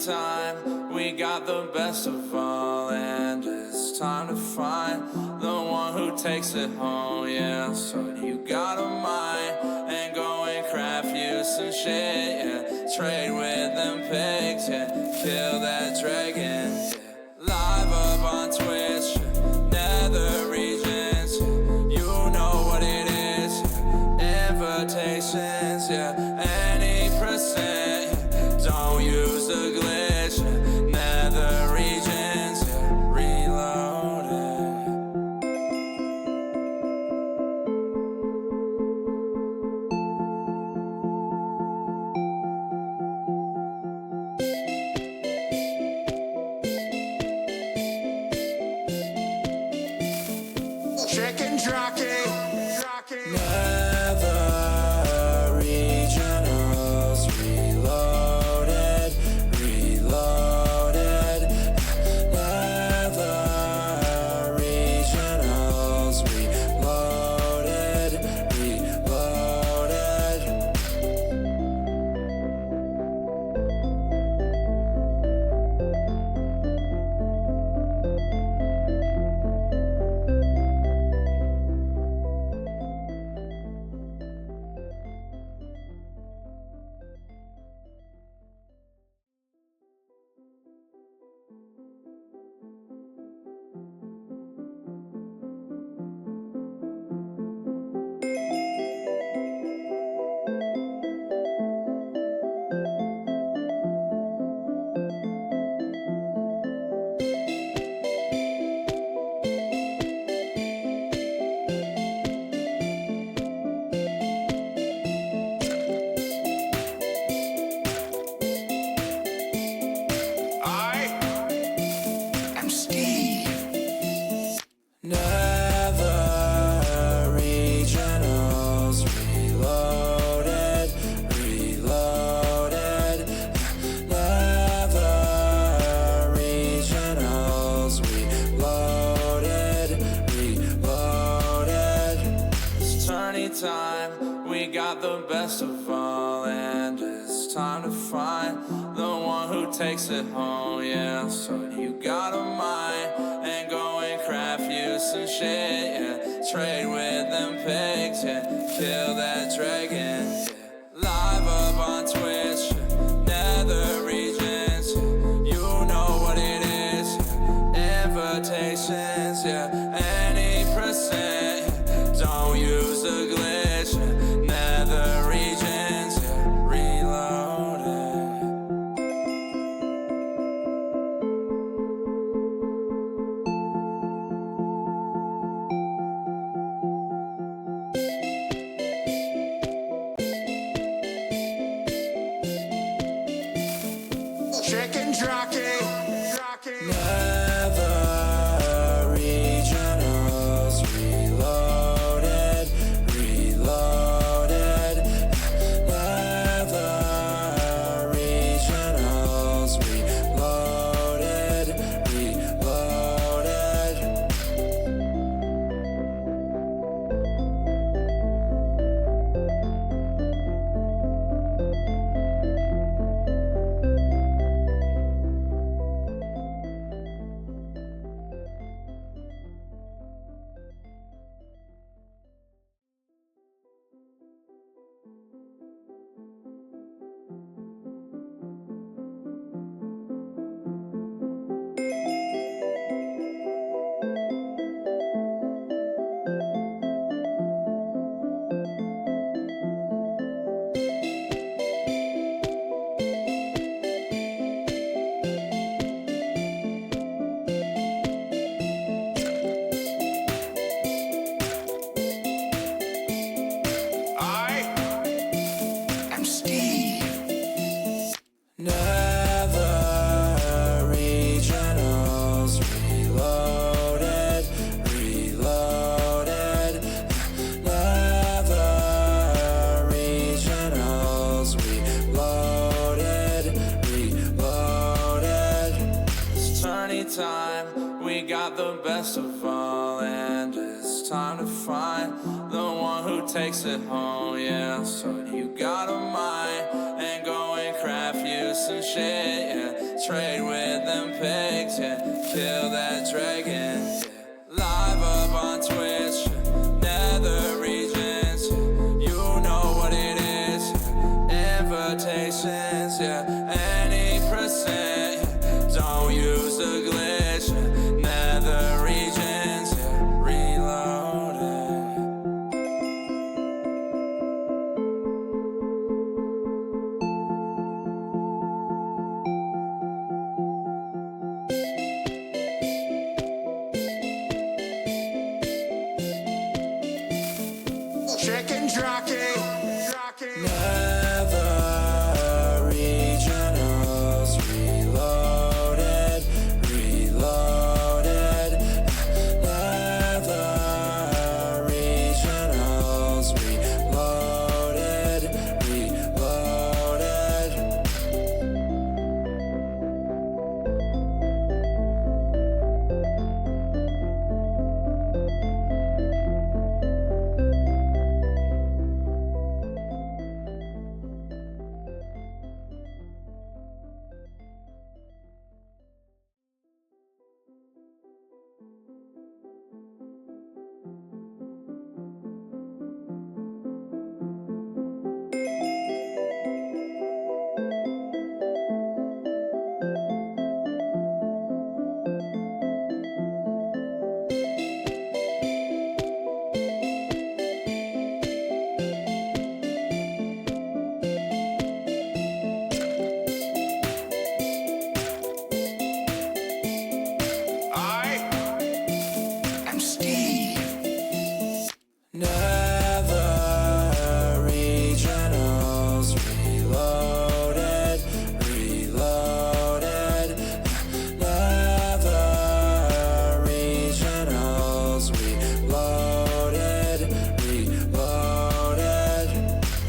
time, we got the best of all, and it's time to find the one who takes it home, yeah. So you got a mind, and go and craft you some shit, yeah. Trade with them pigs, yeah. Kill that dragon, yeah. Live up on Twitch, yeah. Nether regions, yeah. You know what it is, yeah. Invitations, yeah. Any percent, yeah. Don't use a glitch, yeah. Nether regions, yeah. Reloaded. Chicken jockey. Nether regionals reloaded, reloaded. Nether regionals reloaded, reloaded. Nether regionals reloaded, reloaded. Nether regionals reloaded, reloaded. It's tourney time, we got the best of all, and it's time to find the one who takes it home, yeah. So you got a mind, and go and craft you some shit, yeah. Trade with them pigs, yeah. Kill that dragon, yeah. Live up on Twitch, yeah. Nether regions, yeah. You know what it is, yeah. Invitations, yeah. Any percent, yeah. Don't use a glitch, yeah. Nether regions, yeah. Reloaded. Chicken jockey. Nether regionals reloaded, reloaded. Nether regionals reloaded, reloaded. Nether regionals reloaded, reloaded. Nether regionals reloaded, reloaded. It's tourney time, we got the best of all, and it's it's time to find the one who takes it home, yeah. So you got a mind and go and craft you some shit, yeah. Trade with them pigs, yeah. Kill that dragon, yeah. Live up on Twitch, yeah. Nether regions, yeah. You know what it is, yeah. Invitations, yeah. Any percent, yeah. Don't use a glitch, yeah. Nether regions, yeah. Reloaded. Chicken jockey. Nether regionals reloaded, reloaded. Nether regionals reloaded, reloaded. I'm Steve. Nether regionals reloaded, reloaded. Nether regionals reloaded, reloaded.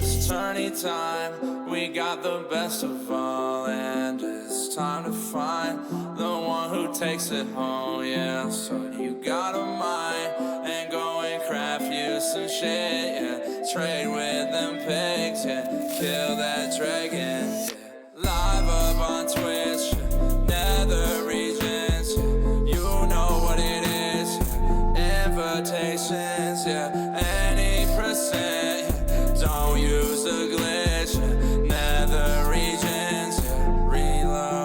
It's tourney time, we got the best of all, and it's time to find the one who takes it home, yeah. So you got a mind and go and craft you some shit, yeah. Trade with them pigs, yeah. Kill that dragon, yeah. Live up on Twitch, yeah. Nether regions, yeah. You know what it is, yeah. Invitations, yeah. Any percent, yeah. Don't use a glitch, yeah. Nether regions, yeah. Reloaded.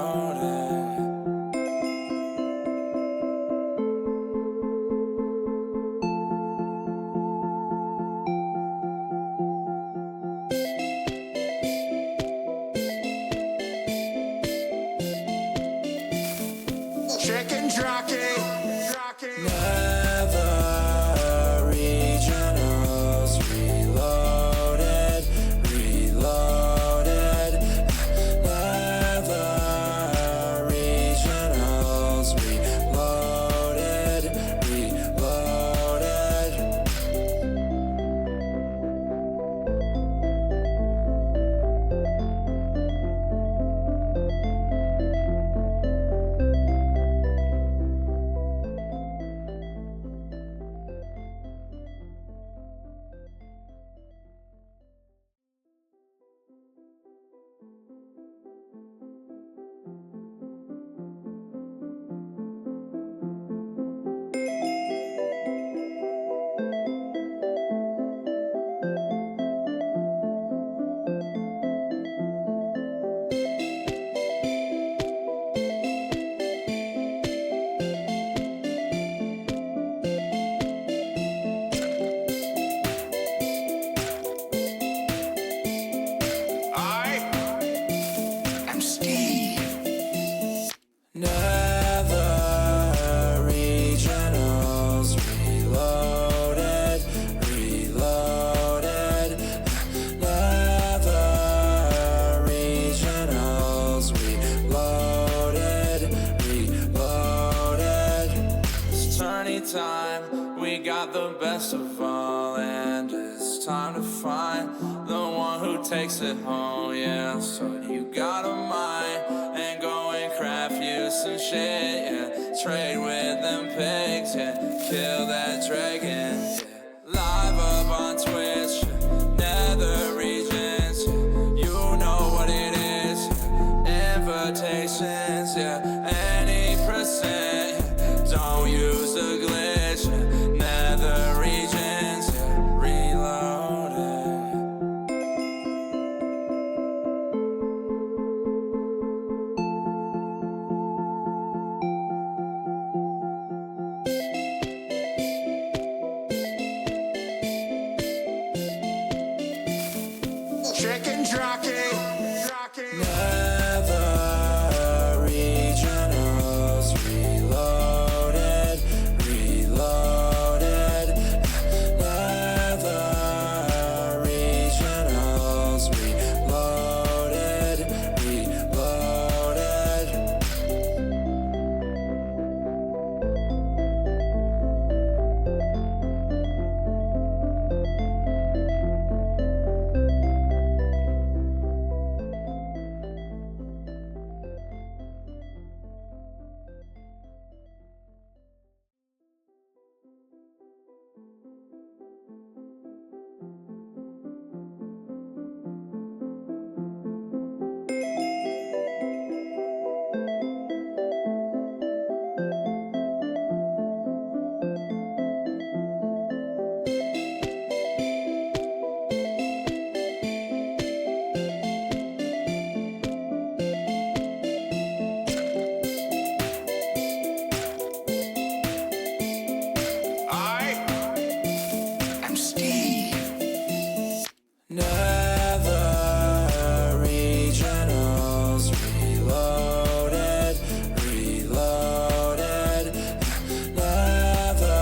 Chicken jockey. Nether regionals reloaded, reloaded. Nether regionals reloaded, reloaded. I'm Steve. Nether regionals reloaded, reloaded. Nether regionals reloaded, reloaded. It's tourney time, we got the best of all, and it's time to find the one who takes it home, yeah. So you got a mind and go and craft you some shit, yeah. Trade with them pigs, yeah. Kill that dragon. chicken jockey. Nether Regionals reloaded, reloaded. Nether Regionals reloaded, reloaded. I'm Steve. Nether Regionals reloaded, reloaded. Nether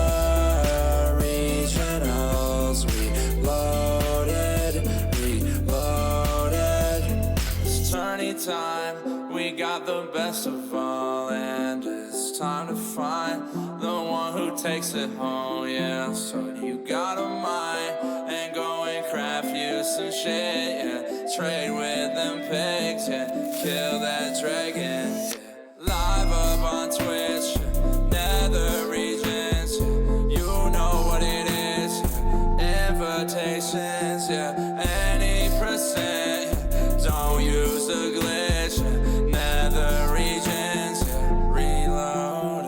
Regionals reloaded, reloaded. It's turning time, we got the best of all, and it's time to find the one who takes it home, yeah. So you got a mind, and go and craft you some shit, yeah. Trade with them pigs, yeah. Kill that dragon, yeah. Live up on Twitch, yeah. Nether regions, yeah. You know what it is, yeah. Invitations, yeah. Any percent, yeah. Don't use a glitch, yeah. Nether regions, yeah. Reloaded.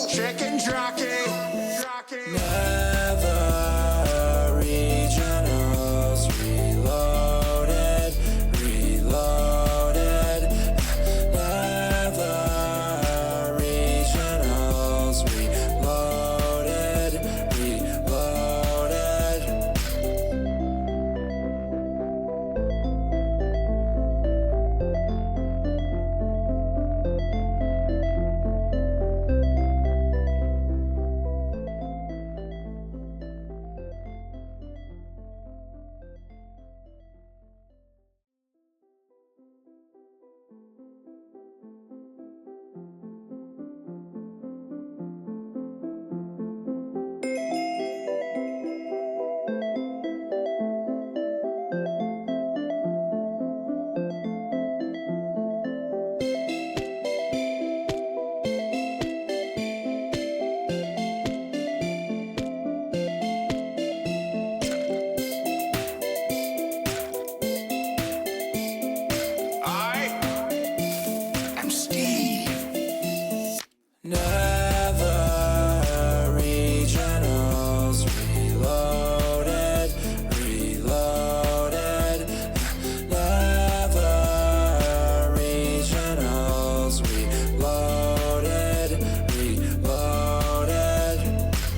Chicken jockey. Nether Regionals reloaded, reloaded. Nether Regionals reloaded, reloaded. I'm Steve. Nether Regionals reloaded, reloaded. Nether Regionals reloaded, reloaded.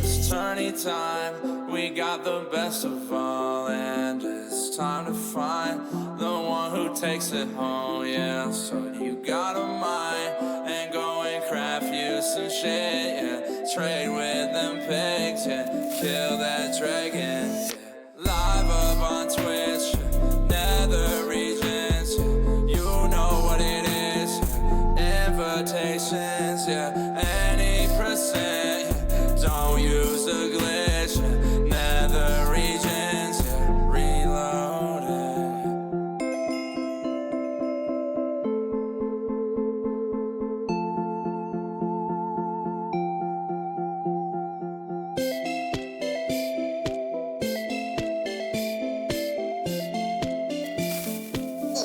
It's turning time, we got the best of all, and it's time to find the one who takes it home, yeah. So you got a mind, and go and craft you some shit, yeah. Trade with them pigs, yeah. Kill that dragon, yeah. Live up on Twitch, yeah. Nether regions, yeah. You know what it is, yeah. Invitations, yeah. Any percent, yeah. Don't use a glitch, yeah. Nether regions, yeah. Reloaded.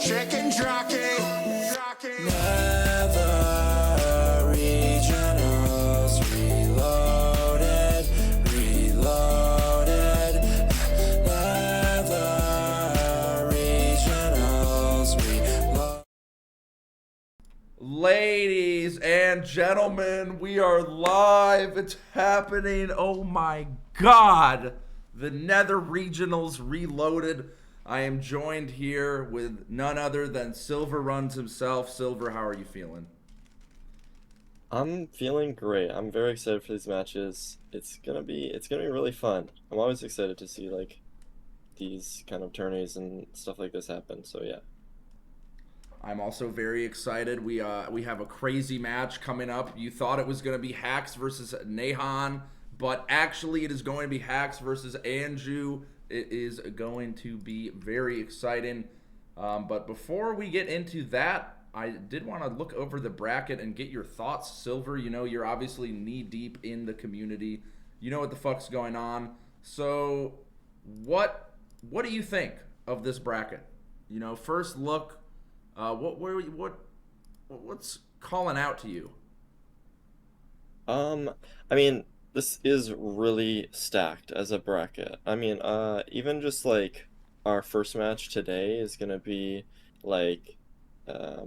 Chicken jockey. Nether Regionals reloaded, reloaded. Nether gentlemen, we are live. It's happening. Oh my God. The Nether Regionals Reloaded. I am joined here with none other than Silver Runs himself. Silver, how are you feeling? I'm feeling great. I'm very excited for these matches. It's gonna be really fun. I'm always excited to see like these kind of tourneys and stuff like this happen. So yeah. I'm also very excited. We have a crazy match coming up. You thought it was going to be Hax versus Nahan, but actually it is going to be Hax versus Anju. It is going to be very exciting. But before we get into that, I did want to look over the bracket and get your thoughts, Silver. You know, you're obviously knee deep in the community. You know what the fuck's going on. So, what do you think of this bracket? You know, first look. What's calling out to you? Um, I mean, this is really stacked as a bracket. I mean, even just like our first match today is gonna be like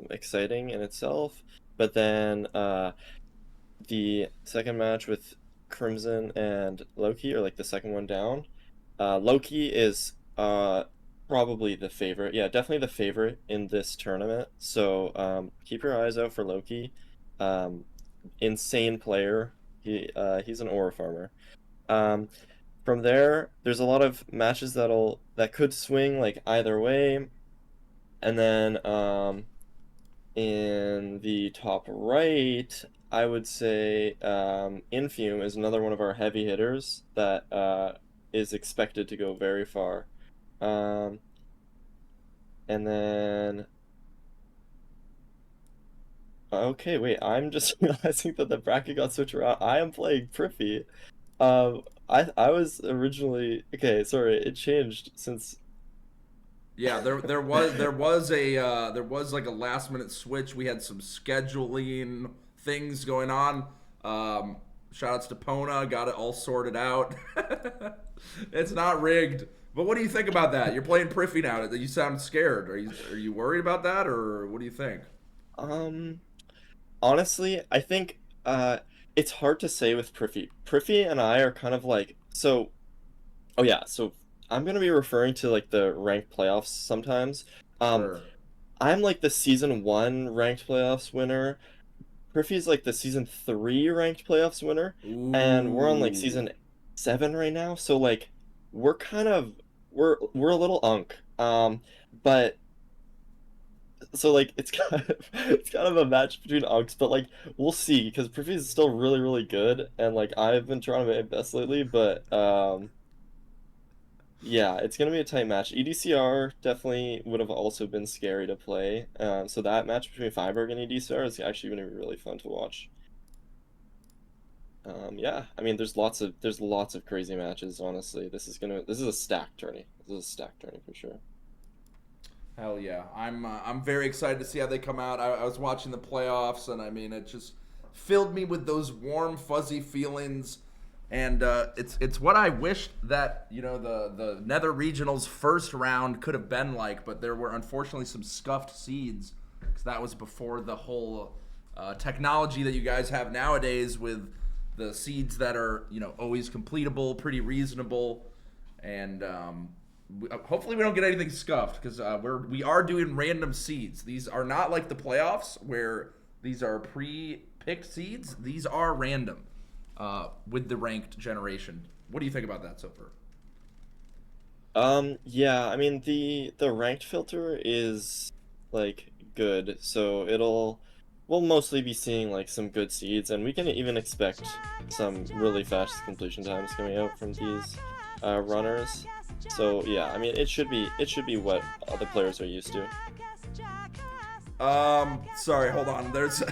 exciting in itself. But then the second match with Crimson and Loki, or like the second one down. Loki is probably the favorite. Yeah, definitely the favorite in this tournament. So keep your eyes out for Loki. Um, Insane player. He's an aura farmer. Um, from there, there's a lot of matches that could swing like either way. And then in the top right, I would say Infume is another one of our heavy hitters that is expected to go very far. Um, and then, okay, wait, I'm just realizing that the bracket got switched around. I am playing Prithvi. I was originally, okay, sorry, it changed since. Yeah, there was like a last minute switch. We had some scheduling things going on. Shout outs to Pona, got it all sorted out. It's not rigged. But what do you think about that? You're playing Prithvi now. You sound scared. Are you worried about that, or what do you think? Um, Honestly, I think it's hard to say with Prithvi. Prithvi and I are kind of like, so. Oh yeah, so I'm gonna be referring to like the ranked playoffs sometimes. Um, Sure. I'm like the season one ranked playoffs winner. Griffey's like the season three ranked playoffs winner, and we're on like Ooh. season seven right now. So like we're kind of we're a little unk. But so like it's kind of it's kind of a match between unks, but like we'll see because Griffey is still really good, and like I've been trying to my best lately, but yeah, it's gonna be a tight match. EDCR definitely would have also been scary to play. So that match between Freiburg and EDCR is actually gonna be really fun to watch. Yeah, I mean, there's lots of crazy matches. Honestly, this is a stacked tourney. This is a stacked tourney for sure. Hell yeah. I'm very excited to see how they come out. I was watching the playoffs, and I mean, it just filled me with those warm, fuzzy feelings. And it's what I wished that, you know, the Nether Regionals first round could have been like, but there were unfortunately some scuffed seeds, because that was before the whole technology that you guys have nowadays with the seeds that are, you know, always completable, pretty reasonable. And hopefully we don't get anything scuffed, because we are doing random seeds. These are not like the playoffs where these are pre-picked seeds. These are random with the ranked generation. What do you think about that so far? Yeah, I mean the ranked filter is like good, so we'll mostly be seeing like some good seeds, and we can even expect some really fast completion times coming out from these runners. So yeah, I mean it should be what other players are used to. Sorry, hold on. There's,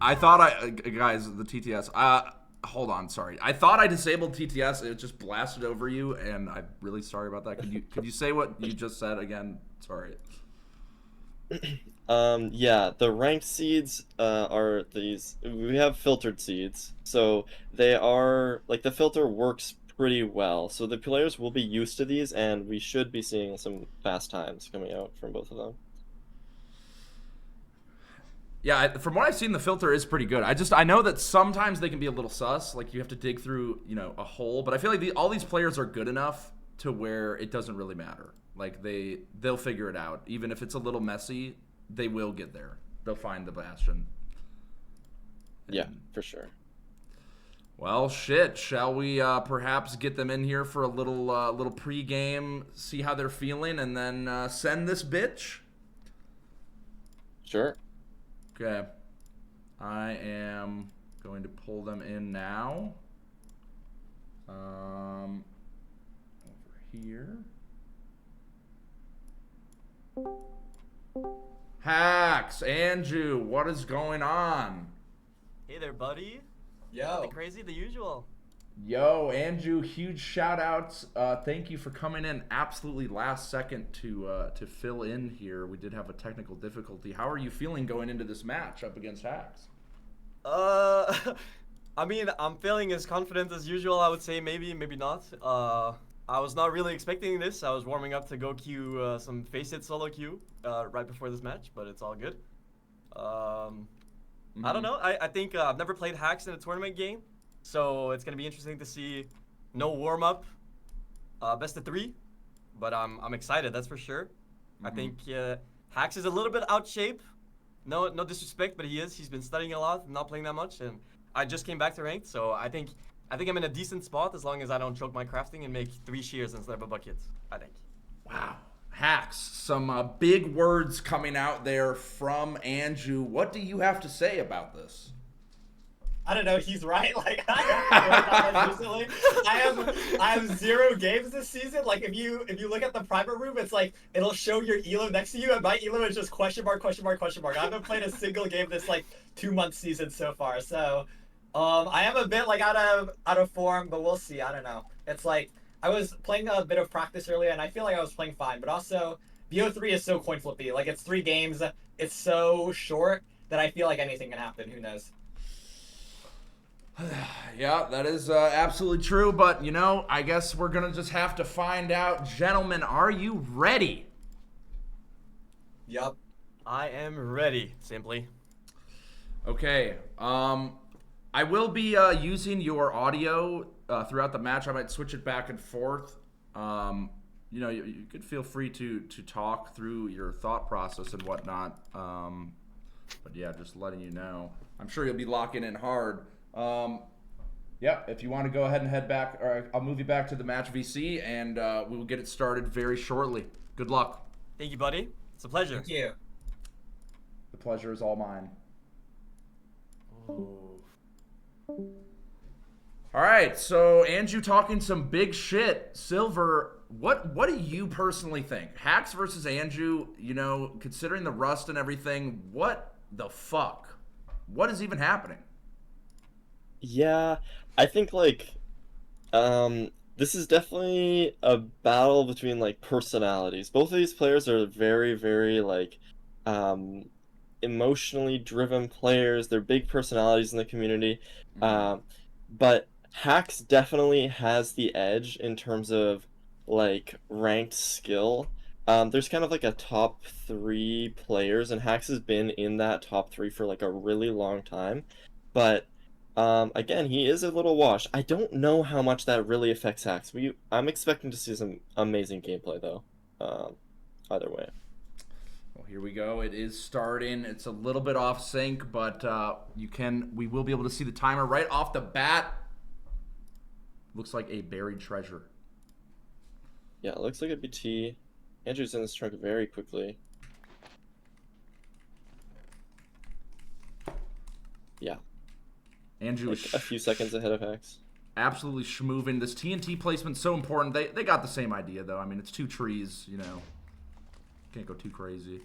I thought guys, the TTS. Hold on, sorry. I thought I disabled TTS. It just blasted over you, and I'm really sorry about that. Could you say what you just said again? Sorry. Yeah, the ranked seeds are these. We have filtered seeds, so they are like the filter works pretty well. So the players will be used to these, and we should be seeing some fast times coming out from both of them. Yeah, from what I've seen, the filter is pretty good. I know that sometimes they can be a little sus, like you have to dig through, a hole. But I feel like all these players are good enough to where it doesn't really matter. Like they'll figure it out, even if it's a little messy. They will get there. They'll find the bastion. Yeah, for sure. Well, shit. Shall we perhaps get them in here for a little pregame, see how they're feeling, and then send this bitch? Sure. Okay. I am going to pull them in now. Over here. Hacks, Andrew, what is going on? Hey there, buddy. Yo. Nothing crazy, the usual. Yo, Andrew, huge shout outs. Thank you for coming in absolutely last second to fill in here. We did have a technical difficulty. How are you feeling going into this match up against Hacks? I mean, I'm feeling as confident as usual, I would say. Maybe not. I was not really expecting this. I was warming up to go queue some Face It solo queue right before this match, but it's all good. I don't know. I think I've never played Hacks in a tournament game, so it's gonna be interesting to see. No warm up, best of 3, but I'm excited. That's for sure. I think Hacks is a little bit out shape. No disrespect, but he is. He's been studying a lot, not playing that much, and I just came back to ranked, so I think I'm in a decent spot as long as I don't choke my crafting and make 3 shears instead of a bucket. I think. Wow. Hacks, some big words coming out there from Andrew. What do you have to say about this? I don't know. He's right. Like recently, I have 0 games this season. Like if you look at the private room, it's like it'll show your elo next to you, and my elo is just question mark, question mark, question mark. I haven't played a single game this 2-month season so far. So, I am a bit out of form, but we'll see. I don't know. It's like I was playing a bit of practice earlier, and I feel like I was playing fine. But also, BO3 is so coin flippy. Like it's 3 games. It's so short that I feel like anything can happen. Who knows? Yeah, that is absolutely true, but I guess we're gonna just have to find out. Gentlemen, are you ready? Yup. I am ready, simply. Okay, I will be using your audio throughout the match. I might switch it back and forth. You could feel free to talk through your thought process and whatnot. But yeah, just letting you know. I'm sure you'll be locking in hard. Yeah, if you want to go ahead and head back, or I'll move you back to the match VC, and we will get it started very shortly. Good luck. Thank you, buddy. It's a pleasure. Thank you. The pleasure is all mine. Ooh. All right, so Andrew talking some big shit. Silver, what do you personally think? Hacks versus Andrew, considering the rust and everything, what the fuck? What is even happening? Yeah, I think this is definitely a battle between personalities. Both of these players are very, very emotionally driven players. They're big personalities in the community. But Hacks definitely has the edge in terms of ranked skill. There's kind of a top 3 players, and Hacks has been in that top 3 for a really long time. But again, he is a little washed. I don't know how much that really affects Hacks. I'm expecting to see some amazing gameplay though. Either way. Well, here we go. It is starting. It's a little bit off sync, but we will be able to see the timer right off the bat. Looks like a buried treasure. Yeah, it looks like a BT. Andrew's in this trunk very quickly. Yeah. Andrew A few seconds ahead of Hacks. Absolutely schmoovin'. This TNT placement's so important. They got the same idea, though. I mean, it's 2 trees, Can't go too crazy.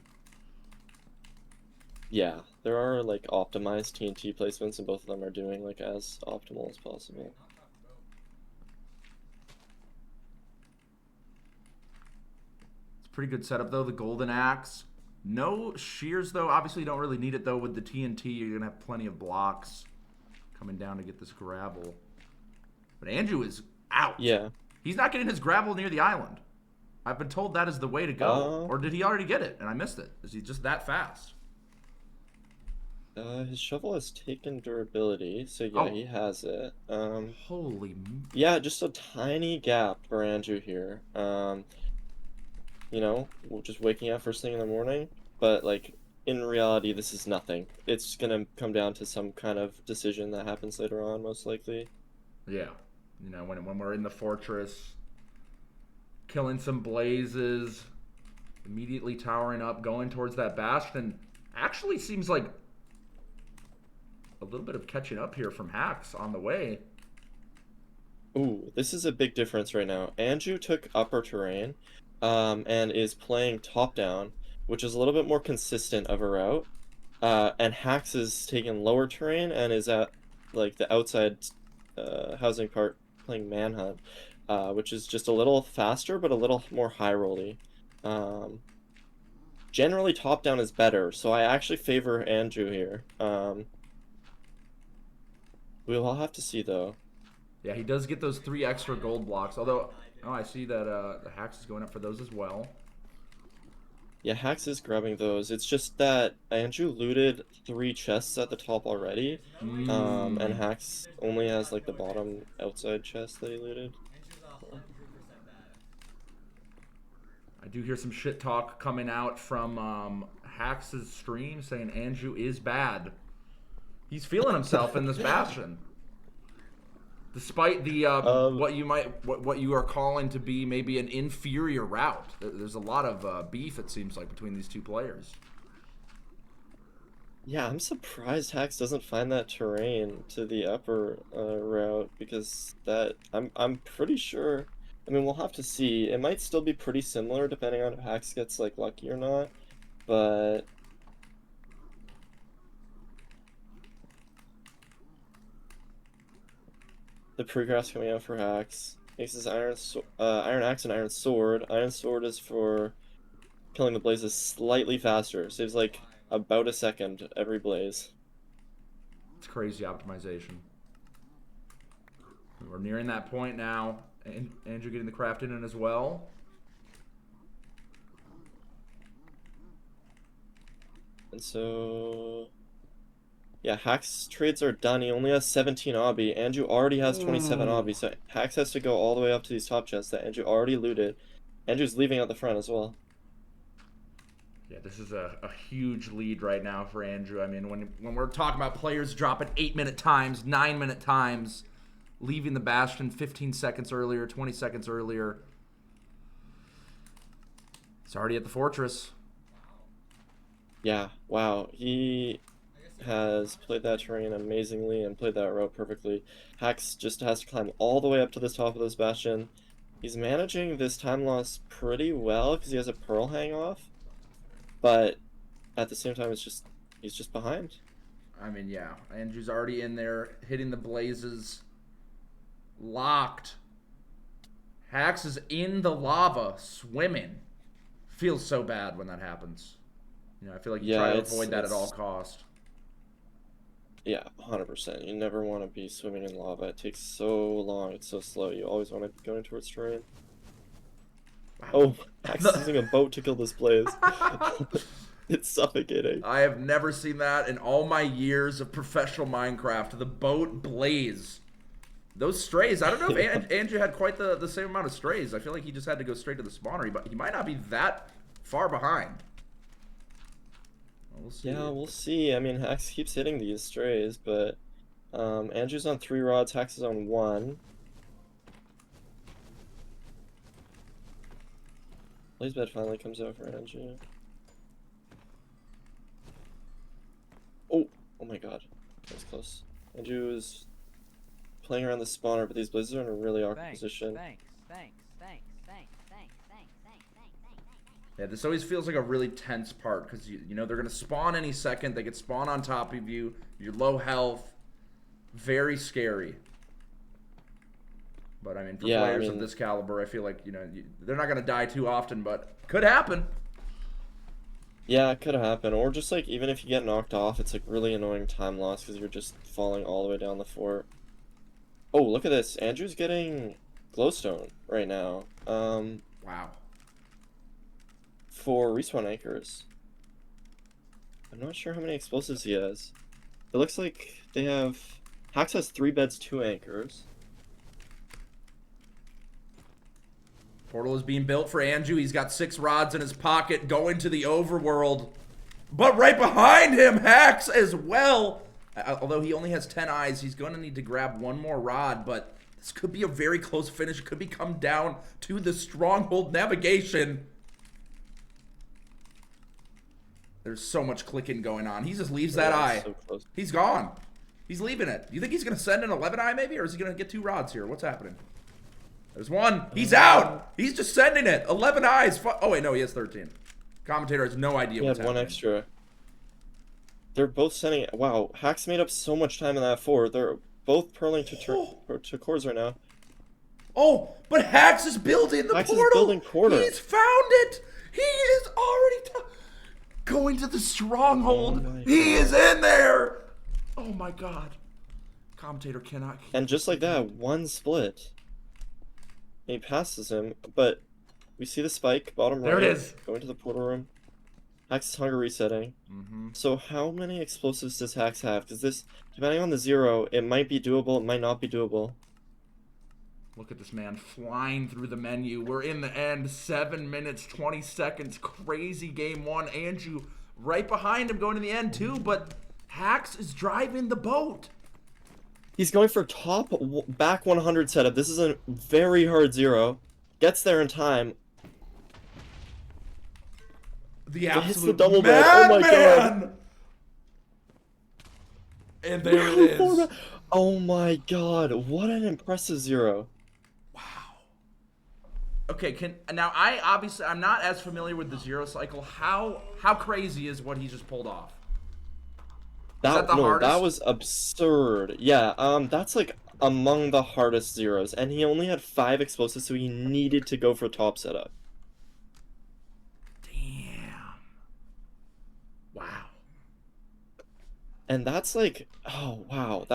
Yeah, there are optimized TNT placements, and both of them are doing as optimal as possible. It's a pretty good setup, though. The golden axe. No shears, though. Obviously, you don't really need it, though. With the TNT, you're going to have plenty of blocks coming down to get this gravel. But Andrew is out. Yeah. He's not getting his gravel near the island. I've been told that is the way to go. Or did he already get it and I missed it? Is he just that fast? His shovel has taken durability, so yeah, Oh. he has it. Holy. Yeah, just a tiny gap for Andrew here. You know, just waking up first thing in the morning, but like in reality, this is nothing. It's gonna come down to some kind of decision that happens later on, most likely. Yeah. You know, when we're in the fortress, killing some blazes, immediately towering up, going towards that bastion. Actually seems like a little bit of catching up here from Hacks on the way. Ooh, this is a big difference right now. Andrew took upper terrain, and is playing top down, which is a little bit more consistent of a route. And Hax is taking lower terrain and is at like the outside housing part playing Manhunt, which is just a little faster but a little more high rolly. Generally, top down is better, so I actually favor Andrew here. We'll all have to see though. Yeah, he does get those 3 extra gold blocks. Although, oh, I see that the Hacks is going up for those as well. Yeah, Hax is grabbing those. It's just that Andrew looted 3 chests at the top already, and Hax only has like the bottom outside chest that he looted. I do hear some shit talk coming out from Hacks' stream saying Andrew is bad. He's feeling himself in this bastion. Despite the what you are calling to be maybe an inferior route, there's a lot of beef, it seems like, between these two players. Yeah, I'm surprised Hax doesn't find that terrain to the upper route, because that I'm pretty sure. I mean, we'll have to see. It might still be pretty similar depending on if Hax gets like lucky or not, but. The pre-grass coming out for Hax. Makes his Iron Axe and Iron Sword. Iron Sword is for killing the blazes slightly faster. Saves like about a second every blaze. It's crazy optimization. We're nearing that point now. And Andrew getting the craft in as well. And so... Yeah, Hax trades are done. He only has 17 obby. Andrew already has 27 obby, so Hax has to go all the way up to these top chests that Andrew already looted. Andrew's leaving out the front as well. Yeah, this is a huge lead right now for Andrew. I mean, when we're talking about players dropping 8-minute times, 9-minute times, leaving the Bastion 15 seconds earlier, 20 seconds earlier, it's already at the fortress. Yeah, wow. He has played that terrain amazingly and played that route perfectly. Hax just has to climb all the way up to the top of this bastion. He's managing this time loss pretty well because he has a pearl hang off, but at the same time he's just behind. I mean, yeah, Andrew's already in there hitting the blazes, locked. Hax is in the lava swimming. Feels so bad when that happens. You know, I feel like you try to avoid that at all cost. Yeah, 100%. You never want to be swimming in lava. It takes so long. It's so slow. You always want to be going towards terrain. Wow. Oh, Hax is using a boat to kill this blaze. It's suffocating. I have never seen that in all my years of professional Minecraft. The boat blaze. Those strays, I don't know if Andrew had quite the same amount of strays. I feel like he just had to go straight to the spawner, but he might not be that far behind. We'll see. Yeah, we'll see. I mean, Hax keeps hitting these strays, but Andrew's on 3 rods, Hax is on 1. Blaze bed finally comes out for Andrew. Oh my god. That was close. Andrew is playing around the spawner, but these blazes are in a really awkward position. Thanks. Yeah, this always feels like a really tense part because you know they're gonna spawn any second. They could spawn on top of you. You're low health. Very scary. But I mean, for players of this caliber, I feel like they're not gonna die too often, but could happen. Yeah, it could happen, or just like even if you get knocked off, it's like really annoying time loss because you're just falling all the way down the fort. Oh, look at this! Andrew's getting glowstone right now. Wow. For respawn anchors. I'm not sure how many explosives he has. It looks like they have... Hax has 3 beds, 2 anchors. Portal is being built for Anju. He's got 6 rods in his pocket going to the overworld. But right behind him, Hax as well. Although he only has 10 eyes, he's going to need to grab 1 more rod. But this could be a very close finish. It could be come down to the stronghold navigation. There's so much clicking going on. He just leaves that eye. So close. He's gone. He's leaving it. You think he's going to send an 11 eye maybe? Or is he going to get 2 rods here? What's happening? There's 1. He's out. He's just sending it. 11 eyes. Oh, wait, no, he has 13. Commentator has no idea He what's had 1 happening. extra. They're both sending it. Wow, Hax made up so much time in that 4. They're both purling to cores right now. Oh, but Hax is building the Hax is portal. building portal. He's found it. He is already going to the stronghold. Oh my He God. is in there. Oh my God. Commentator cannot. And just like that, 1 split. And he passes him, but we see the spike, bottom right. There it is. Going to the portal room. Hax's hunger resetting. So how many explosives does Hax have? Because this, depending on the 0, it might be doable, it might not be doable. Look at this man flying through the menu. We're in the end. 7 minutes, 20 seconds. Crazy game 1. Anju right behind him going to the end too, but Hax is driving the boat. He's going for top back 100 setup. This is a very hard 0. Gets there in time. The hits the absolute double bed. Oh my madman! God. And there it is. Oh my God, what an impressive 0. Okay, I'm not as familiar with the 0 cycle. How crazy is what he just pulled off? that the hardest? That was absurd. Yeah, that's like among the hardest 0s, and he only had 5 explosives, so he needed to go for top setup. Damn. Wow. And that's like, oh wow,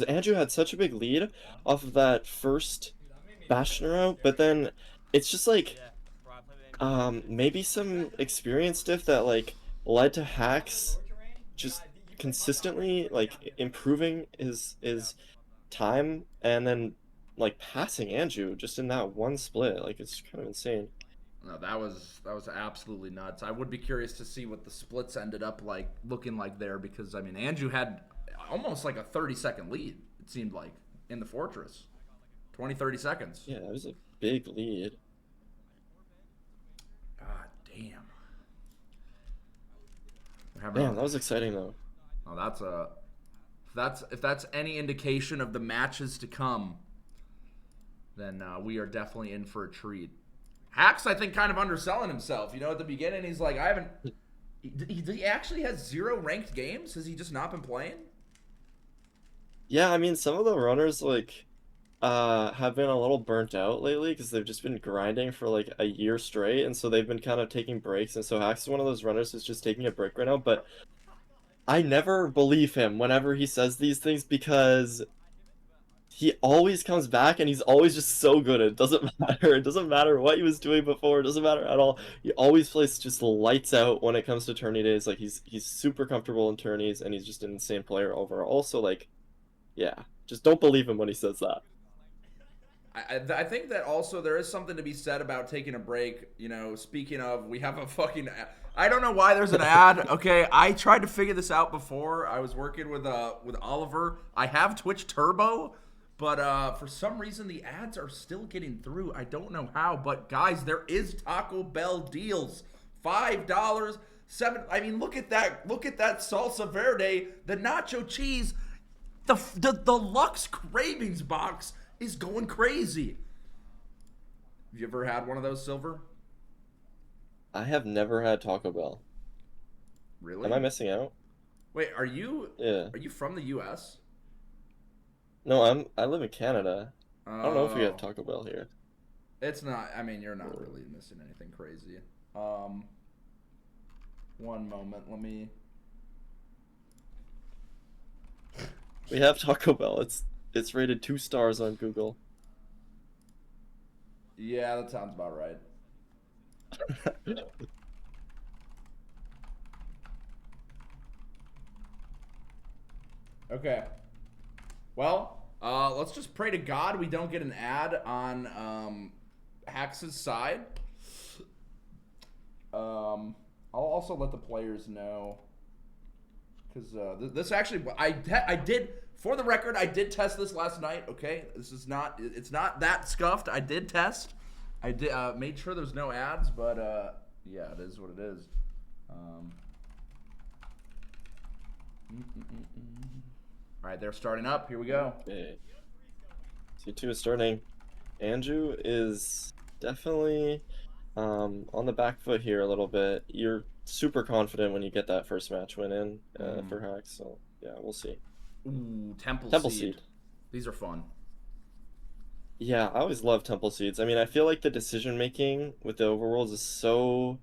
Andrew had such a big lead off of that first Bastion row, but then it's just like, maybe some experience diff that like led to Hax just consistently like improving his time and then like passing Andrew just in that 1 split. Like it's kind of insane. No, that was absolutely nuts. I would be curious to see what the splits ended up like looking like there, because I mean Andrew had almost like a 30-second lead, it seemed like, in the fortress. 20-30 seconds. Yeah, it was a big lead. God damn. Damn, that was exciting though. Oh, if that's any indication of the matches to come, then we are definitely in for a treat. Hax, I think, kind of underselling himself. You know, at the beginning, he's like, he actually has 0 ranked games? Has he just not been playing? Yeah, I mean, some of the runners, like, have been a little burnt out lately because they've just been grinding for, like, a year straight, and so they've been kind of taking breaks, and so Hax is one of those runners who's just taking a break right now, but I never believe him whenever he says these things because he always comes back and he's always just so good. It doesn't matter. It doesn't matter what he was doing before. It doesn't matter at all. He always plays just lights out when it comes to tourney days. Like he's super comfortable in tourneys and he's just an insane player overall. Also, like, yeah, just don't believe him when he says that. I think that also there is something to be said about taking a break. You know, speaking of, we have a fucking... I don't know why there's an ad. Okay, I tried to figure this out before. I was working with Oliver. I have Twitch Turbo, but for some reason the ads are still getting through. I don't know how, but guys, there is Taco Bell deals. $5, $7. I mean, look at that. Look at that salsa verde, the nacho cheese, the Lux Cravings box is going crazy. Have you ever had one of those, Silver? I have never had Taco Bell. Really? Am I missing out? Wait, are you from the US? No, I live in Canada. I don't know if we have Oh. Taco Bell here. It's not, I mean, you're not really missing anything crazy. One moment, let me... We have Taco Bell. It's rated 2 stars on Google. Yeah, that sounds about right. Okay. Well, let's just pray to God we don't get an ad on Hax's side. I'll also let the players know, because this actually I did, for the record, I did test this last night. Okay, it's not that scuffed. I did test. I did made sure there was no ads, but yeah, it is what it is. All right, they're starting up. Here we go. Okay. C2 is starting. Andrew is definitely on the back foot here a little bit. You're super confident when you get that first match win in for Hacks, so yeah, we'll see. Ooh, Temple Temple Seed. Seed. These are fun. Yeah, I always love Temple Seeds. I mean, I feel like the decision making with the overworlds is so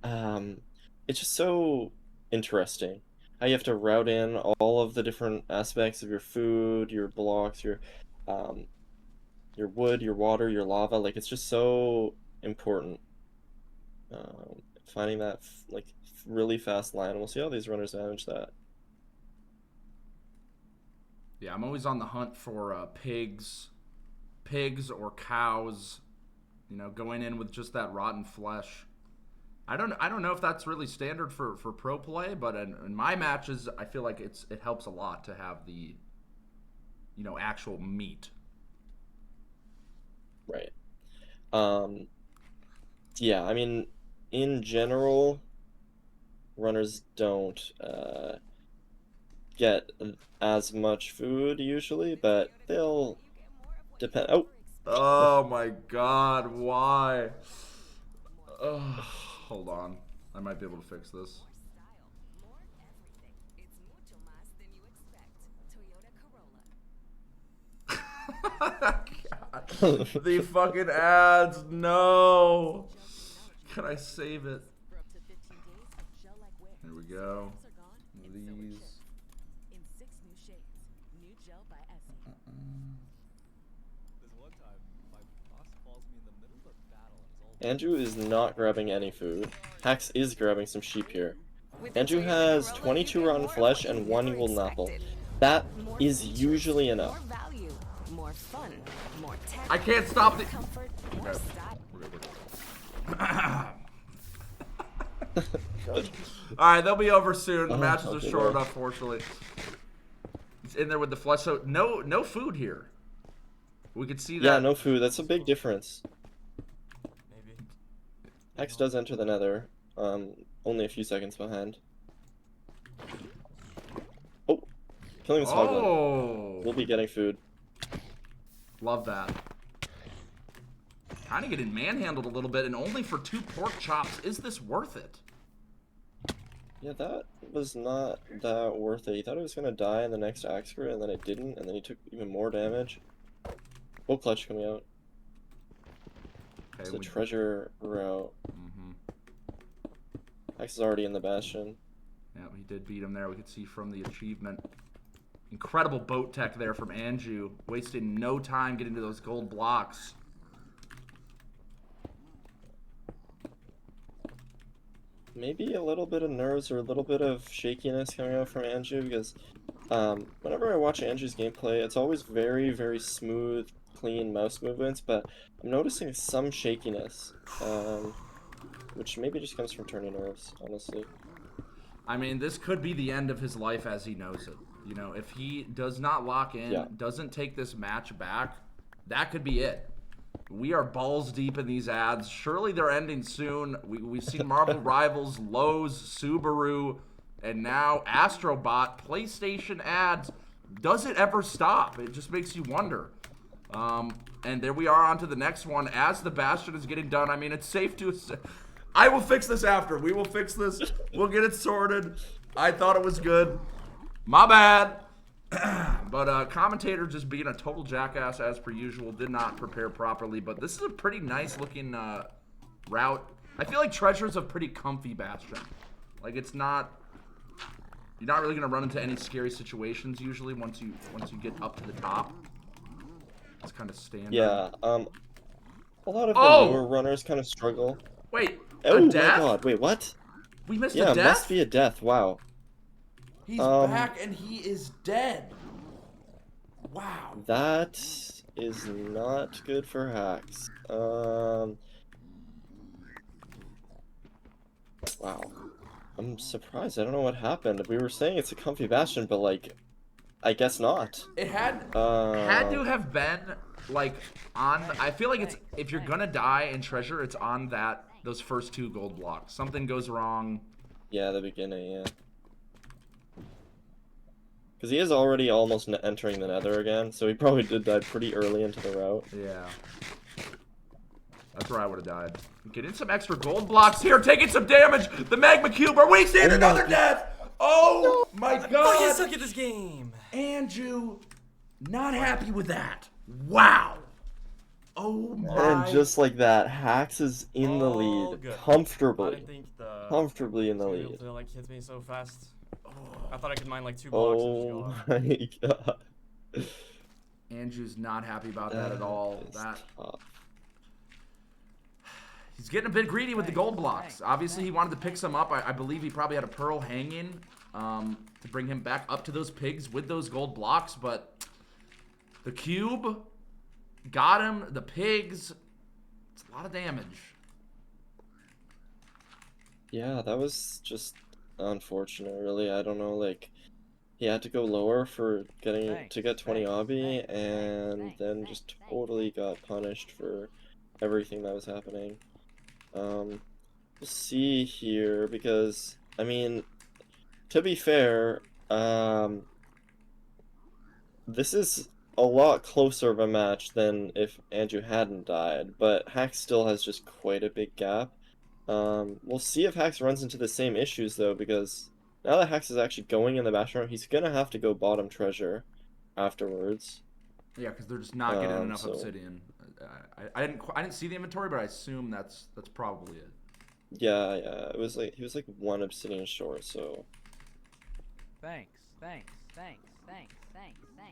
it's just so interesting. How you have to route in all of the different aspects of your food, your blocks, your wood, your water, your lava. Like, it's just so important. Finding that really fast line. We'll see how these runners manage that. Yeah, I'm always on the hunt for pigs or cows. You know, going in with just that rotten flesh. I don't know if that's really standard for pro play, but in my matches, I feel like it helps a lot to have the, you know, actual meat. Right. Yeah, I mean, in general, runners don't get as much food usually, but they'll depend. Oh, Oh my God, why? Hold on, I might be able to fix this. God. The fucking ads, no. Can I save it? Here we go. These. Andrew is not grabbing any food. Hax is grabbing some sheep here. Andrew has 22 rotten flesh and 1 evil apple. That is usually enough. I can't stop the. Okay. Alright, they'll be over soon. The matches are short enough, fortunately. He's in there with the flesh, so no food here. We could see that. Yeah, no food. That's a big difference. Maybe. Hax does enter the nether, only a few seconds behind. Oh, killing this hoglin. Oh, We'll be getting food. love that. Kind of getting manhandled a little bit, and only for 2 pork chops. Is this worth it? Yeah, that was not that worth it. He thought he was gonna die in the next axe crit, and then it didn't, and then he took even more damage. Oh, clutch coming out. Okay, It's a treasure route. Hax is already in the bastion. Yeah, he did beat him there. We could see from the achievement. Incredible boat tech there from Anju. Wasting no time getting to those gold blocks. Maybe a little bit of nerves or a little bit of shakiness coming out from Anju, because whenever I watch Anju's gameplay, it's always very, very smooth, clean mouse movements, but I'm noticing some shakiness, which maybe just comes from turning nerves, honestly. I mean, this could be the end of his life as he knows it. You know, if he does not lock in, doesn't take this match back, that could be it. We are balls deep in these ads. Surely they're ending soon. We've seen Marvel Rivals, Lowe's, Subaru, and now Astrobot, PlayStation ads. Does it ever stop? It just makes you wonder. And there we are on to the next one. As the Bastion is getting done, I mean, it's safe to... I will fix this after. We will fix this. We'll get it sorted. I thought it was good. My bad. But commentator just being a total jackass as per usual, did not prepare properly. But this is a pretty nice looking route. I feel like Treasure's a pretty comfy bastion. Like, it's not, you're not really gonna run into any scary situations usually once you get up to the top. It's kind of standard. Yeah, a lot of the newer runners kind of struggle. Wait, Oh a death? my god, wait, what? We missed a Yeah, death? must be a death, wow. He's back and he is dead. Wow. That is not good for Hacks. Wow. I'm surprised. I don't know what happened. We were saying it's a comfy bastion, but like, I guess not. It had to have been like on. I feel like it's if you're gonna die in treasure, it's on those first 2 gold blocks. Something goes wrong. Yeah, the beginning, yeah. Because he is already almost entering the Nether again, so he probably did die pretty early into the route. Yeah. That's where I would have died. Getting some extra gold blocks here, taking some damage. The magma cube. Are we seeing another death? Oh my god! I suck at this game. Andrew, not happy with that. Wow. Oh my. And just like that, Hacks is in the lead Good. I comfortably. didn't think the Comfortably in the to be able lead. to like hit me so fast. I thought I could mine like 2 blocks and just go Oh up. my god. Andrew's not happy about that at all. is That tough. he's getting a bit greedy with the gold blocks. Obviously, he wanted to pick some up. I believe he probably had a pearl hanging to bring him back up to those pigs with those gold blocks. But the cube got him. The pigs. It's a lot of damage. Yeah, that was just unfortunate, really. I don't know, like, he had to go lower for to get 20 obby, and then just totally got punished for everything that was happening. We'll see here, because, I mean, to be fair, this is a lot closer of a match than if Andrew hadn't died, but Hax still has just quite a big gap. We'll see if Hax runs into the same issues, though, because now that Hax is actually going in the bastion route, he's gonna have to go bottom treasure afterwards. Yeah, because they're just not getting enough so- obsidian. I didn't see the inventory, but I assume that's probably it. Yeah, it was like he was like 1 obsidian short, so Thanks.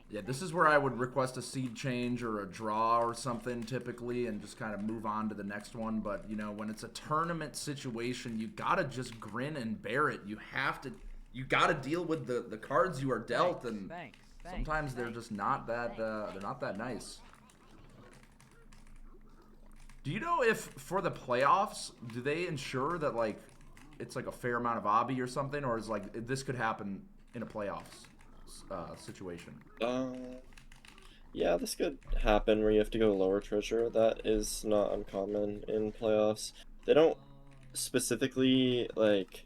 Yeah, this is where I would request a seed change or a draw or something typically and just kind of move on to the next one. But, you know, when it's a tournament situation, you got to just grin and bear it. You got to deal with the cards you are dealt, and sometimes they're just not that, they're not that nice. Do you know if for the playoffs, do they ensure that, like, it's like a fair amount of obby or something, or is like this could happen in a playoffs situation? yeah, this could happen where you have to go lower treasure. That is not uncommon in playoffs. They don't specifically like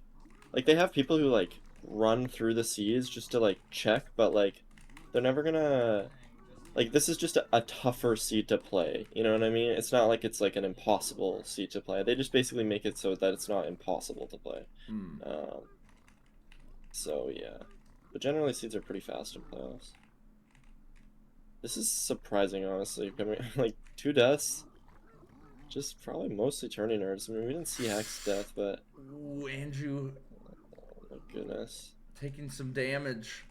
they have people who like run through the seas just to like check, but like they're never gonna like, this is just a tougher seed to play, you know what I mean? It's not like it's like an impossible seed to play. They just basically make it so that it's not impossible to play. So yeah, but generally seeds are pretty fast in playoffs. This is surprising, honestly. I mean, like 2 deaths, just probably mostly turning nerds. I mean, we didn't see Hack's death, but Ooh, Andrew oh my goodness, taking some damage.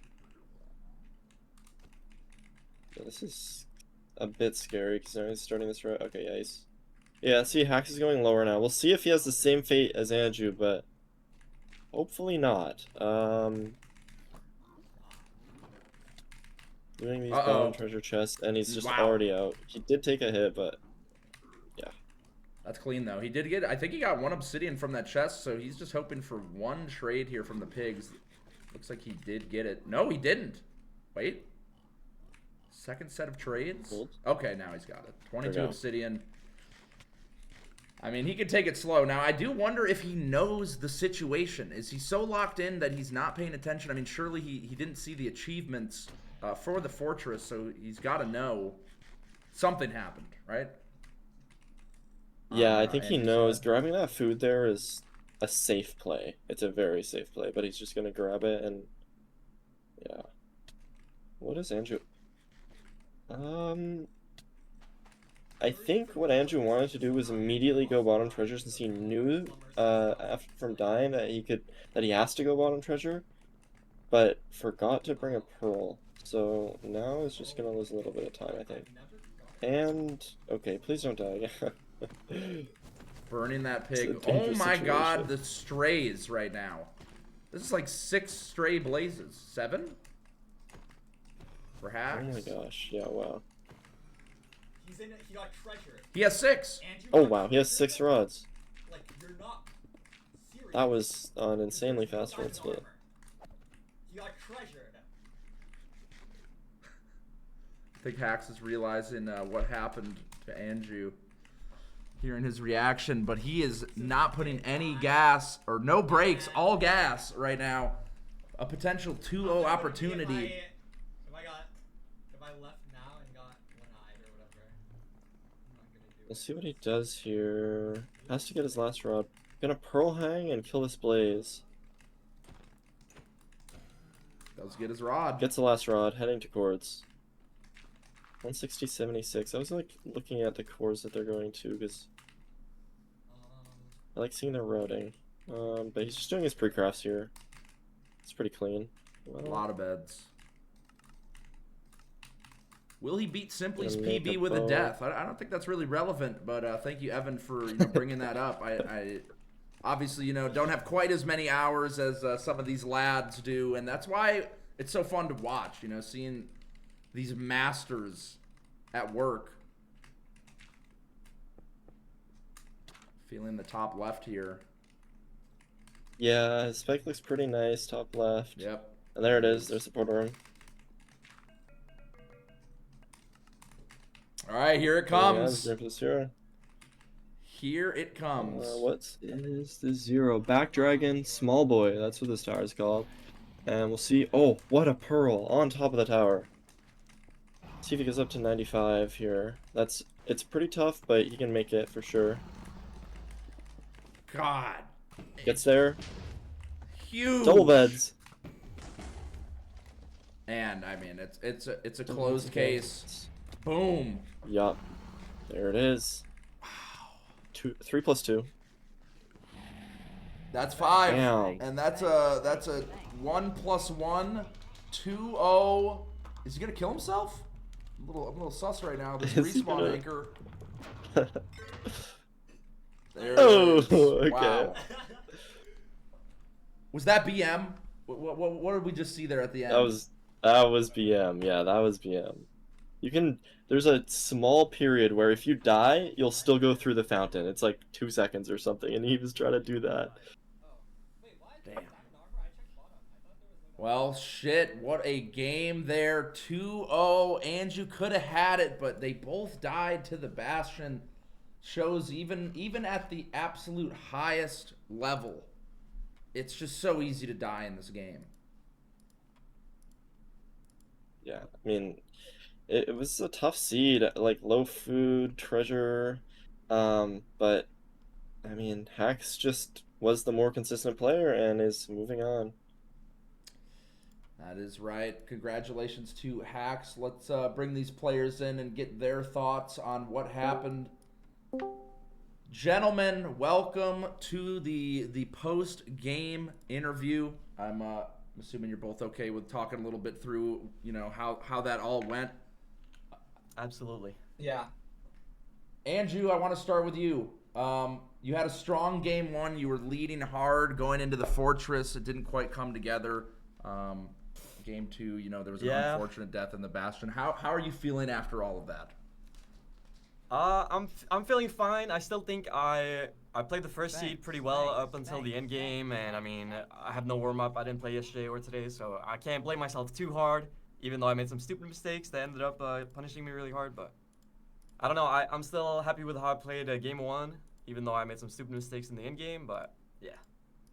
yeah, this is a bit scary because now he's starting this route. Okay, yeah, see, Hax is going lower now. We'll see if he has the same fate as Andrew, but hopefully not. Doing these bottom treasure chests, and he's just already out. He did take a hit, but yeah. That's clean, though. He did get, I think he got 1 obsidian from that chest, so he's just hoping for 1 trade here from the pigs. Looks like he did get it. No, he didn't. Wait. Second set of trades? Gold? Okay, now he's got it. 22 Forgot. obsidian. I mean, he could take it slow. Now, I do wonder if he knows the situation. Is he so locked in that he's not paying attention? I mean, surely he didn't see the achievements for the fortress, so he's got to know something happened, right? Yeah, I think he knows. Grabbing that food there is a safe play. It's a very safe play, but he's just gonna grab it and yeah. What is Andrew? I think what Andrew wanted to do was immediately go bottom treasure since he knew after from dying that he has to go bottom treasure, but forgot to bring a pearl. So now it's just gonna lose a little bit of time, I think. And okay, please don't die again. Burning that pig. It's a Oh dangerous my god, situation. the strays right now. This is like 6 stray blazes. 7? For Hacks. Oh my gosh. Yeah, wow. He got treasure. He has 6. Andrew Oh got wow, he has treasure? 6 rods. Like, you're not serious. That was an insanely There's fast no red split. armor. He got treasure. I think Hacks is realizing what happened to Andrew here in his reaction, but he is not putting any gas or no brakes, all gas right now. A potential 2-0 opportunity. If I left now and got one-eyed or whatever, I'm not gonna do Let's see what he does here. Has to get his last rod. Gonna pearl hang and kill this blaze. Does get his rod. Gets the last rod, heading to chords. 160, 76. I was like looking at the chords that they're going to because I like seeing their routing. But he's just doing his pre-crafts here. It's pretty clean. A lot of beds. Will he beat Simply's Gonna make PB a with a bow. death? I don't think that's really relevant, but thank you, Evan, for bringing that up. I obviously don't have quite as many hours as some of these lads do, and that's why it's so fun to watch. Seeing these masters at work. Feeling the top left here. Yeah, his spike looks pretty nice, top left. Yep. And there it is, there's the portal room. All right, here it Yeah, comes. 0 for the 0. Here it comes. What is the 0? Back Dragon, Small Boy, that's what this tower is called. And we'll see. Oh, what a pearl on top of the tower. See if he goes up to 95 here. It's pretty tough, but he can make it for sure. God. Gets there. Huge. Double beds. And I mean, it's a closed case. Boom. Yup. There it is. 3 plus 2. That's 5. Damn. And that's a 1 plus 1, 2-0. Is he gonna kill himself? I'm a little sus right now. This Is he respawn gonna- anchor. There Oh, it is. okay. Wow. Was that BM? What did we just see there at the end? That was BM. Yeah, that was BM. There's a small period where if you die, you'll still go through the fountain. It's like 2 seconds or something, and he was trying to do that. Damn. Well, shit, what a game there. 2-0. Andrew could have had it, but they both died to the Bastion. Shows even at the absolute highest level, it's just so easy to die in this game. Yeah, I mean, it was a tough seed, like low food, treasure, but I mean, Hax just was the more consistent player and is moving on. That is right. Congratulations to Hacks. Let's bring these players in and get their thoughts on what happened. Gentlemen, welcome to the post-game interview. I'm assuming you're both okay with talking a little bit through, how that all went. Absolutely. Yeah. Andrew, I want to start with you. You had a strong game 1. You were leading hard going into the fortress. It didn't quite come together. Game 2, there was an unfortunate death in the Bastion. How are you feeling after all of that? I'm feeling fine. I still think I played the first seed pretty well up until the end game, and I mean, I have no warm up. I didn't play yesterday or today, so I can't blame myself too hard. Even though I made some stupid mistakes that ended up punishing me really hard, but I don't know. I'm still happy with how I played game 1, even though I made some stupid mistakes in the end game. But yeah,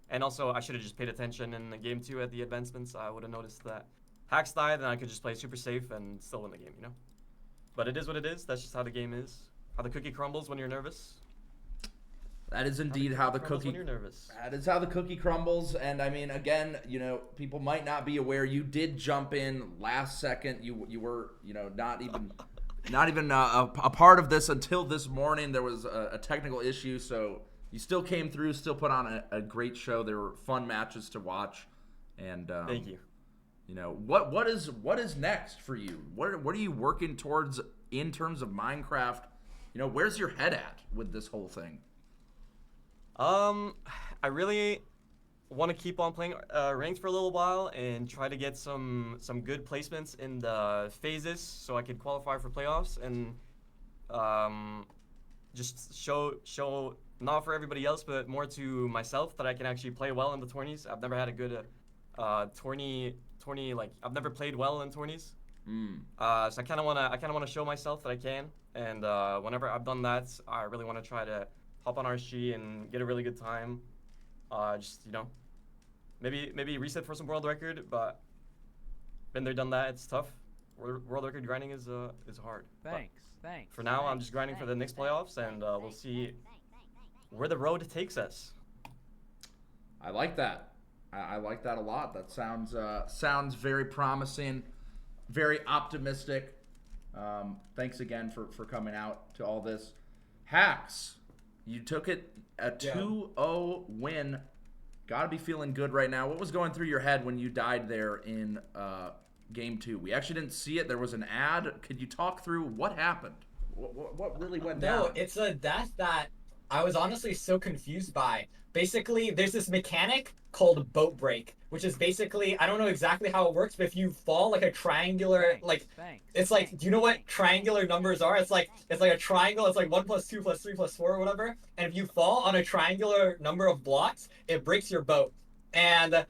and also I should have just paid attention in game 2 at the advancements. I would have noticed that Hacks died, and I could just play super safe and still win the game, But it is what it is. That's just how the game is. How the cookie crumbles when you're nervous. That is indeed how the Crumbles cookie. when you're nervous. That is how the cookie crumbles. And I mean, again, people might not be aware. You did jump in last second. You were, not even a part of this until this morning. There was a technical issue, so you still came through. Still put on a great show. There were fun matches to watch. And Thank you. What is next for you? What are you working towards in terms of Minecraft? Where's your head at with this whole thing? I really want to keep on playing ranked for a little while and try to get some good placements in the phases so I could qualify for playoffs and just show not for everybody else but more to myself that I can actually play well in the tourneys. I've never had a good tourney like I've never played well in tourneys. So I kind of wanna show myself that I can, and whenever I've done that, I really want to try to hop on RSG and get a really good time. Just maybe reset for some world record, but been there, done that. It's tough. World record grinding is hard. Thanks. For now, I'm just grinding for the next playoffs, and we'll see where the road takes us. I like that. I like that a lot. That sounds very promising, very optimistic. Thanks again for coming out to all this. Hacks, you took it a 2-0 win. Got to be feeling good right now. What was going through your head when you died there in game 2? We actually didn't see it. There was an ad. Could you talk through what happened? What really went down? No, it's a death that I was honestly so confused by. Basically, there's this mechanic called boat break, which is basically, I don't know exactly how it works, but if you fall like a triangular, it's like, do you know what triangular numbers are? It's like a triangle. It's like 1 + 2 + 3 + 4 or whatever. And if you fall on a triangular number of blocks, it breaks your boat. And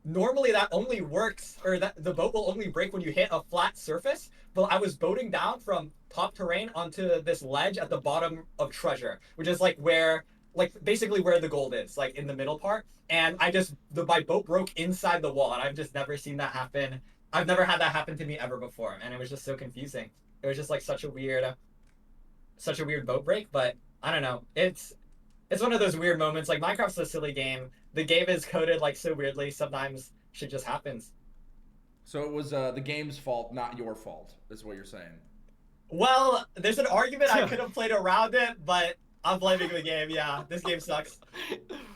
normally that only works, or that the boat will only break when you hit a flat surface. But I was boating down from top terrain onto this ledge at the bottom of treasure, which is basically where the gold is, like in the middle part. And my boat broke inside the wall, and I've just never seen that happen. I've never had that happen to me ever before, and it was just so confusing. It was just like such a weird boat break. But I don't know. It's one of those weird moments. Like, Minecraft's a silly game. The game is coded like so weirdly. Sometimes shit just happens. So it was the game's fault, not your fault, is what you're saying. Well, there's an argument I could have played around it, but I'm blaming the game. Yeah, this game sucks.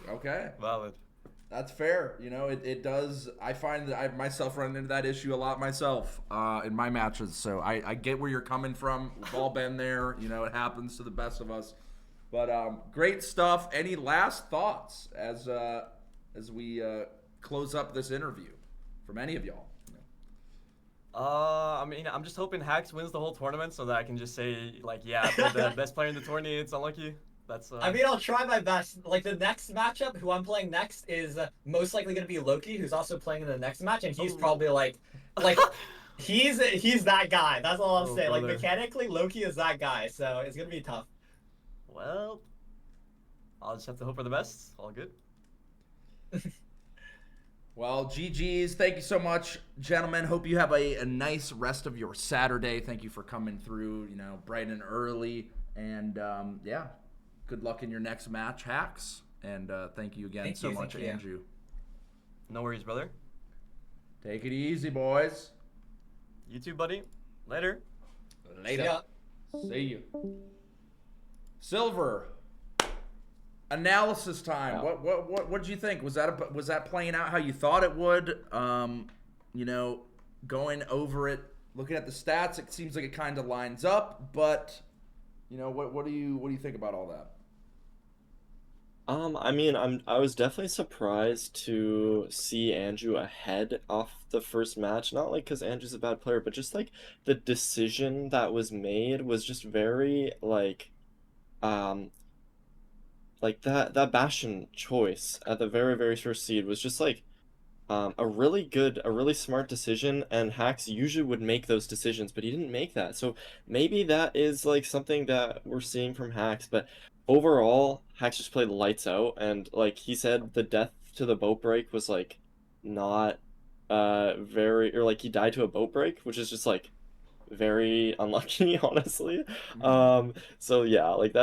Okay. Valid. That's fair. You know, it does. I find that I myself run into that issue a lot myself in my matches. So I get where you're coming from. We've all been there. You know, it happens to the best of us. But great stuff. Any last thoughts as we close up this interview from any of y'all? I mean, I'm just hoping Hacks wins the whole tournament so that I can just say, like, yeah, the best player in the tourney. It's unlucky. That's. I mean, I'll try my best. Like, the next matchup, who I'm playing next, is most likely going to be Loki, who's also playing in the next match, and he's probably like, he's that guy. That's all I'll say. Brother. Like, mechanically, Loki is that guy, so it's going to be tough. Well, I'll just have to hope for the best. All good. Well, GG's. Thank you so much, gentlemen. Hope you have a nice rest of your Saturday. Thank you for coming through, you know, bright and early. And, yeah, good luck in your next match, Hacks. And thank you again so much, Andrew. No worries, brother. Take it easy, boys. You too, buddy. Later. Later. See you. Silver. Analysis time. Yeah. What did you think? Was that playing out how you thought it would? You know, going over it, looking at the stats, it seems like it kind of lines up. But you know, what do you think about all that? I mean, I was definitely surprised to see Andrew ahead off the first match. Not like because Andrew's a bad player, but just like the decision that was made was just very like that Bastion choice at the very, very first seed was just like a really smart decision, and Hacks usually would make those decisions, but he didn't make that. So maybe that is like something that we're seeing from Hacks, but overall, Hacks just played lights out, and like he said, the death to the boat break was like not very, or like he died to a boat break, which is just like very unlucky, honestly. So yeah, like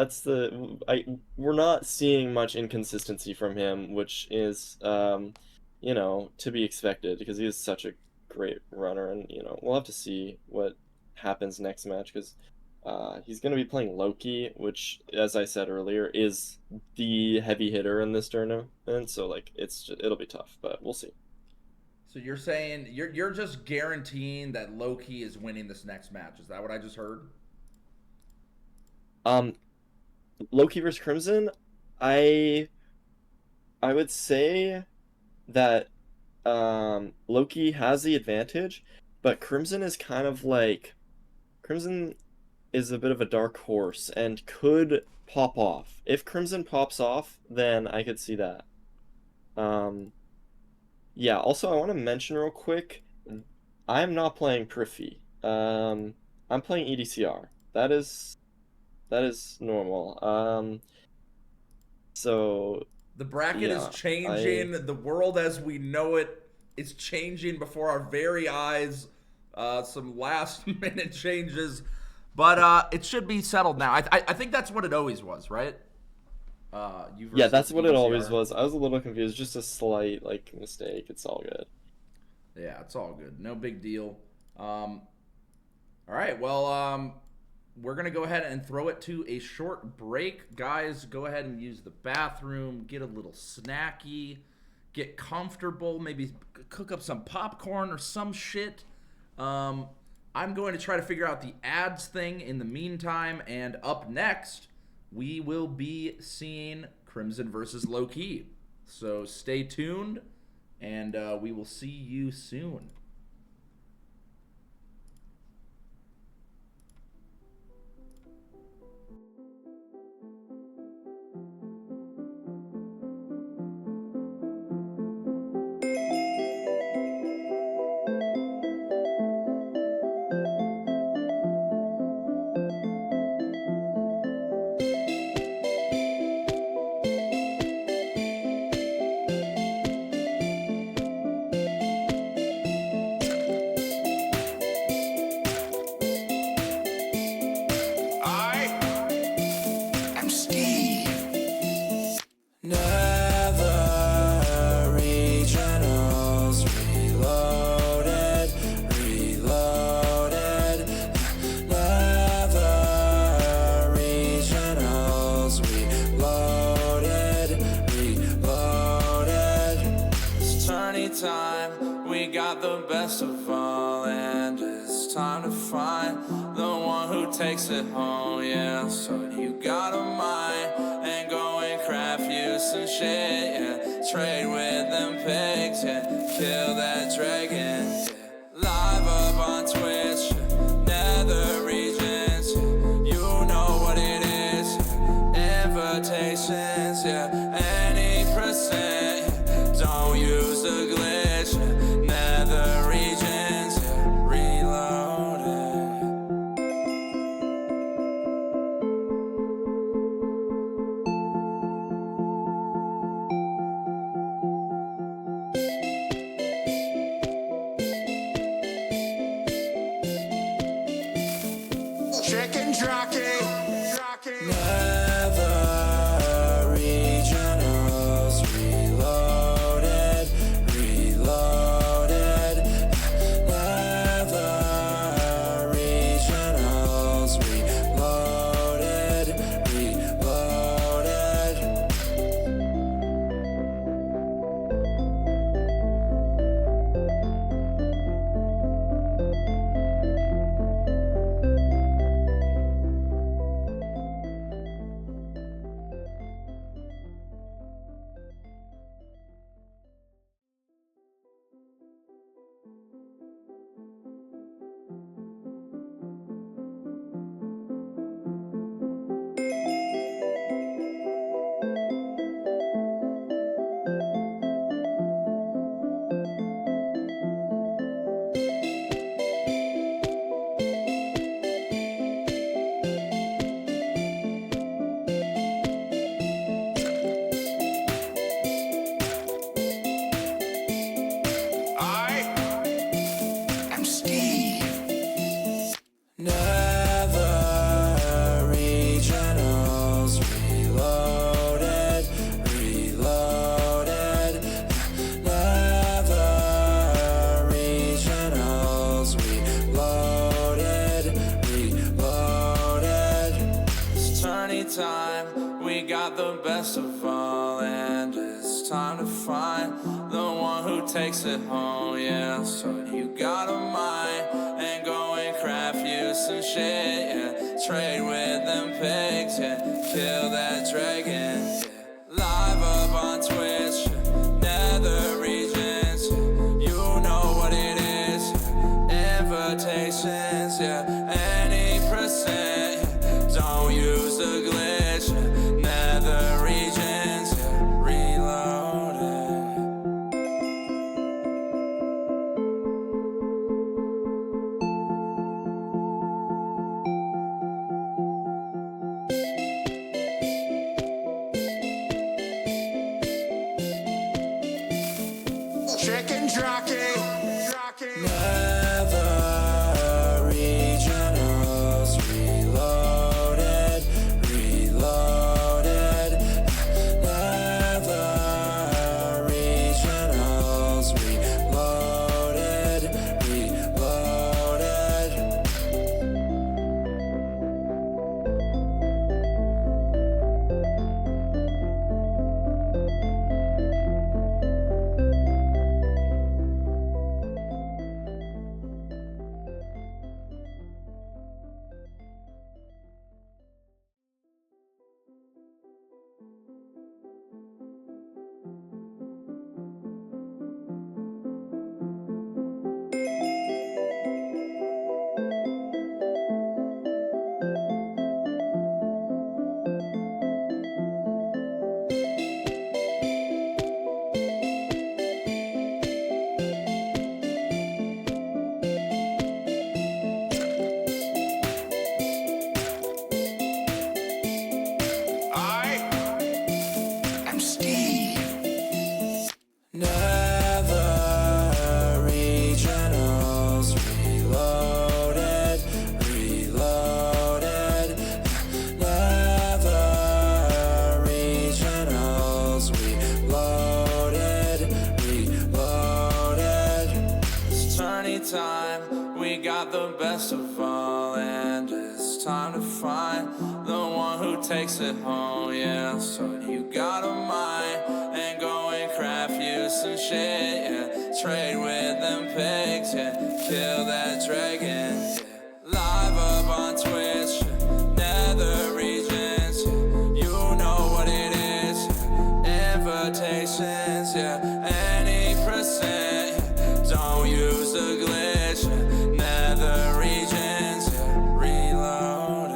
we're not seeing much inconsistency from him, which is you know, to be expected because he is such a great runner, and you know, we'll have to see what happens next match because he's going to be playing Loki, which, as I said earlier, is the heavy hitter in this tournament, and so like it'll be tough, but we'll see. So you're saying you're just guaranteeing that Loki is winning this next match? Is that what I just heard? Loki versus Crimson, I would say that Loki has the advantage, but Crimson is kind of like Crimson is a bit of a dark horse and could pop off. If Crimson pops off, then I could see that. Yeah, also I want to mention real quick, I'm not playing Prithvi. I'm playing EDCR. That is normal. So The bracket is yeah, changing. The world as we know it is changing before our very eyes. Some last minute changes, but it should be settled now. I think that's what it always was, right? You yeah, versus that's what it always EDCR. was. I was a little confused, just a slight like mistake. It's all good. Yeah, it's all good. No big deal. All right, well, we're going to go ahead and throw it to a short break. Guys, go ahead and use the bathroom, get a little snacky, get comfortable, maybe cook up some popcorn or some shit. I'm going to try to figure out the ads thing in the meantime, and up next, we will be seeing Crimson versus Low-Key. So stay tuned, and we will see you soon. I am Steve. Nether Regionals reloaded, reloaded. Nether Regionals reloaded, reloaded. It's tourney time, we got the best of all, and it's time to find the one who takes it home, yeah. So you got a mind and go and craft you some shit, yeah. Trade with them pigs, yeah. Kill that dragon, yeah. Live up on Twitch, yeah. Nether regions, yeah. You know what it is, yeah. Invitations, yeah. Any percent, yeah. Don't use the glitch, yeah. Nether regions, yeah. Reloaded. Chicken jockey. Nether Regionals reloaded, reloaded. Nether Regionals reloaded, reloaded. I am Steve. Nether Regionals reloaded, reloaded. Nether Regionals reloaded, reloaded. It's tourney time, we got the best of all, and it's time to find the one who takes it home, yeah. So you got a mind and go and craft you some shit, yeah. Trade with them pigs, yeah. Kill that dragon, yeah. Live up on Twitch, yeah. Nether Region. Second jockey. Nether Regionals reloaded, reloaded. Nether Regionals reloaded, reloaded. I am Steve. Nether Regionals reloaded, reloaded. Nether Regionals reloaded, reloaded. It's tourney time, we got the best of all, and it's time to find the one who takes it home, yeah. So you got a mind and go and craft you some shit, yeah. Trade with them pigs, yeah. Kill that dragon, yeah. Live up on Twitch, yeah. Nether regions, yeah. You know what it is, yeah. Invitations, yeah. Any percent, yeah. Don't use a glitch, yeah. Nether regions, yeah. Reloaded.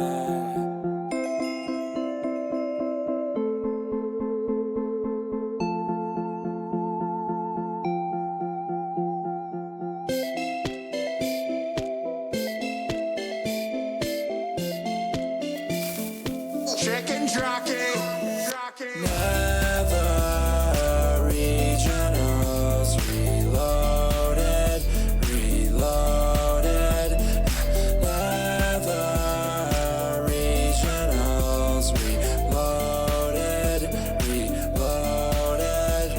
Chicken jockey. Nether Regionals reloaded, reloaded. Nether Regionals reloaded, reloaded.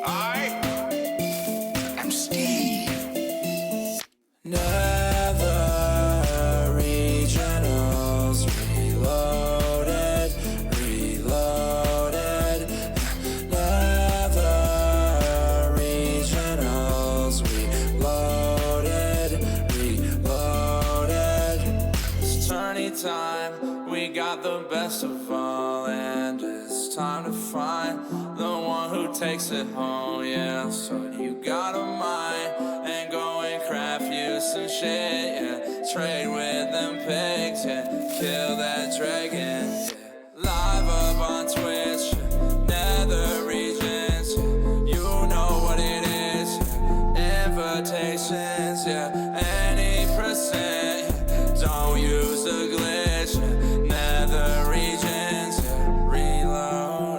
I am Steve. Nether Regionals reloaded, reloaded. Nether Regionals reloaded, reloaded. It's tourney time, we got the best of all, and it's time to find the one who takes it home, yeah. So you got a mind and go and craft you some shit, yeah. Trade with them pigs, yeah. Kill that dragon, yeah. Live up on Twitch, yeah. Nether regions, yeah. You know what it is, yeah. Invitations, yeah. Any percent, yeah. Don't use a glitch, yeah. Nether regions, yeah. Reloaded.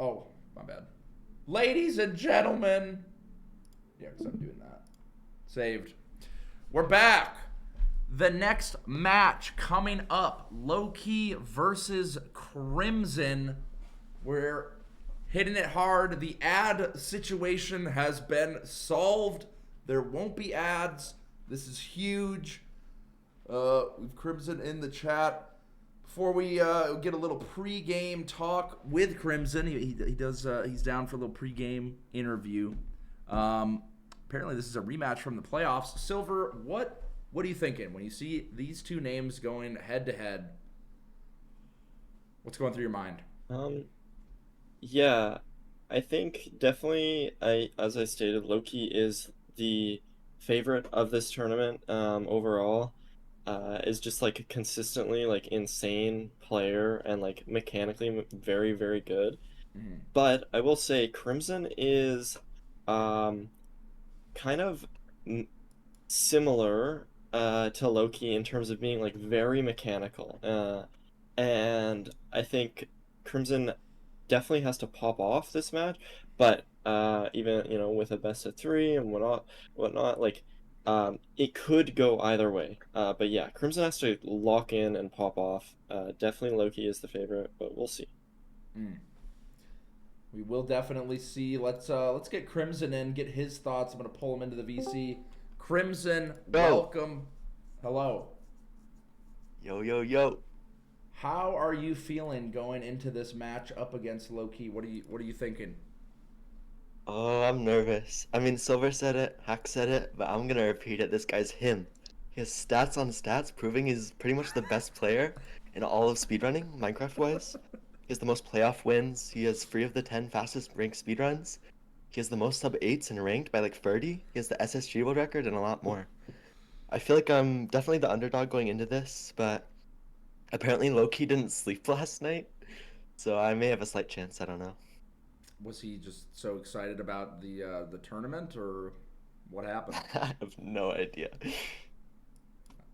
Oh, my bad. Ladies and gentlemen. Yeah, because I'm doing that. Saved. We're back. The next match coming up, Low-Key versus Crimson. We're hitting it hard. The ad situation has been solved. There won't be ads. This is huge. We've Crimson in the chat. Before we get a little pre-game talk with Crimson, he does he's down for a little pre-game interview. Apparently this is a rematch from the playoffs. Silver, what are you thinking when you see these two names going head to head? What's going through your mind? Yeah, I think definitely, as I stated, Loki is the favorite of this tournament, overall. Is just like a consistently like insane player and like mechanically very, very good. But I will say Crimson is kind of similar to Loki in terms of being like very mechanical. And I think Crimson definitely has to pop off this match, but even with a best of three and whatnot, like it could go either way. But yeah, Crimson has to lock in and pop off. Definitely Loki is the favorite, but we'll see. We will definitely see. Let's get Crimson in, get his thoughts. I'm gonna pull him into the VC. Crimson, welcome. Hello. Yo. How are you feeling going into this match up against Low-Key? What are you thinking? Oh, I'm nervous. I mean, Silver said it, Hack said it, but I'm gonna repeat it. This guy's him. He has stats on stats, proving he's pretty much the best player in all of speedrunning, Minecraft-wise. He has the most playoff wins. He has 3 of the 10 fastest ranked speedruns. He has the most sub-8s in ranked by like 30. He has the SSG world record and a lot more. I feel like I'm definitely the underdog going into this, but apparently Loki didn't sleep last night, so I may have a slight chance. I don't know. Was he just so excited about the tournament, or what happened? I have no idea.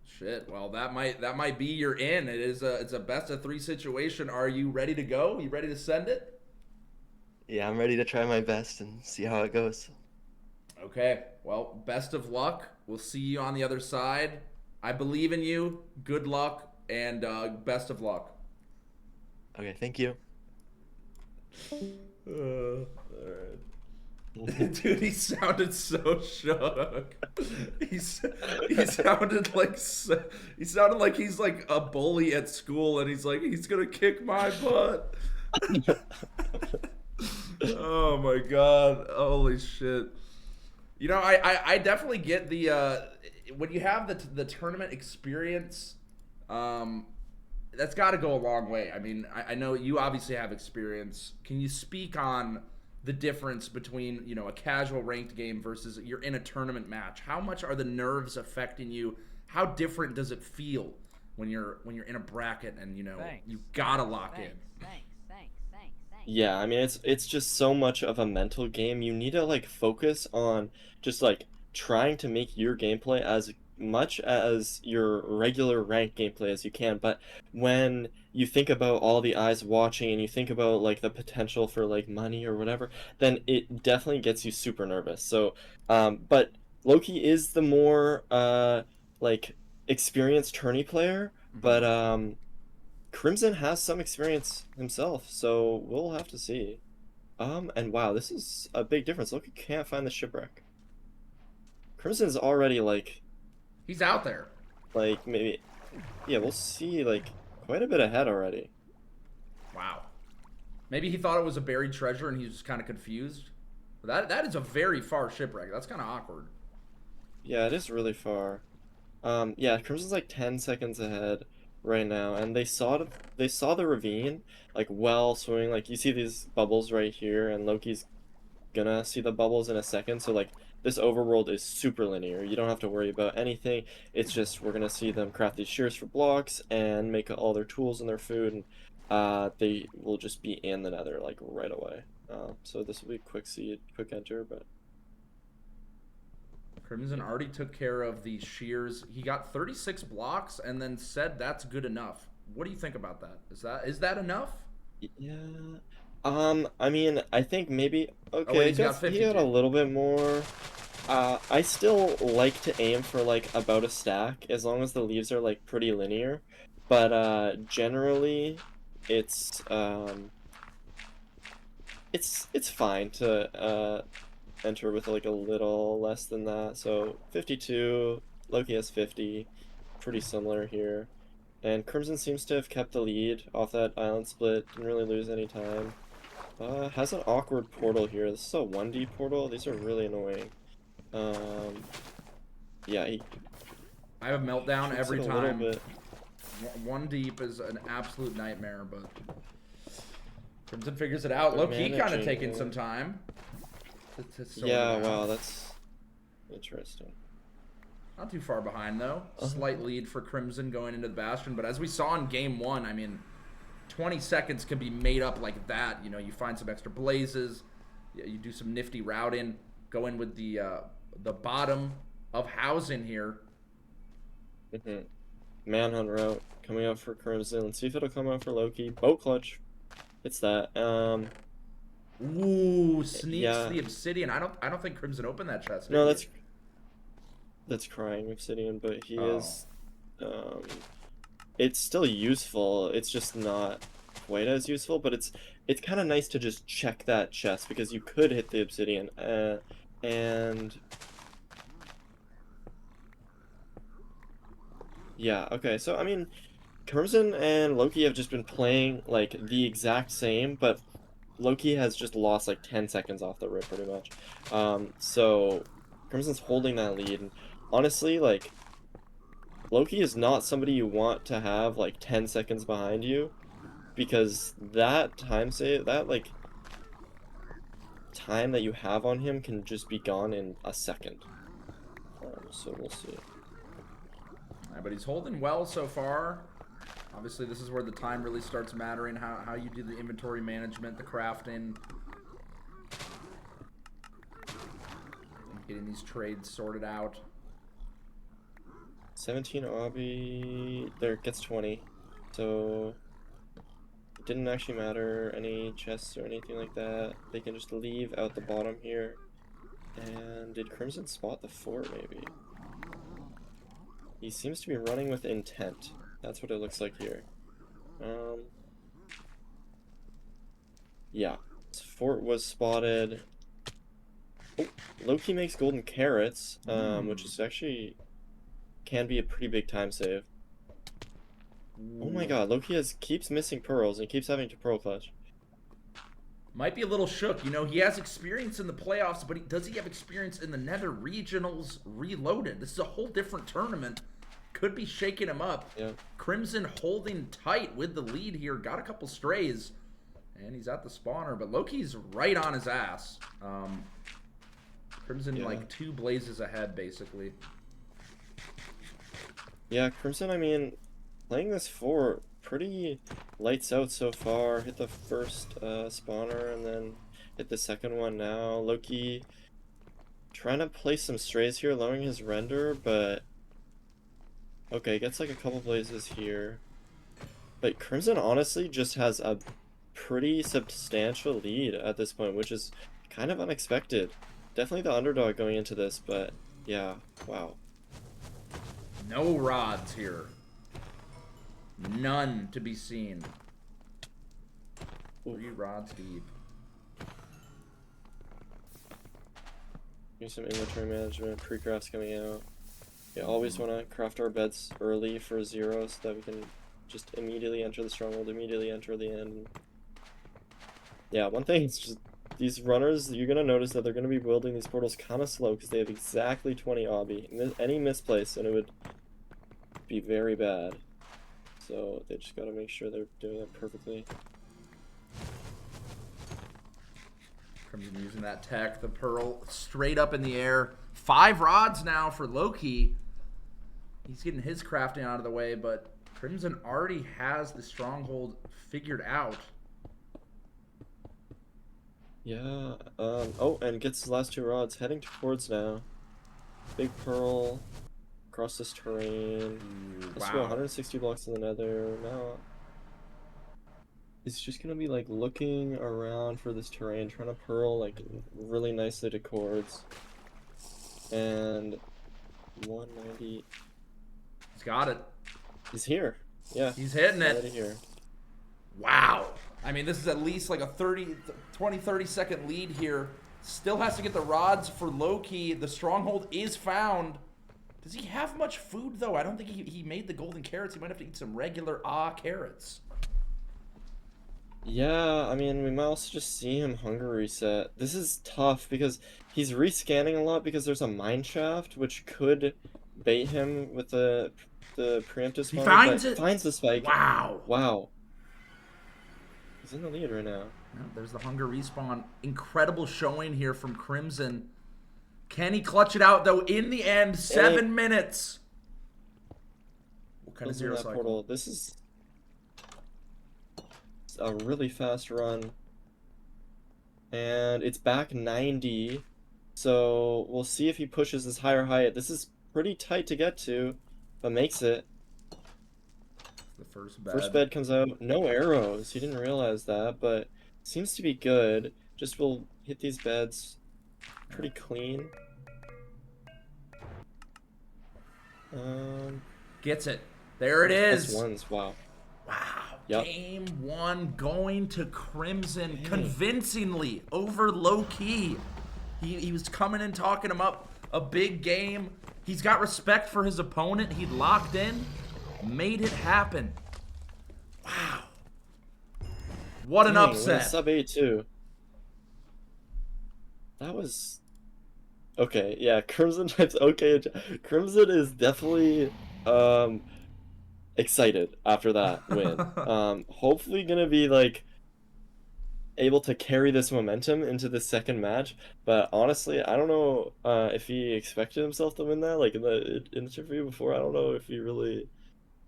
Shit. Well, that might be your in. It's a best of 3 situation. Are you ready to go? You ready to send it? Yeah, I'm ready to try my best and see how it goes. Okay. Well, best of luck. We'll see you on the other side. I believe in you. Good luck and best of luck. Okay, thank you. Dude, he sounded so shook. He sounded like he's like a bully at school, and he's like, he's gonna kick my butt. Oh my god! Holy shit! You know, I definitely get the when you have the tournament experience, that's got to go a long way. I mean, I know you obviously have experience. Can you speak on the difference between, a casual ranked game versus you're in a tournament match? How much are the nerves affecting you? How different does it feel when you're in a bracket and you gotta lock in? Thanks. Yeah, I mean it's just so much of a mental game. You need to like focus on just like trying to make your gameplay as much as your regular ranked gameplay as you can. But when you think about all the eyes watching and you think about like the potential for like money or whatever, then it definitely gets you super nervous. So but Loki is the more like experienced tourney player, but Crimson has some experience himself, so we'll have to see. And wow, this is a big difference. Loki can't find the shipwreck. Crimson's already like He's out there. Like maybe, yeah, we'll see like quite a bit ahead already. Wow. Maybe he thought it was a buried treasure and he was just kind of confused. That is a very far shipwreck. That's kind of awkward. Yeah, it is really far. Yeah, Crimson's like 10 seconds ahead right now, and they saw the ravine like well swimming. Like you see these bubbles right here, and Loki's gonna see the bubbles in a second. So like this overworld is super linear. You don't have to worry about anything. It's just we're gonna see them craft these shears for blocks and make all their tools and their food, and they will just be in the nether like right away. So this will be quick seed, quick enter, but Crimson already took care of the shears. He got 36 blocks and then said that's good enough. What do you think about that? Is that enough? yeah, I mean, I think maybe wait, okay, he's got he got a 52. little bit more. I still like to aim for like about a stack as long as the leaves are like pretty linear, but generally, it's it's fine to enter with like a little less than that. So 52, Loki has 50, pretty similar here. And Crimson seems to have kept the lead off that island split, didn't really lose any time. Has an awkward portal here. This is a 1D portal. These are really annoying. Yeah, he I have a meltdown shoots every it a little time. bit. One deep is an absolute nightmare, but Crimson figures it out. They're Low key, kind of managing taking it. some time. to sort Yeah, it out. wow, that's interesting. Not too far behind, though. Slight lead for Crimson going into the Bastion. But as we saw in Game 1, I mean, 20 seconds can be made up like that. You know, you find some extra blazes. You do some nifty routing. Go in with the bottom of housing here. Manhunt route coming out for Crimson. Let's see if it'll come out for Loki. Boat clutch. It's that. Ooh, sneaks Yeah. the Obsidian. I don't think Crimson opened that chest. No, did he? that's crying Obsidian, but he Oh. is it's still useful. It's just not quite as useful, but it's kind of nice to just check that chest because you could hit the Obsidian and yeah, okay. So I mean, Crimson and Loki have just been playing like the exact same, but Loki has just lost like 10 seconds off the rip pretty much. So Crimson's holding that lead, and honestly, like, Loki is not somebody you want to have like 10 seconds behind you, because that time save, that like time that you have on him can just be gone in a second. So we'll see. But he's holding well so far. Obviously, this is where the time really starts mattering, how you do the inventory management, the crafting. Getting these trades sorted out. 17 obby, there gets 20. So it didn't actually matter any chests or anything like that. They can just leave out the bottom here. And did Crimson spot the fort maybe? He seems to be running with intent. That's what it looks like here. Yeah, this fort was spotted. Oh, Loki makes golden carrots, which is actually can be a pretty big time save. Oh my god, Loki keeps missing pearls and keeps having to pearl clutch. Might be a little shook. You know, he has experience in the playoffs, but does he have experience in the Nether Regionals Reloaded? This is a whole different tournament. Could be shaking him up. Yeah. Crimson holding tight with the lead here. Got a couple strays. And he's at the spawner, but Loki's right on his ass. Crimson like 2 blazes ahead, basically. Yeah, Crimson, I mean, playing this fort pretty lights out so far. Hit the first spawner and then hit the second one now. Loki trying to place some strays here, lowering his render, but okay, gets like a couple blazes here. But Crimson honestly just has a pretty substantial lead at this point, which is kind of unexpected. Definitely the underdog going into this, but yeah, wow. No rods here. None to be seen. 3 rods deep. Here's some inventory management, pre-crafts coming out. Yeah, always want to craft our beds early for 0 so that we can just immediately enter the stronghold, immediately enter the end. Yeah, one thing is just these runners, you're going to notice that they're going to be building these portals kind of slow because they have exactly 20 obby. Any misplace and it would be very bad. So they just got to make sure they're doing it perfectly. Crimson using that tech, the pearl straight up in the air. 5 rods now for Loki. He's getting his crafting out of the way, but Crimson already has the stronghold figured out. Yeah, oh, and gets his last 2 rods, heading towards now. Big pearl, across this terrain. Let's go 160 blocks in the nether, now. is just gonna be like looking around for this terrain, trying to pearl like really nicely to chords. And 190 He's got it. is here. Yeah, He's hitting it. already here. Wow. I mean, this is at least like a 30 second lead here. Still has to get the rods for Loki. The stronghold is found. Does he have much food, though? I don't think he made the golden carrots. He might have to eat some regular carrots. Yeah, I mean, we might also just see him hunger reset. This is tough because he's rescanning a lot because there's a mine shaft which could bait him with the preemptive He spawner, finds but it. finds the spike. Wow. Wow. He's in the lead right now. Yeah, there's the hunger respawn. Incredible showing here from Crimson. Can he clutch it out, though, in the end? 7 minutes. What kind of Closing zero that cycle? portal. This is a really fast run. And it's back 90. So we'll see if he pushes this higher height. This is pretty tight to get to, but makes it. The first bed. First bed comes out. No arrows. He didn't realize that, but seems to be good. Just will hit these beds pretty clean. Gets it. There it is. Plus ones. Wow. Wow. Yep. Game 1 going to Crimson convincingly over low-key. He was coming in, talking him up. A big game. He's got respect for his opponent. He locked in. Made it happen. Wow. What an Dang, upset. Sub 8 too. That was okay. Yeah, Crimson types okay. Crimson is definitely excited after that win. Hopefully gonna be like able to carry this momentum into the second match. But honestly, I don't know if he expected himself to win that. Like in the interview before, I don't know if he really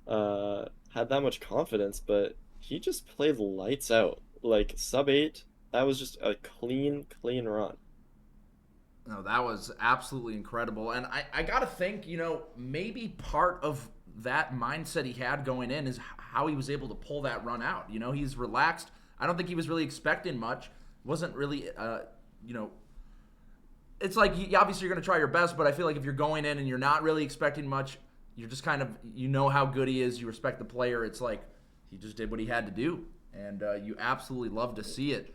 had that much confidence. But he just played lights out. Like sub 8, that was just a clean run. No, that was absolutely incredible. And I got to think, you know, maybe part of that mindset he had going in is how he was able to pull that run out. You know, he's relaxed. I don't think he was really expecting much. Wasn't really, you know, it's like, obviously you're going to try your best, but I feel like if you're going in and you're not really expecting much, you're just kind of, you know how good he is, you respect the player. It's like he just did what he had to do. And you absolutely love to see it.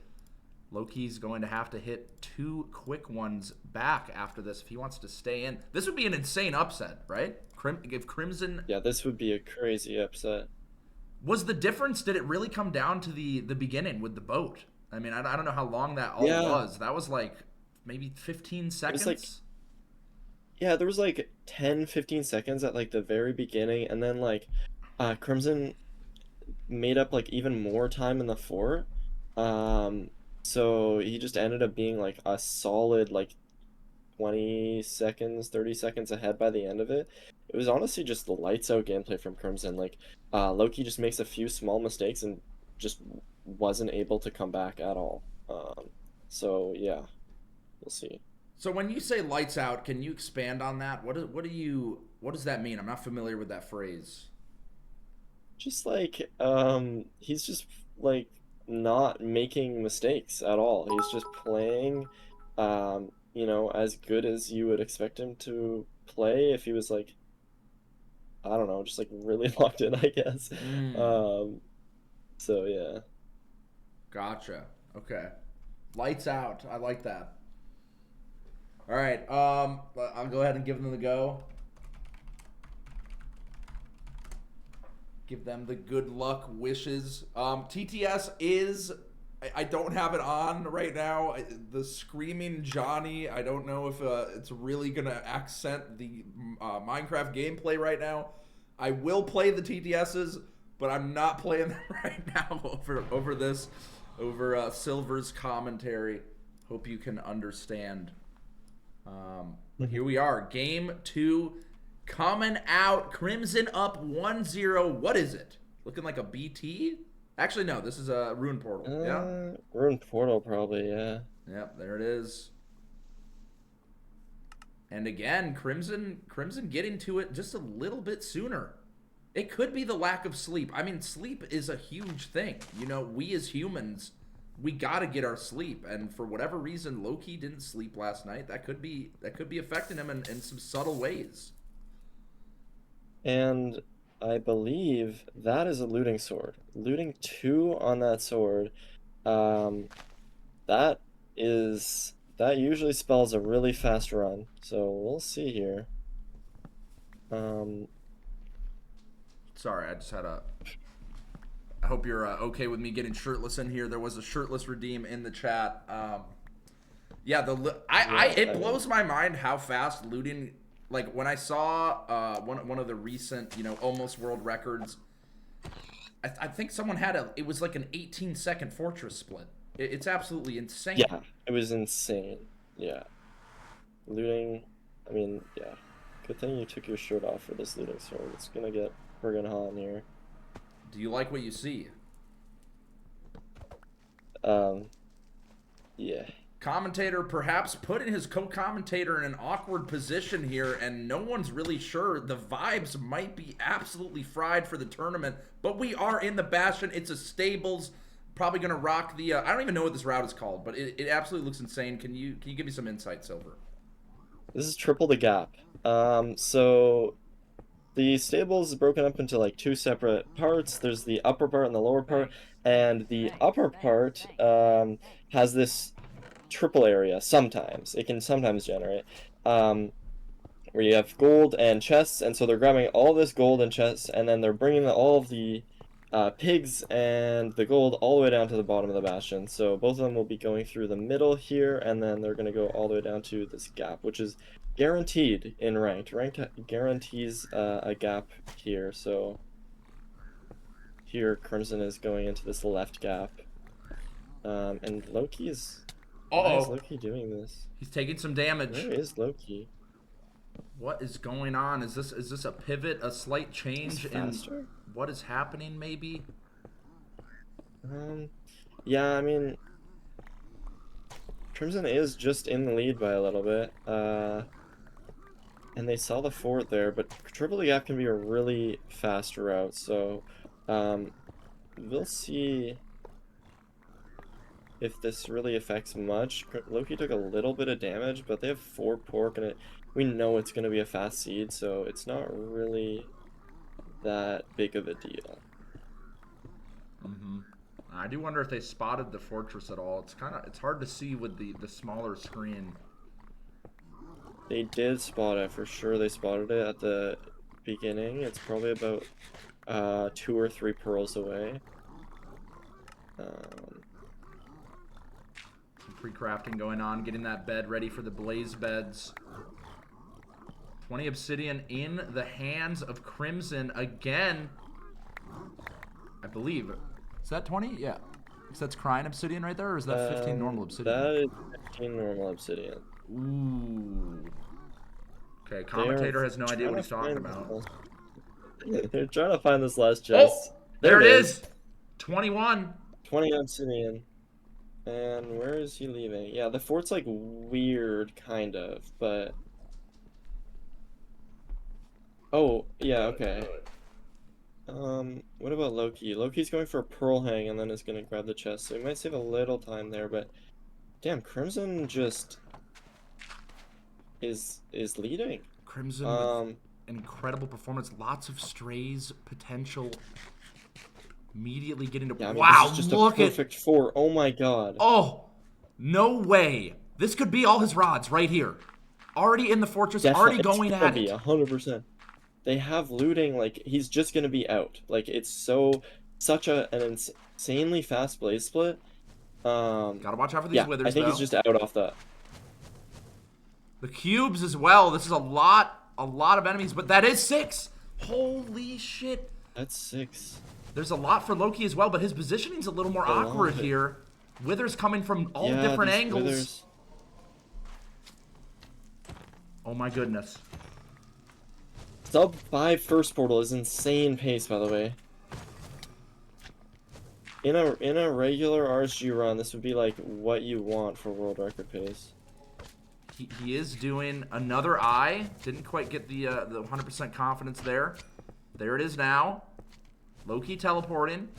Loki's going to have to hit 2 quick ones back after this if he wants to stay in. This would be an insane upset, right? If Crimson... Yeah, this would be a crazy upset. Was the difference, did it really come down to the beginning with the boat? I mean, I don't know how long that all was. That was like maybe 15 seconds? Like, yeah, there was like 10, 15 seconds at like the very beginning, and then like Crimson made up like even more time in the fort. So he just ended up being like a solid like 20 seconds, 30 seconds ahead by the end of it. It was honestly just the lights out gameplay from Crimson. Like Loki just makes a few small mistakes and just wasn't able to come back at all. So yeah, we'll see. So when you say lights out, can you expand on that? What does that mean? I'm not familiar with that phrase. Just like he's just like not making mistakes at all. He's just playing you know, as good as you would expect him to play if he was like, I don't know, just like really locked in, I guess. So yeah. Gotcha. Okay. Lights out. I like that. All right. I'll go ahead and give them the go. Give them the good luck wishes. TTS is... I don't have it on right now. The Screaming Johnny, I don't know if it's really going to accent the Minecraft gameplay right now. I will play the TTSs, but I'm not playing them right now over Silver's commentary. Hope you can understand. Here we are. Game 2 coming out. Crimson up 1-0. What is it? Looking like a BT? Actually, no. This is a Ruin Portal. Yeah? Ruin Portal, probably, yeah. Yep, there it is. And again, Crimson getting to it just a little bit sooner. It could be the lack of sleep. I mean, sleep is a huge thing. You know, we as humans, we gotta get our sleep, and for whatever reason, Loki didn't sleep last night. That could be affecting him in some subtle ways. And I believe that is a looting sword. Looting 2 on that sword, that usually spells a really fast run. So we'll see here. Sorry, I just had a. I hope you're okay with me getting shirtless in here. There was a shirtless redeem in the chat. Yeah, it blows my mind how fast looting. Like when I saw one of the recent, almost world records. I think someone had it was like an 18-second fortress split. It's absolutely insane. Yeah, it was insane. Yeah. Looting, I mean, yeah. Good thing you took your shirt off for this looting sword. It's gonna get friggin' hot in here. Do you like what you see? Yeah. Commentator perhaps putting his co-commentator in an awkward position here, and no one's really sure. The vibes might be absolutely fried for the tournament, but we are in the Bastion. It's a stables. Probably gonna rock the. I don't even know what this route is called, but it absolutely looks insane. Can you give me some insight, Silver? This is triple the gap. So the stables is broken up into like 2 separate parts. There's the upper part and the lower part, and the upper part has this triple area. Sometimes it can sometimes generate where you have gold and chests, and so they're grabbing all this gold and chests, and then they're bringing all of the pigs and the gold all the way down to the bottom of the bastion. So both of them will be going through the middle here, and then they're going to go all the way down to this gap, which is guaranteed in ranked. Ranked guarantees a gap here. So here Crimson is going into this left gap, and Loki is. Why is Loki doing this? He's taking some damage. Where is Loki? What is going on? Is this a pivot, a slight change in what is happening? Maybe. Yeah, I mean, Crimson is just in the lead by a little bit, and they saw the fort there, but triple the gap can be a really fast route. So, we'll see if this really affects much. Loki took a little bit of damage, but they have 4 pork, and we know it's going to be a fast seed, so it's not really that big of a deal. I do wonder if they spotted the fortress at all. It's hard to see with the smaller screen. They did spot it for sure. They spotted it at the beginning. It's probably about 2 or 3 pearls away. Pre-crafting going on, getting that bed ready for the blaze beds. 20 obsidian in the hands of Crimson again. I believe. Is that 20? Yeah. Because that's crying obsidian right there, or is that 15 normal obsidian? That is 15 normal obsidian. Ooh. Okay, commentator has no idea what he's talking about. They're trying to find this last chest. Oh, there it is. 21. 20 obsidian. And where is he leaving? Yeah, the fort's like weird, kind of, but... Oh, yeah, okay. What about Loki? Loki's going for a pearl hang and then is going to grab the chest, so he might save a little time there, but... Damn, Crimson just... is leading. Crimson with incredible performance, lots of strays, potential... Immediately getting to wow! This is just a perfect fort. Oh my god! Oh, no way! This could be all his rods right here. Already in the fortress, Definitely. already going at it. 100%. They have looting. Like he's just gonna be out. Like it's such an insanely fast blaze split. Gotta watch out for these withers. I think he's just out off that. The cubes as well. This is a lot of enemies, but that is 6. Holy shit! That's 6. There's a lot for Loki as well, but his positioning's a little more awkward here. Withers coming from all different angles. Withers. Oh my goodness. Sub 5 first portal is insane pace, by the way. In a regular RSG run, this would be like what you want for world record pace. He is doing another eye. Didn't quite get the 100% confidence there. There it is now. Low-key teleporting.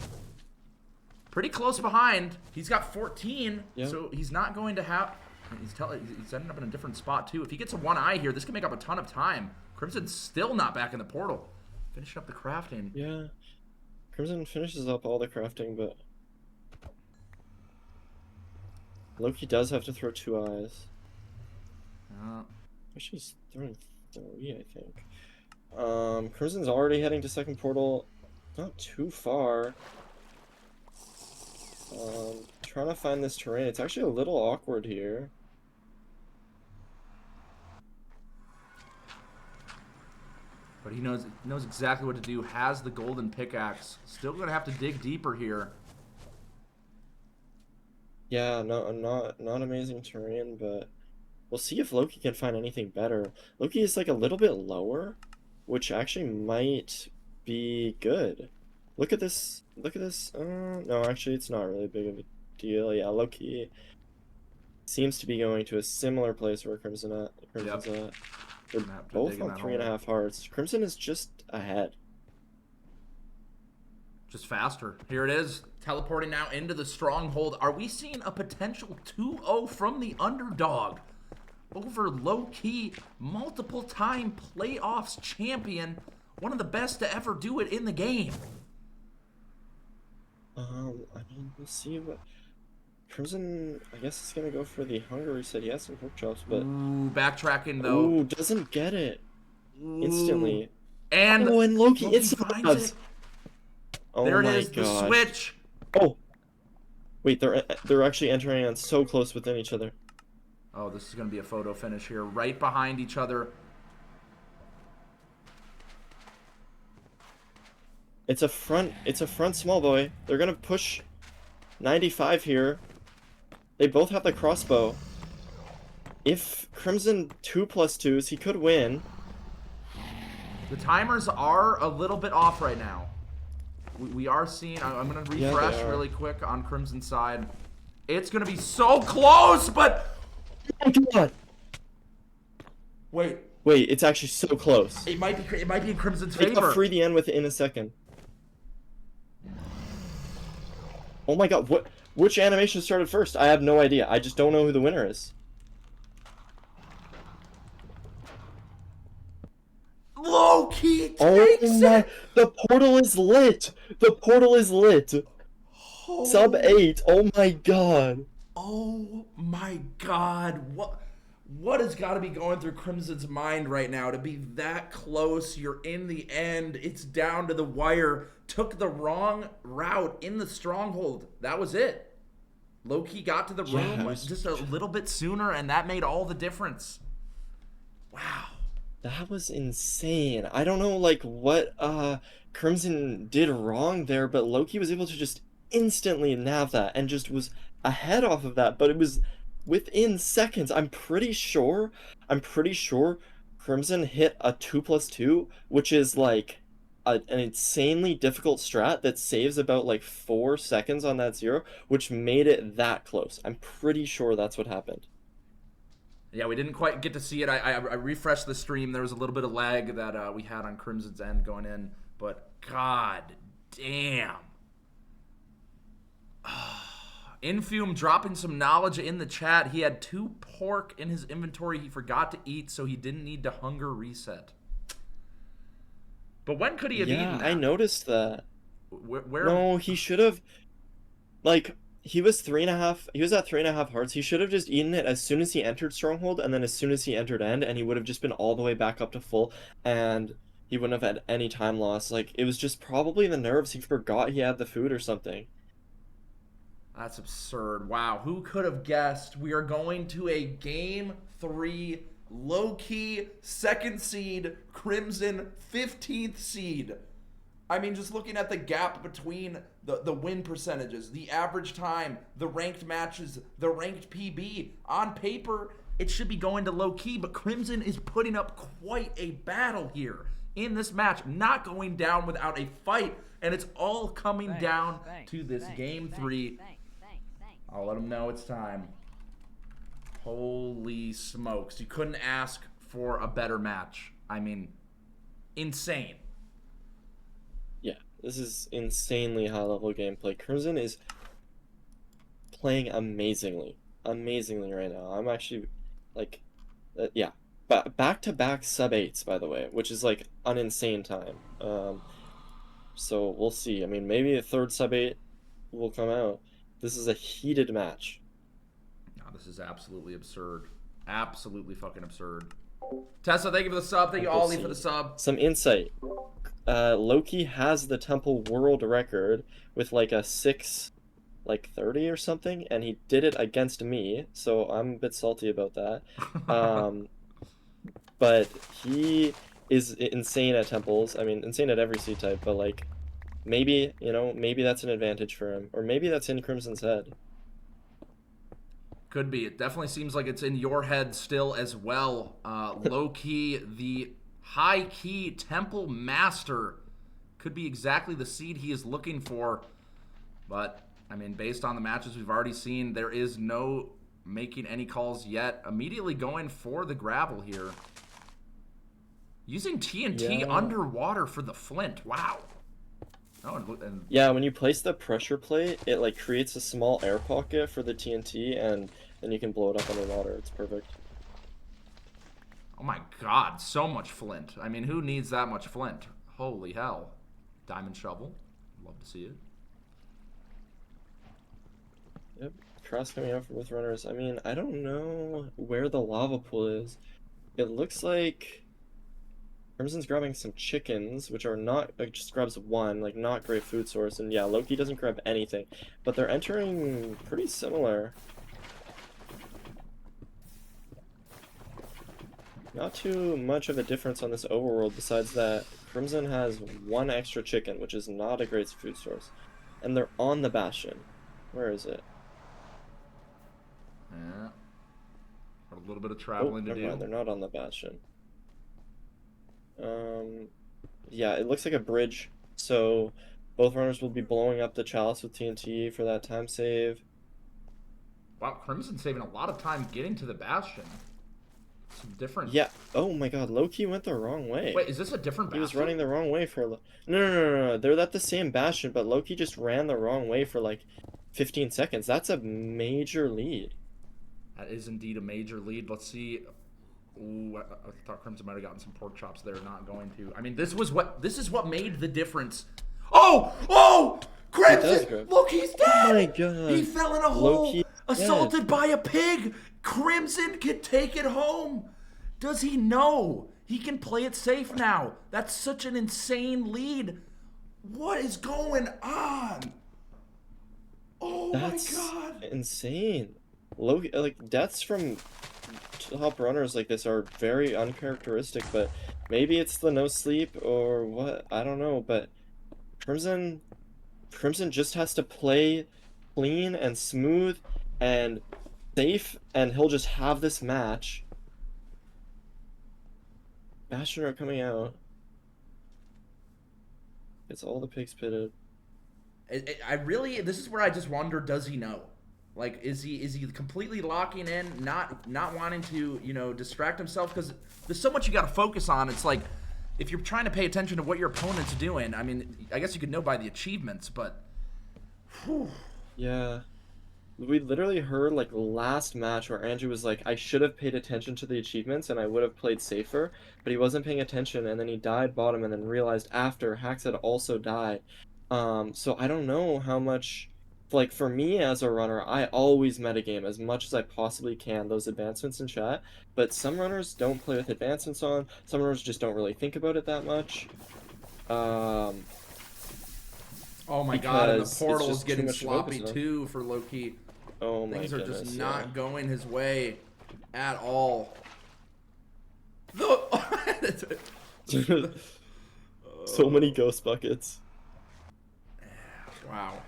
Pretty close behind. He's got 14, Yep. so he's not going to have... He's ending up in a different spot, too. If he gets a 1-eye here, this can make up a ton of time. Crimson's still not back in the portal. Finishing up the crafting. Yeah. Crimson finishes up all the crafting, but Loki does have to throw 2 eyes. Actually, he's throwing 3, I think. Crimson's already heading to second portal. Not too far. Trying to find this terrain. It's actually a little awkward here. But he knows exactly what to do. Has the golden pickaxe. Still gonna have to dig deeper here. Yeah, no, not amazing terrain, but we'll see if Loki can find anything better. Loki is like a little bit lower, which actually might be good. Look at this. Look at this. No, actually, it's not really big of a deal. Yeah, Loki seems to be going to a similar place where Crimson's at. They're Have to both dig in on that 3.5 hearts. Crimson is just ahead. Just faster. Here it is. Teleporting now into the stronghold. Are we seeing a potential 2-0 from the underdog over low-key, multiple-time playoffs champion? One of the best to ever do it in the game. I mean, we'll see what... Crimson, I guess, is gonna go for the hunger. He said he has some pork chops, but... Ooh, backtracking, though. Ooh, doesn't get it. Instantly. And Oh, and Loki Loki instant finds grabs. it. Oh There it my is, the gosh. switch. Oh! Wait, they're actually entering on so close within each other. Oh, this is going to be a photo finish here. Right behind each other. It's a front small boy. They're gonna push 95 here. They both have the crossbow. If Crimson 2+2s, he could win. The timers are a little bit off right now. We are seeing... I'm going to refresh really quick on Crimson's side. It's going to be so close, but... Oh my god! Wait. Wait, it's actually so close. It might be in Crimson's They got favor. free the end within a second. Oh my god, which animation started first? I have no idea. I just don't know who the winner is. Low-key takes Oh my, it! the portal is lit! The portal is lit! Sub 8, oh my god. Oh my god. What has got to be going through Crimson's mind right now to be that close? You're in the end. It's down to the wire. Took the wrong route in the stronghold. That was it. Loki got to the room just a little bit sooner, and that made all the difference. Wow. That was insane. I don't know, like, what Crimson did wrong there, but Loki was able to just instantly nav that and just was ahead off of that, but it was within seconds. I'm pretty sure Crimson hit a 2+2, which is like an insanely difficult strat that saves about like 4 seconds on that 0, which made it that close. I'm pretty sure that's what happened. Yeah, we didn't quite get to see it. I refreshed the stream. There was a little bit of lag that we had on Crimson's end going in, but god damn. Infume dropping some knowledge in the chat. He had 2 pork in his inventory he forgot to eat, so he didn't need to hunger reset. But when could he have eaten that? I noticed that. Where? No, he should have, like, he was 3.5, he was at 3.5 hearts. He should have just eaten it as soon as he entered Stronghold, and then as soon as he entered End, and he would have just been all the way back up to full, and he wouldn't have had any time loss. Like, it was just probably the nerves. He forgot he had the food or something. That's absurd. Wow, who could have guessed? We are going to a Game 3 low-key 2nd seed, Crimson 15th seed. I mean, just looking at the gap between the win percentages, the average time, the ranked matches, the ranked PB, on paper, it should be going to low-key, but Crimson is putting up quite a battle here in this match, not going down without a fight, and it's all coming down to this Game 3. I'll let them know it's time. Holy smokes. You couldn't ask for a better match. I mean, insane. This is insanely high level gameplay. Crimson is playing amazingly, amazingly right now. I'm actually, like, yeah, back to back sub 8s, by the way, which is like an insane time. So we'll see. I mean, maybe a third sub 8 will come out. This is a heated match. No, this is absolutely absurd. Absolutely fucking absurd. Tessa, thank you for the sub. Thank you, We'll Ollie, see. for the sub. Some insight. Loki has the Temple world record with like a 6:30 or something, and he did it against me, so I'm a bit salty about that. But he is insane at temples. I mean, insane at every C type, but like maybe, maybe that's an advantage for him, or maybe that's in Crimson's head. Could be. It definitely seems like it's in your head still as well. Low-key, the high-key Temple Master could be exactly the seed he is looking for. But, I mean, based on the matches we've already seen, there is no making any calls yet. Immediately going for the gravel here. Using TNT underwater for the flint. Wow. Oh, and Yeah, when you place the pressure plate, it like creates a small air pocket for the TNT, and then you can blow it up underwater. It's perfect. oh my god, so much flint. I mean, who needs that much flint? Holy hell. Diamond shovel. Love to see it. Yep, cross coming out with runners. I mean, I don't know where the lava pool is. It looks like Crimson's grabbing some chickens, which are not, like, just grabs one, like, not great food source. And yeah, Loki doesn't grab anything, but they're entering pretty similar. Not too much of a difference on this overworld, besides that Crimson has one extra chicken, which is not a great food source. And they're on the Bastion. Where is it? Yeah. Got a little bit of traveling to never do. mind, they're not on the Bastion. Yeah, it looks like a bridge, so both runners will be blowing up the chalice with TNT for that time save. Wow, Crimson saving a lot of time getting to the Bastion. Some different... Yeah, oh my god, Loki went the wrong way. Wait, is this a different He Bastion? was running the wrong way for a... No, they're at the same Bastion, but Loki just ran the wrong way for like 15 seconds. That's a major lead. That is indeed a major lead. Let's see. Ooh, I thought Crimson might have gotten some pork chops there. Not going to. I mean, this is what made the difference. Oh! Crimson! Look, he's dead! Oh my god. He fell in a hole, assaulted by a pig. Crimson can take it home. Does he know? He can play it safe now. That's such an insane lead. What is going on? Oh That's my god. insane. Loki, like, deaths from top runners like this are very uncharacteristic, but maybe it's the no sleep or what, I don't know, but Crimson just has to play clean and smooth and safe, and he'll just have this match. Bastion are coming out. It's all the pigs pitted. This is where I just wonder, does he know? Like, is he completely locking in, not wanting to, distract himself? Because there's so much you got to focus on. It's like, if you're trying to pay attention to what your opponent's doing, I mean, I guess you could know by the achievements, but... Whew. Yeah. We literally heard, like, last match where Andrew was like, I should have paid attention to the achievements and I would have played safer, but he wasn't paying attention, and then he died bottom and then realized after Hax had also died. So I don't know how much... Like, for me as a runner, I always metagame as much as I possibly can those advancements in chat, but some runners don't play with advancements on, some runners just don't really think about it that much. Oh my god, and the portal is getting much sloppy focus on. too for Loki. Oh my Things are goodness, just yeah. not going his way at all. So many ghost buckets. Wow.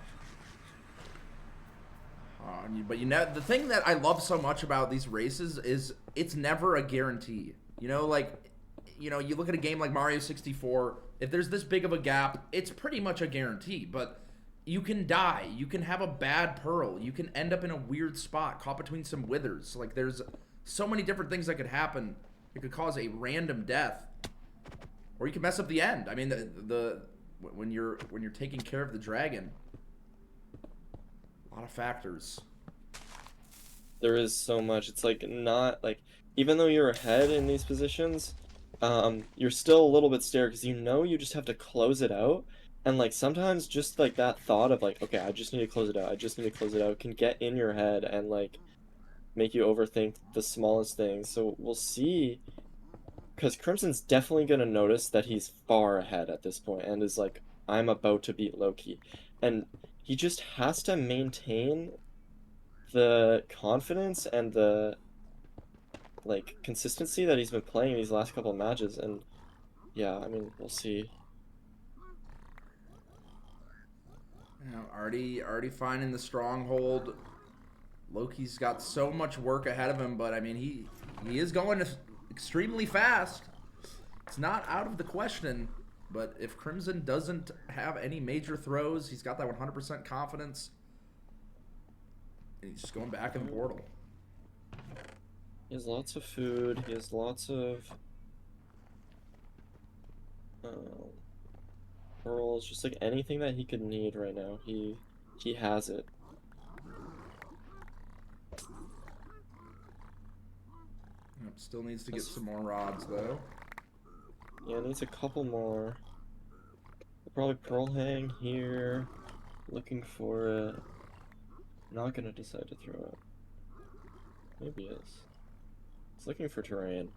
But the thing that I love so much about these races is it's never a guarantee. You look at a game like Mario 64, if there's this big of a gap, it's pretty much a guarantee, but you can die, you can have a bad pearl, you can end up in a weird spot, caught between some withers. Like, there's so many different things that could happen. It could cause a random death, or you could mess up the end. I mean, when you're taking care of the dragon. A lot of factors. There is so much. It's like not like even though you're ahead in these positions, you're still a little bit scared because you know you just have to close it out. And like sometimes just like that thought of like, okay, I just need to close it out. I just need to close it out can get in your head and like make you overthink the smallest things. So we'll see. Because Crimson's definitely going to notice that he's far ahead at this point and is like, I'm about to beat Loki. And he just has to maintain the confidence and the like consistency that he's been playing these last couple of matches. And yeah, I mean, we'll see. You know, already finding the stronghold. Loki's got so much work ahead of him, but I mean, he is going extremely fast. It's not out of the question, but if Crimson doesn't have any major throws, he's got that 100% confidence. And he's just going back in the portal. He has lots of food. He has lots of pearls. Just like anything that he could need right now, he has it. Yep, still needs to get some more rods though. Yeah, needs a couple more. Probably pearl hang here. Looking for it. Not gonna decide to throw it. Maybe he is. He's looking for terrain.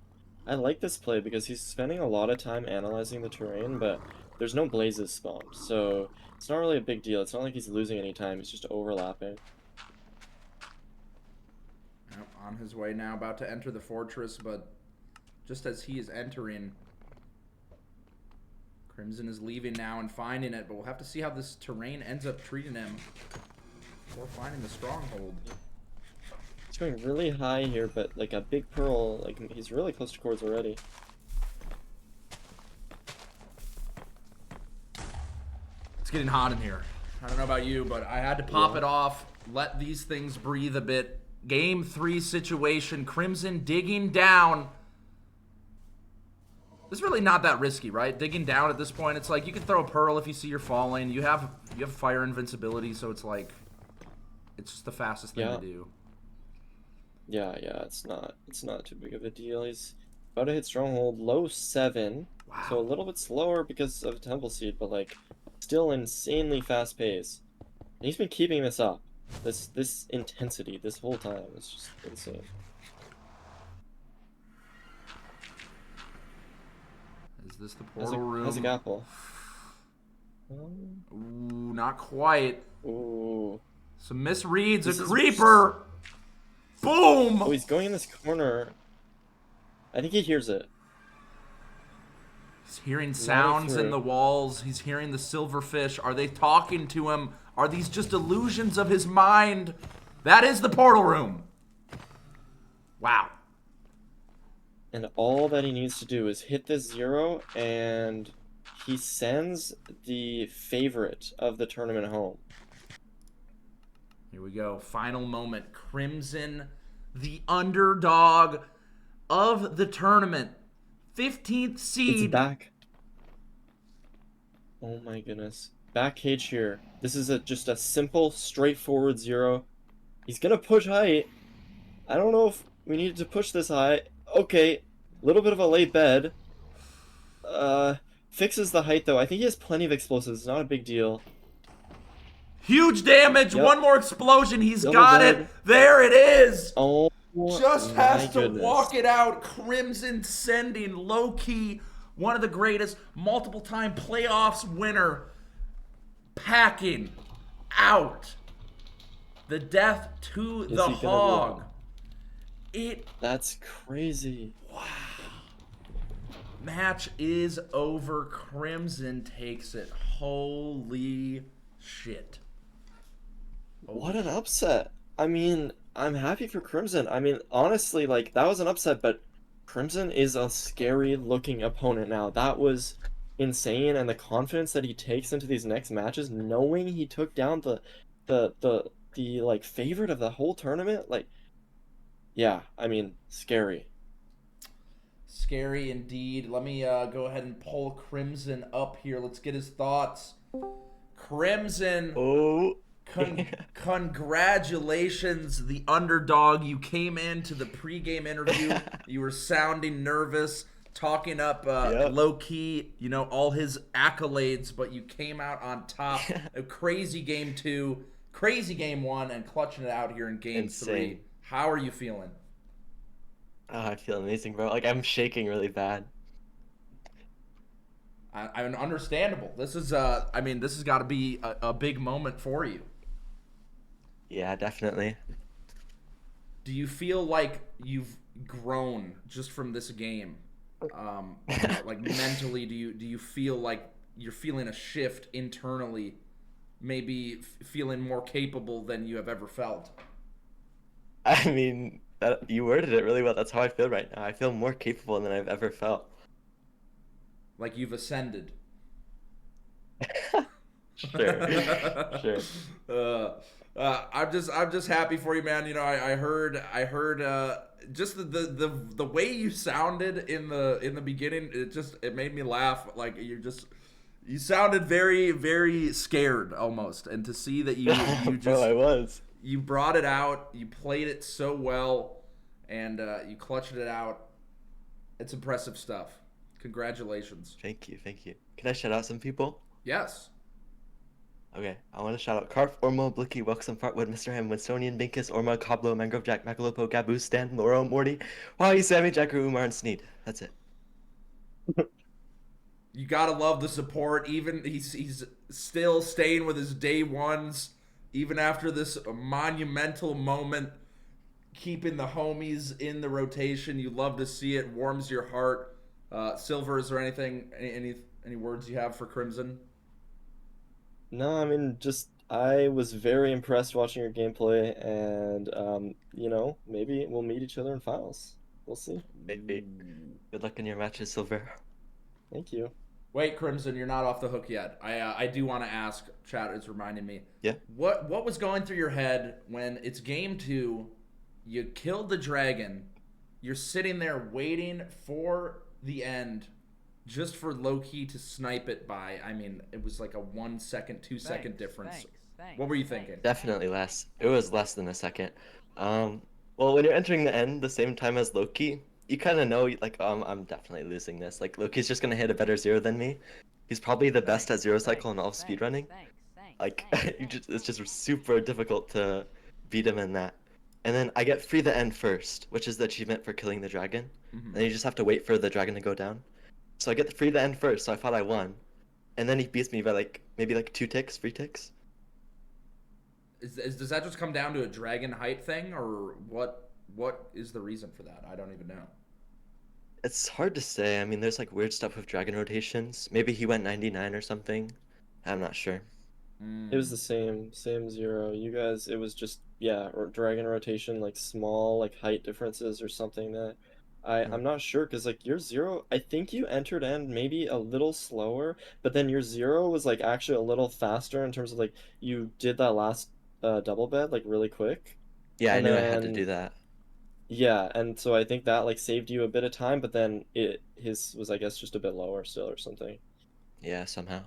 I like this play because he's spending a lot of time analyzing the terrain, but there's no blazes spawned, so it's not really a big deal. It's not like he's losing any time, he's just overlapping. Yep, on his way now, about to enter the fortress, but just as he is entering, Crimson is leaving now and finding it, but we'll have to see how this terrain ends up treating him before finding the stronghold. He's going really high here, but like a big pearl, like he's really close to cores already. It's getting hot in here. I don't know about you, but I had to pop it off, let these things breathe a bit. Game 3 situation, Crimson digging down. This is really not that risky, right? Digging down at this point, it's like you can throw a pearl if you see you're falling. You have fire invincibility, so it's like it's just the fastest thing to do. Yeah, it's not too big of a deal. He's about to hit stronghold, low 7. Wow. So a little bit slower because of Temple Seed, but like still insanely fast pace. And he's been keeping this up. This intensity this whole time is just insane. Is this the portal room? Has a apple. Ooh, not quite. Ooh. Some misreads. A creeper. Boom! Oh, he's going in this corner. I think he hears it. He's hearing sounds in the walls. He's hearing the silverfish. Are they talking to him? Are these just illusions of his mind? That is the portal room. Wow. And all that he needs to do is hit this 0, and he sends the favorite of the tournament home. Here we go. Final moment. Crimson, the underdog of the tournament. 15th seed. It's back. Oh my goodness. Back cage here. This is just a simple, straightforward 0. He's gonna push height. I don't know if we needed to push this high. Okay. Little bit of a late bed. Fixes the height though. I think he has plenty of explosives. It's not a big deal. Huge damage. Yep. One more explosion. He's Double got dead. it. There it is. Oh, Just has to goodness. walk it out. Crimson sending Loki, one of the greatest, multiple-time playoffs winner, packing out the death to the hog. That's crazy. Wow. Match is over. Crimson takes it. Holy shit. What an upset. I mean, I'm happy for Crimson. I mean, honestly, like, that was an upset, but Crimson is a scary looking opponent now. That was insane, and the confidence that he takes into these next matches, knowing he took down the like favorite of the whole tournament, like, yeah, I mean, scary. Scary indeed. Let me go ahead and pull Crimson up here. Let's get his thoughts. Crimson, Oh. congratulations, the underdog. You came into the pregame interview. You were sounding nervous, talking up Yep. low key, all his accolades, but you came out on top. A crazy game 2, crazy game 1, and clutching it out here in game 3. Insane. How are you feeling? Oh, I feel amazing, bro. Like, I'm shaking really bad. I'm understandable. This is, this has got to be a big moment for you. Yeah, definitely. Do you feel like you've grown just from this game? Like mentally, do you feel like you're feeling a shift internally, maybe feeling more capable than you have ever felt? I mean, you worded it really well. That's how I feel right now. I feel more capable than I've ever felt. Like you've ascended. Sure. I'm just happy for you, man. I heard just the way you sounded in the beginning. It made me laugh. Like you sounded very, very scared almost, and to see that you just Bro, I was. you brought it out. You played it so well, and you clutched it out. It's impressive stuff. Congratulations. Thank you. Can I shout out some people? Yes. Okay, I want to shout out Carf, Ormo, Blicky, Welcome, Fartwood, Mr. Ham, Winsonian, Binkus, Orma, Coblo, Mangrove Jack, Macalopo, Gabu, Stan, Lauro, Morty, Wai, Sammy, Jacker, Umar, and Sneed. That's it. You gotta love the support. Even he's still staying with his day ones, even after this monumental moment. Keeping the homies in the rotation. You love to see it. Warms your heart. Silver, is there anything? Any words you have for Crimson? No, I mean, just I was very impressed watching your gameplay, and maybe we'll meet each other in finals. We'll see. Maybe. Good luck in your matches, Silver. Thank you. Wait, Crimson, you're not off the hook yet. I do want to ask. Chat is reminding me. Yeah. What was going through your head when it's game 2? You killed the dragon. You're sitting there waiting for the end, just for Loki to snipe it by. I mean, it was like a 1 second, 2 second difference. What were you thinking? Definitely less. It was less than a second. Well, when you're entering the end the same time as Loki, you kind of know, like, I'm definitely losing this. Like, Loki's just gonna hit a better zero than me. He's probably the best at zero cycle in all of speedrunning. Like, it's just super difficult to beat him in that. And then I get free the end first, which is the achievement for killing the dragon. Mhm. And you just have to wait for the dragon to go down. So I get the free the end first, so I thought I won. And then he beats me by maybe 2 ticks, 3 ticks. Does that just come down to a dragon height thing, or what is the reason for that? I don't even know. It's hard to say. I mean, there's weird stuff with dragon rotations. Maybe he went 99 or something. I'm not sure. It was the same zero. You guys, it was just, dragon rotation, small height differences or something that I'm not sure, because your zero, I think you entered end maybe a little slower, but then your zero was actually a little faster in terms of you did that last double bed really quick. Yeah, I And knew I had to then- do that. Yeah, and so I think that saved you a bit of time, but then his was, I guess, just a bit lower still or something. Yeah, somehow.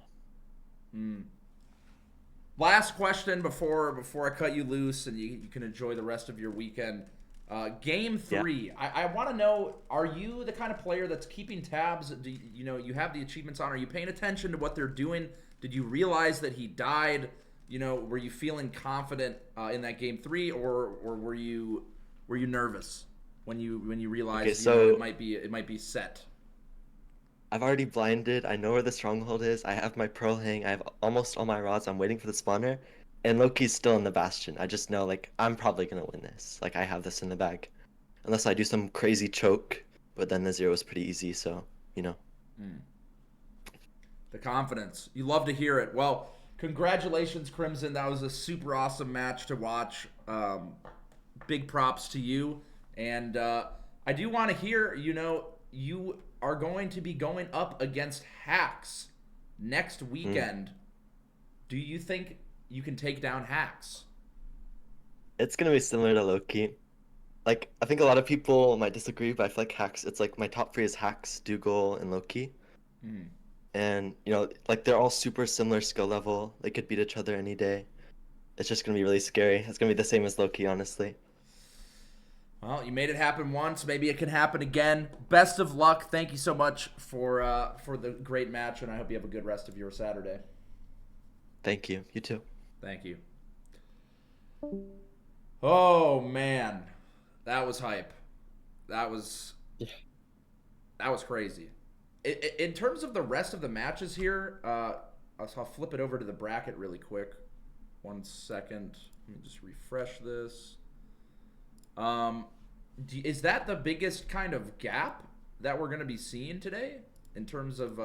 Last question before I cut you loose and you can enjoy the rest of your weekend. Game 3. Yeah. I want to know, are you the kind of player that's keeping tabs? Do you have the achievements on? Are you paying attention to what they're doing? Did you realize that he died? Were you feeling confident in that game 3, or were you nervous when you realized it might be set? I've already blinded. I know where the stronghold is. I have my pearl hang. I have almost all my rods. I'm waiting for the spawner. And Loki's still in the bastion. I just know, I'm probably going to win this. I have this in the bag. Unless I do some crazy choke. But then the zero is pretty easy, so, The confidence. You love to hear it. Well, congratulations, Crimson. That was a super awesome match to watch. Big props to you. And I do want to hear, you are going to be going up against Hacks next weekend. Do you think you can take down Hacks? It's going to be similar to Loki. like I think a lot of people might disagree, but I feel like Hacks. It's like my top three is Hacks, Dougal, and Loki. Mhm. And like they're all super similar skill level. They could beat each other any day. It's just gonna be really scary. It's gonna be the same as Loki, honestly. Well, you made it happen once. Maybe it can happen again. Best of luck. Thank you so much for the great match, and I hope you have a good rest of your Saturday. Thank you. You too. Thank you. Oh man, that was hype. That was crazy. In terms of the rest of the matches here, I'll flip it over to the bracket really quick. 1 second. Let me just refresh this. Is that the biggest kind of gap that we're going to be seeing today in terms of,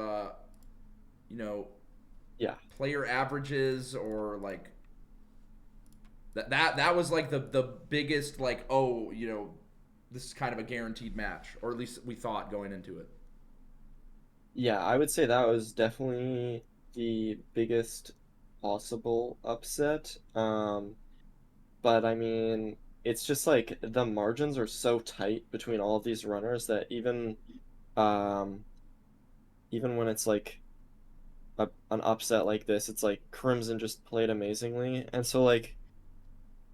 Yeah. player averages, or like that was like the biggest, like, oh, this is kind of a guaranteed match, or at least we thought going into it. Yeah, I would say that was definitely the biggest possible upset. But I mean, it's just like the margins are so tight between all of these runners that um, even when it's like an upset like this, it's like Crimson just played amazingly, and so like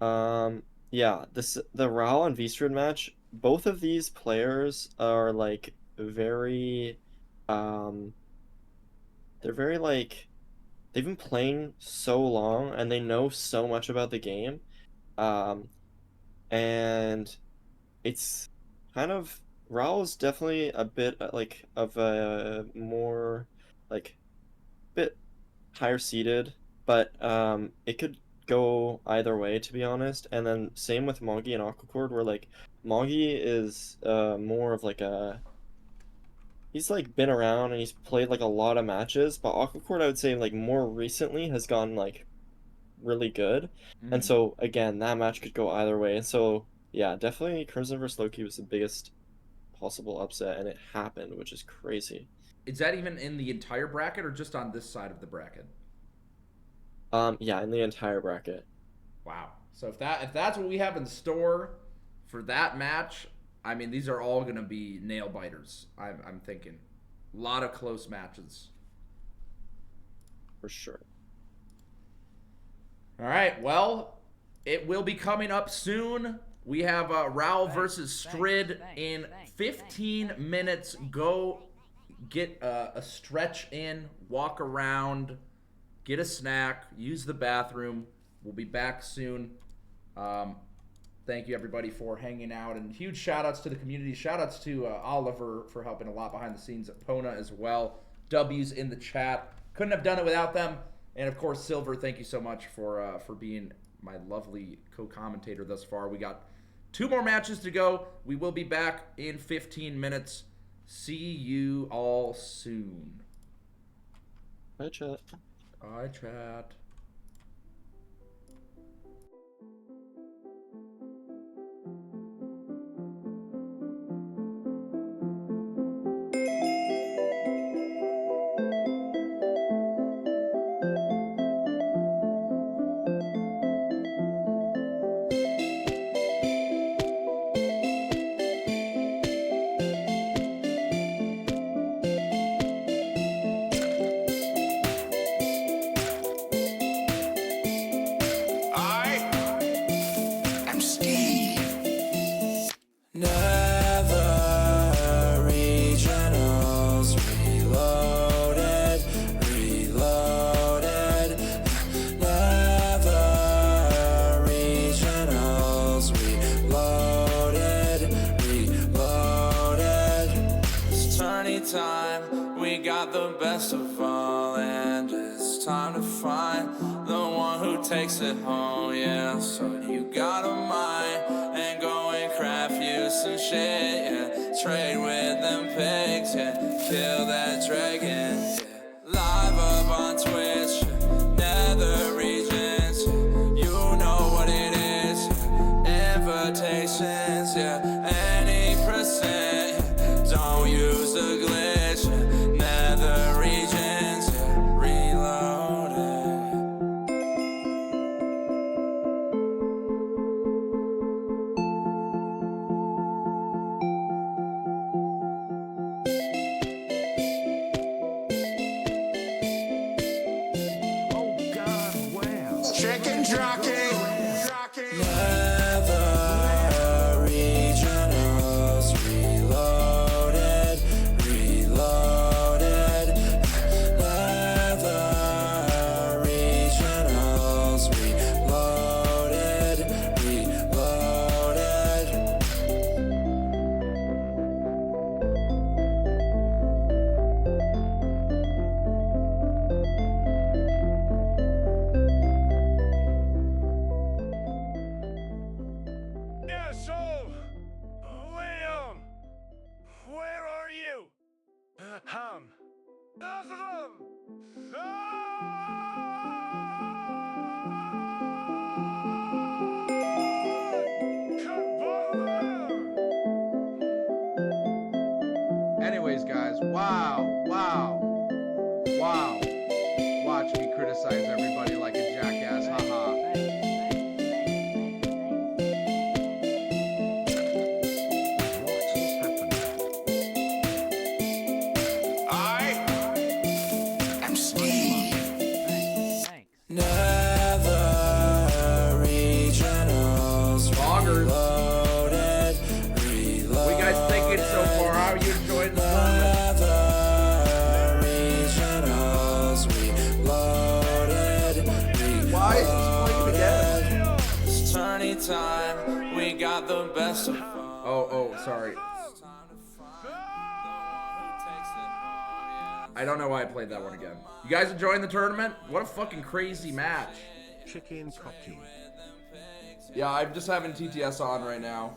yeah, the Rao and Vstrud match. Both of these players are like very um they're very like they've been playing so long and they know so much about the game. Um, and it's kind of Raul's definitely a bit like of a more like bit higher seated, but it could go either way to be honest. And then same with Moggy and Aquacord, where like Moggy is more of like a he's like been around and he's played like a lot of matches, but Aquacord I would say like more recently has gone like really good. And so again, that match could go either way. And so yeah, definitely Crimson vs Loki was the biggest possible upset, and it happened, which is crazy. Is that even in the entire bracket or just on this side of the bracket? Yeah, in the entire bracket. Wow. So if that's what we have in store for that match, I mean, these are all going to be nail biters. I'm thinking a lot of close matches For sure. All right. Well, it will be coming up soon. We have Raul versus Strid in 15 minutes. Go get a stretch in, walk around, get a snack, use the bathroom. We'll be back soon. Thank you, everybody, for hanging out. And huge shout-outs to the community. Shout-outs to Oliver for helping a lot behind the scenes at Pona as well. W's in the chat. Couldn't have done it without them. And, of course, Silver, thank you so much for being my lovely co-commentator thus far. We got 2 more matches to go. We will be back in 15 minutes. See you all soon. Bye, chat. Bye, chat. I'm Steve. Nether Regionals reloaded, reloaded. Nether Regionals reloaded, reloaded. It's tourney time, we got the best of all, and it's time to find the one who takes it home, yeah. So you got a mind and go and craft you some shit, yeah. Trade with them pigs, yeah. Kill that dragon, yeah. Live up on Twitch, yeah. Nether regions, yeah. You know what it is, yeah. Invitations, yeah. Any percent, yeah. Don't use the glitch, yeah. Nether regions, yeah. Reloaded. guys. Wow. Watch me criticize everybody like a jackass. Haha. I am Steve. Thanks. Nether regionals reloaded. What you guys thinking so far? How are you enjoying the tournament? Nether regionals reloaded. Why is this playing again? It's tourney time. We got the best of Oh, sorry. I don't know why I played that one again. You guys enjoying the tournament? What a fucking crazy match. Chicken cocky. Yeah, I'm just having TTS on right now.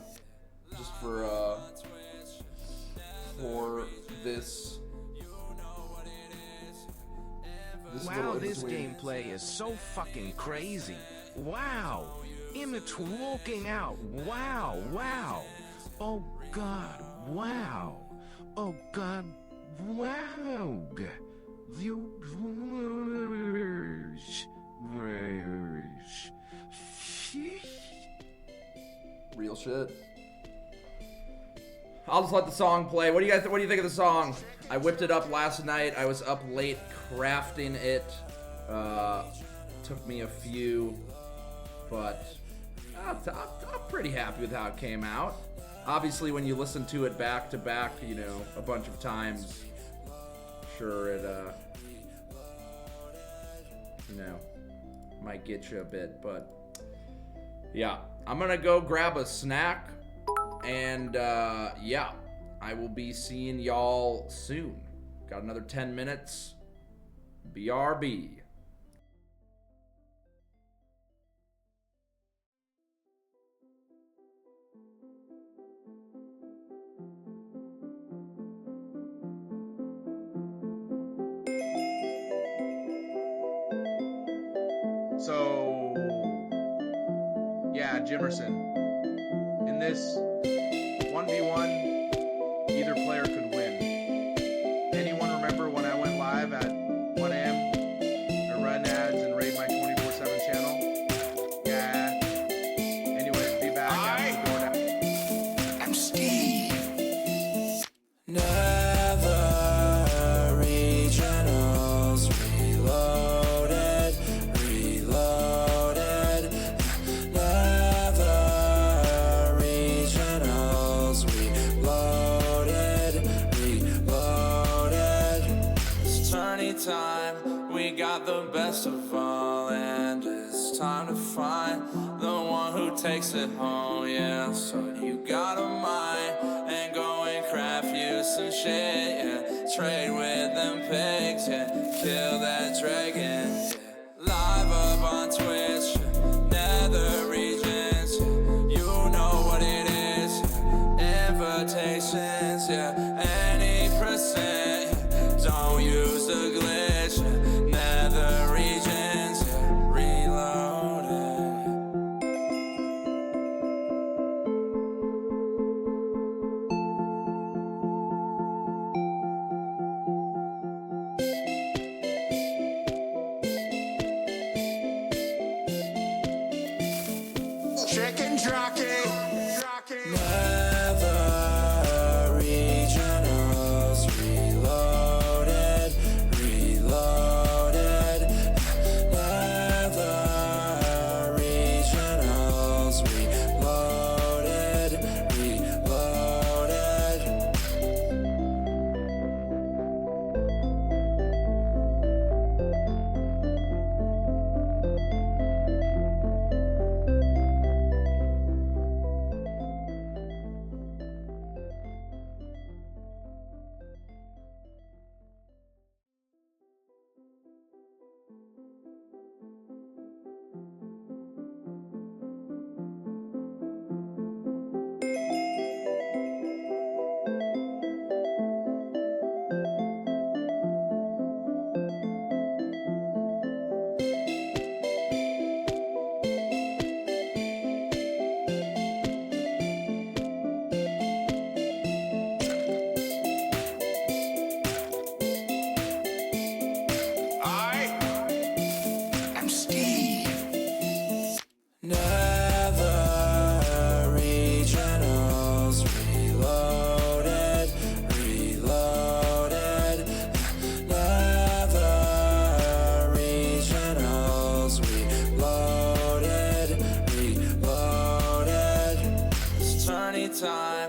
Just for this. Wow, this gameplay is so fucking crazy. Wow. Image walking out. Wow. Oh god, wow. Oh god, wow. Real shit. I'll just let the song play. What do you think of the song? I whipped it up last night. I was up late crafting it. Took me a few, but I'm pretty happy with how it came out. Obviously, when you listen to it back to back, you know, a bunch of times, sure it, you know, might get you a bit, but yeah, I'm gonna go grab a snack, and yeah, I will be seeing y'all soon. Got another 10 minutes. BRB. So, yeah, Jimerson. In this 1v1, either player could win. Anyone remember when I went live at 1 a.m. to run ads and raid my 24/7 channel? Yeah. Anyways, be back after the door. I'm Steve. Nether regionals reloaded. Nether regionals reloaded. It's tourney time. We got the best of all, and it's time to find the one who takes it home. Yeah, so you got a mind and go and craft you some shit. Yeah, trade with them pigs. Yeah, kill that dragon. Yeah, live up on Twitch. Nether regions. Yeah, you know what it is. Yeah, invitations. Yeah, any percent. Yeah, don't use the glitch. Yeah, Nether regions. Yeah, reloaded. Chicken jockey. Nether regions.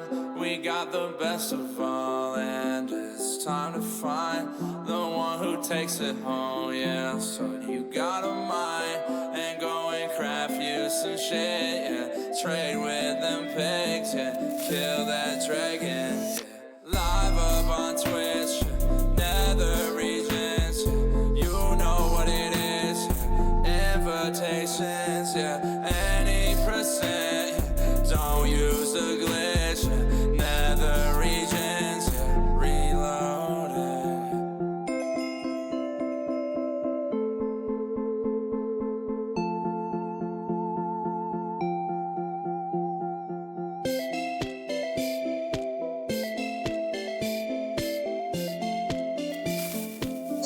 time, we got the best of all, and it's time to find the one who takes it home, yeah. So you got a mind, and go and craft you some shit, yeah. Trade with them pigs, yeah. Kill that dragon, yeah. Live up on Twitch, yeah. Nether regions, yeah. You know what it is, yeah. Invitations, yeah. Any percent, yeah. Don't use a glitch, yeah. Nether regions, yeah. Reloaded.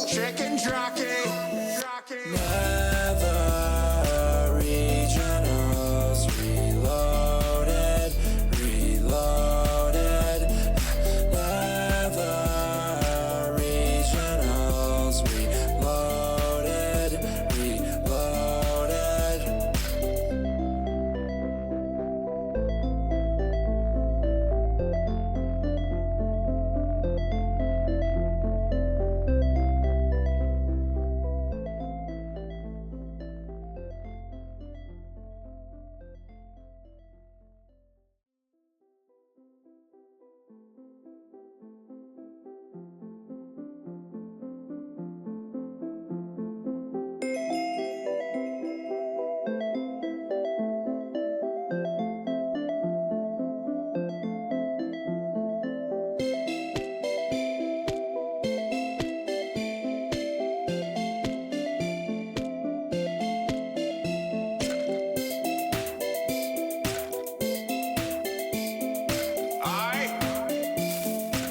Chicken jockey. Nether regionals reloaded, reloaded. Nether regionals reloaded, reloaded. I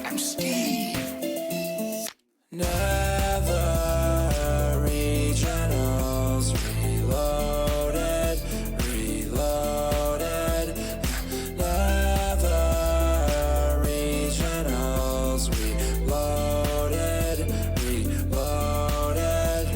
am Steve. Nether regionals reloaded, reloaded. Nether regionals reloaded, reloaded.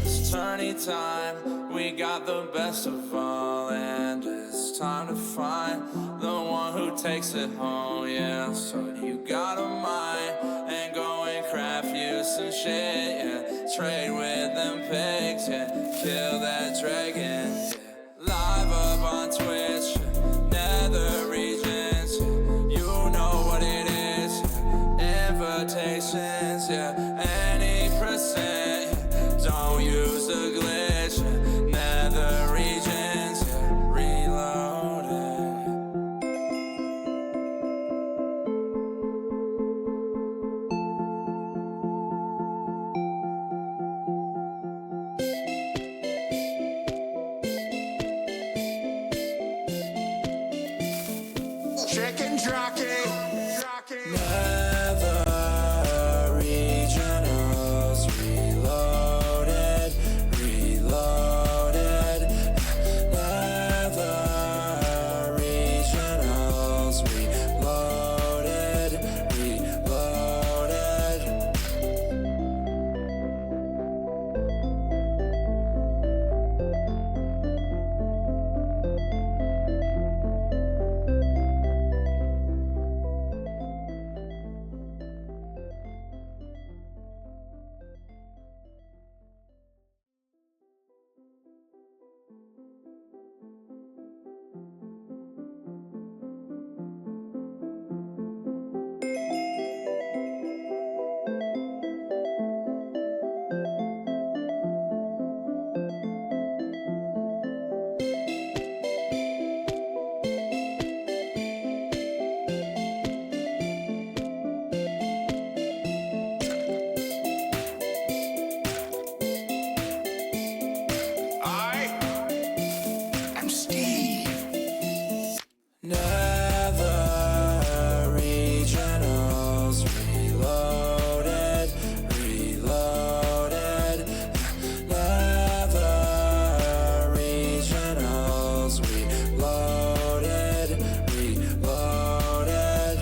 It's tourney time, we got the best of all, and it's time to find the one who takes it home, yeah. So you got a mind, and go and craft you some shit, yeah. Trade with them pigs, yeah. Kill that dragon, yeah. Live up on Twitch, yeah. Nether regions, yeah. You know what it is, yeah. Invitations, yeah. Any percent, yeah. Don't use a glitch, yeah. Nether regions, yeah. Reloaded. Chicken jockey. Nether regionals reloaded, reloaded. Nether regionals reloaded, reloaded. I am Steve. Nether regionals reloaded, reloaded. Nether regionals reloaded, reloaded.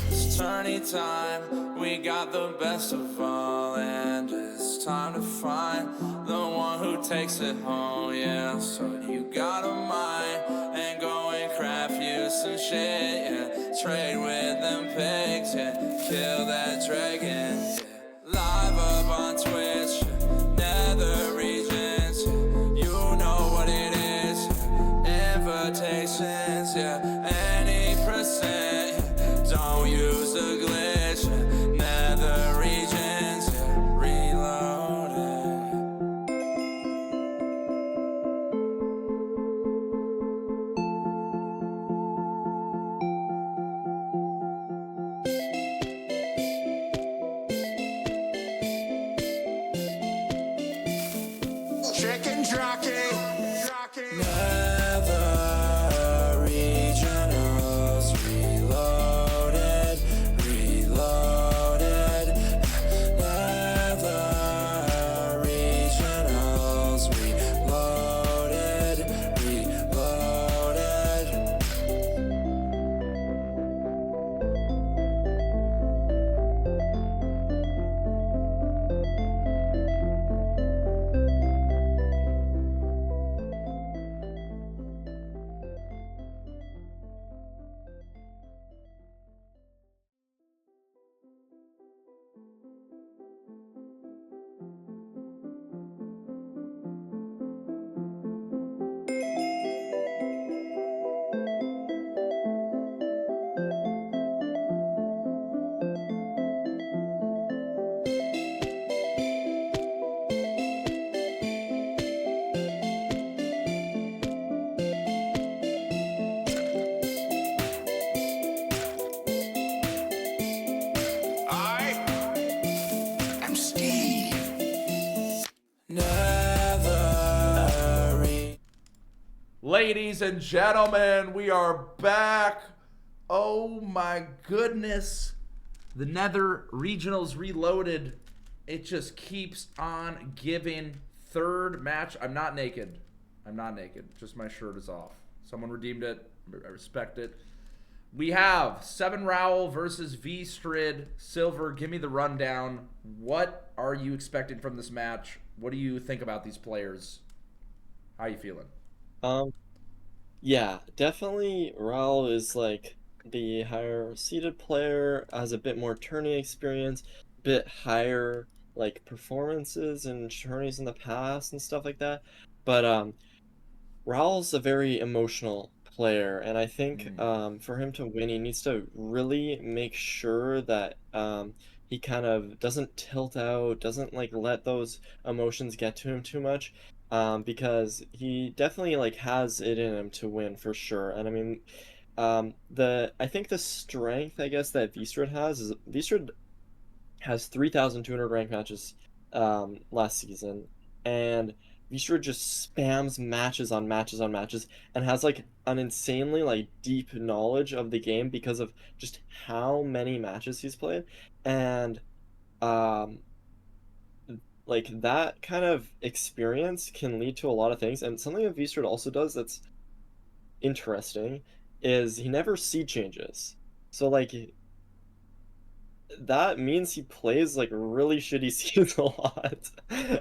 It's tourney time, we got the best of all, and it's time to find the one who takes it home, yeah. So you got a mind, and go and craft you some shit, yeah. trade with them pigs, yeah. Kill that dragon, yeah. Live up on Twitch, yeah. Nether regions, yeah. You know what it is, yeah. Invitations, yeah. Any percent, yeah. Don't use a glitch, yeah. Nether regions, yeah. Reloaded. Chicken jockey. Nether regionals reloaded, reloaded. Nether regionals reloaded, reloaded. I am Steve. Nether re- Ladies and gentlemen, we are back. Oh my goodness. The Nether Regionals Reloaded. It just keeps on giving. Third match. I'm not naked. I'm not naked. Just my shirt is off. Someone redeemed it. I respect it. We have Seven Rowell versus V Strid. Silver, give me the rundown. What are you expecting from this match? What do you think about these players? How you feeling? Yeah, definitely Raul is like the higher seeded player, has a bit more tourney experience, bit higher like performances in tourneys in the past and stuff like that. But Raul's a very emotional player, and I think for him to win, he needs to really make sure that he kind of doesn't tilt out, doesn't like let those emotions get to him too much, because he definitely like has it in him to win for sure. And I mean, I think the strength I guess that Vstrid has is Vstrid has 3,200 ranked matches last season, and Vistrid just spams matches on matches on matches and has like an insanely like deep knowledge of the game because of just how many matches he's played. And um like that kind of experience can lead to a lot of things. And something that Vistrid also does that's interesting is he never seed changes. So like that means he plays like really shitty seeds a lot.